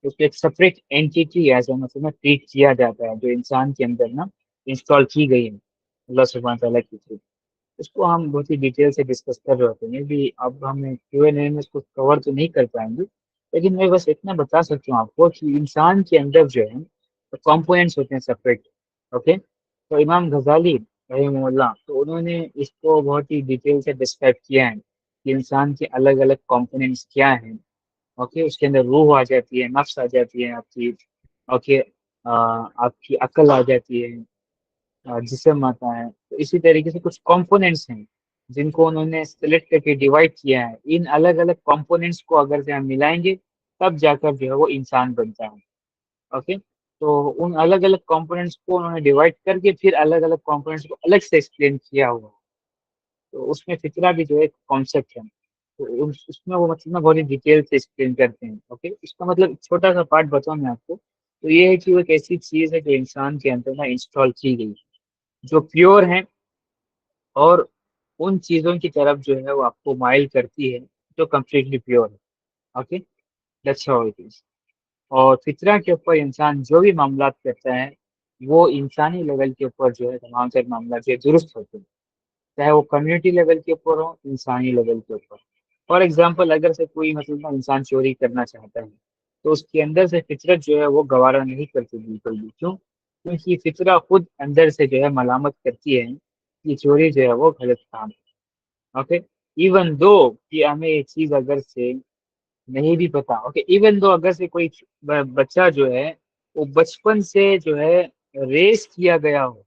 S4: اس کو ایک سپریٹ اینٹیٹی ایز اے مطلب ٹریٹ کیا جاتا ہے جو انسان کے اندر نا انسٹال کی گئی ہے اللہ سبحانہ تعالیٰ کی تھرو. اس کو ہم بہت ہی ڈیٹیل سے ڈسکس کر رہے ہوتے ہیں بھی. اب ہم Q&A میں اس کو کور تو نہیں کر پائیں گے، لیکن میں بس اتنا بتا سکتا ہوں آپ کو کہ انسان کے اندر جو ہے کمپوننٹس ہوتے ہیں سپریٹ. اوکے، تو امام غزالی رحمہ اللہ تو انہوں نے اس کو بہت ہی ڈیٹیل سے ڈسکرائب کیا ہے کہ انسان کے الگ الگ کمپوننٹس کیا ہیں. اوکے، اس کے اندر روح آ جاتی ہے، نفس آ جاتی ہے آپ کی. اوکے، آپ کی عقل آ جاتی ہے، جسم آتا ہے. تو اسی طریقے سے کچھ کمپوننٹس ہیں جن کو انہوں نے سلیکٹ کر کے ڈیوائڈ کیا ہے. ان الگ الگ کمپوننٹس کو اگر سے ہم ملائیں گے تب جا کر جو ہے وہ انسان بنتا ہے. اوکے، تو ان الگ الگ کمپوننٹس کو انہوں نے ڈیوائڈ کر کے پھر الگ الگ کمپوننٹس کو الگ سے ایکسپلین کیا ہوا. تو اس میں فطرہ بھی جو ہے ایک کانسیپٹ ہے، تو اس میں وہ مطلب بہت ہی ڈیٹیل سے ایکسپلین کرتے ہیں. اوکے، اس کا مطلب چھوٹا سا پارٹ بتاؤں میں آپ کو، تو یہ ہے کہ وہ ایک ایسی چیز ہے جو انسان کے اندر نا انسٹال کی گئی جو پیور ہیں اور ان چیزوں کی طرف جو ہے وہ آپ کو مائل کرتی ہے جو کمپلیٹلی پیور ہے. Okay, that's how it is. اور فطرہ کے اوپر انسان جو بھی معاملات کرتا ہے وہ انسانی لیول کے اوپر جو ہے تمام سے معاملات جو درست ہوتے ہیں، چاہے وہ کمیونٹی لیول کے اوپر ہو، انسانی لیول کے اوپر. فار ایگزامپل اگر سے کوئی مطلب انسان چوری کرنا چاہتا ہے تو اس کے اندر سے فطرت جو ہے وہ گوارا نہیں کرتی بالکل بھی. کیوں؟ کیونکہ فطرہ خود اندر سے جو ہے ملامت کرتی ہے کہ چوری جو ہے وہ غلط کام ہے. اوکے، ایون دو کہ ہمیں یہ چیز اگر سے نہیں بھی پتا. اوکے، ایون دو اگر سے کوئی بچہ جو ہے وہ بچپن سے جو ہے ریس کیا گیا ہو.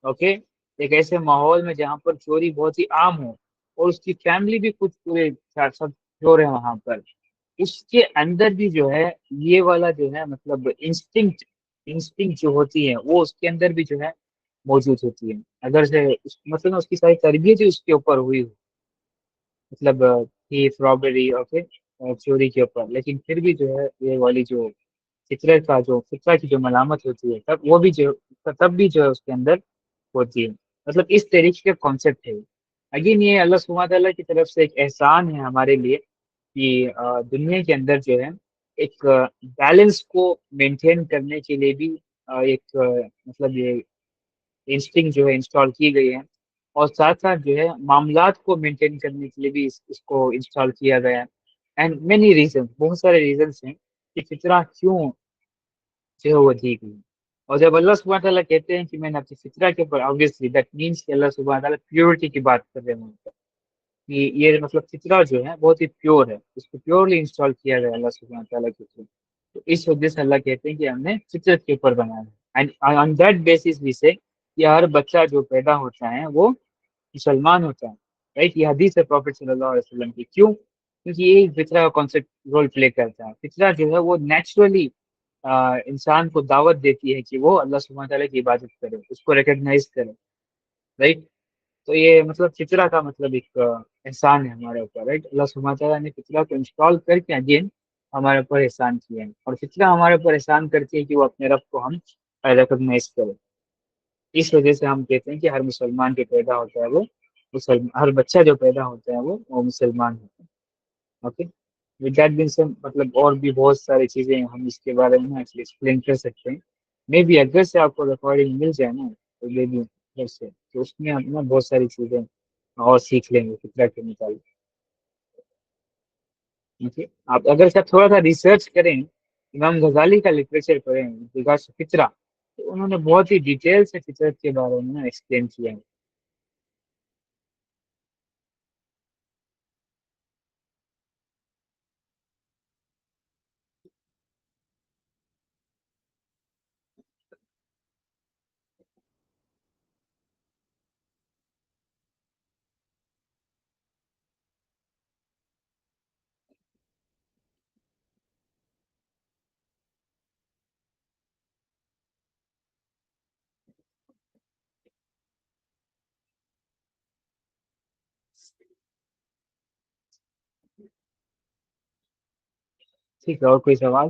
S4: اوکے، ایک ایسے ماحول میں جہاں پر چوری بہت ہی عام ہو اور اس کی فیملی بھی کچھ پورے سب چور ہیں وہاں پر، اس کے اندر بھی جو ہے یہ والا جو ہے مطلب انسٹنکٹ جو ہوتی ہے وہ اس کے اندر بھی جو ہے موجود ہوتی ہے. اگر سے مطلب اس کی ساری تربیت ہی اس کے اوپر ہوئی ہو، مطلب رابری. اوکے، چوری کے اوپر، لیکن پھر بھی جو ہے یہ والی جو فطرہ کی جو ملامت ہوتی ہے تب وہ بھی جو تب بھی جو ہے اس کے اندر ہوتی ہے. مطلب اس طریقے کا کانسیپٹ ہے. اگین یہ اللہ سبحانہ تعالیٰ کی طرف سے ایک احسان ہے ہمارے لیے کہ دنیا کے اندر جو ہے ایک بیلنس کو مینٹین کرنے کے لیے بھی ایک مطلب یہ انسٹنگ جو ہے انسٹال کی گئی ہے، اور ساتھ ساتھ جو ہے معاملات کو مینٹین کرنے کے لیے بھی اس کو انسٹال کیا گیا ہے. اینڈ مینی ریزن، بہت سارے ریزنس ہیں کہ فطرہ کیوں جو ہے وہ دی گئی. اور جب اللہ سبحانہ تعالیٰ کہتے ہیں کہ میں نے اپنی فطرہ کے اوپر، obviously that means کہ اللہ سبحانہ تعالیٰ پیورٹی کی بات کر رہے ہیں کہ یہ مطلب فطرہ جو ہے بہت ہی پیور ہے، اس کو پیورلی انسٹال کیا گیا اللہ سبحانہ تعالیٰ کے اوپر. تو اس وجہ سے اللہ کہتے ہیں کہ ہم نے فطرت کے اوپر بنایا ہے. اینڈ آن دیٹ بیسس وی سے کہ ہر بچہ جو پیدا ہوتا ہے وہ مسلمان ہوتا ہے. رائٹ، یہ حدیث ہے پروفیٹ صلی اللہ علیہ وسلم کی. کیوں؟ کیونکہ یہ فطرہ کا کانسیپٹ رول پلے کرتا ہے. فطرہ جو ہے وہ نیچرلی انسان کو دعوت دیتی ہے کہ وہ اللہ سبحانہ تعالیٰ کی عبادت کرے، اس کو ریکگنائز کرے. رائٹ، تو یہ مطلب فطرہ کا مطلب ایک احسان ہے ہمارے اوپر. رائٹ، اللہ سبحانہ تعالیٰ نے فطرہ کو انسٹال کر کے اگین ہمارے اوپر احسان کیا ہے، اور فطرہ ہمارے اوپر احسان کرتی ہے کہ وہ اپنے رب کو ہم ریکگنائز کرے. اس وجہ سے ہم کہتے ہیں کہ ہر مسلمان جو پیدا ہوتا ہے وہ ہر بچہ جو پیدا ہوتا ہے وہ مسلمان ہوتا ہے. Okay, with that being said مطلب اور بھی بہت ساری چیزیں ہم اس کے بارے میں ایکسپلین کر سکتے ہیں. مے بی اگر سے آپ کو ریکارڈنگ مل جائے نا تو مے بی ادھر سے تو اس میں ہم نا بہت ساری چیزیں اور سیکھ لیں گے فطرہ کے مطابق. اوکے، آپ اگر سے آپ تھوڑا سا ریسرچ کریں، امام غزالی کا لٹریچر پڑھیں ریگارڈ فطرہ، تو انہوں نے بہت ہی ڈیٹیل سے فطرت کے بارے میں ایکسپلین کیا ہے. ٹھیک ہے، اور کوئی سوال؟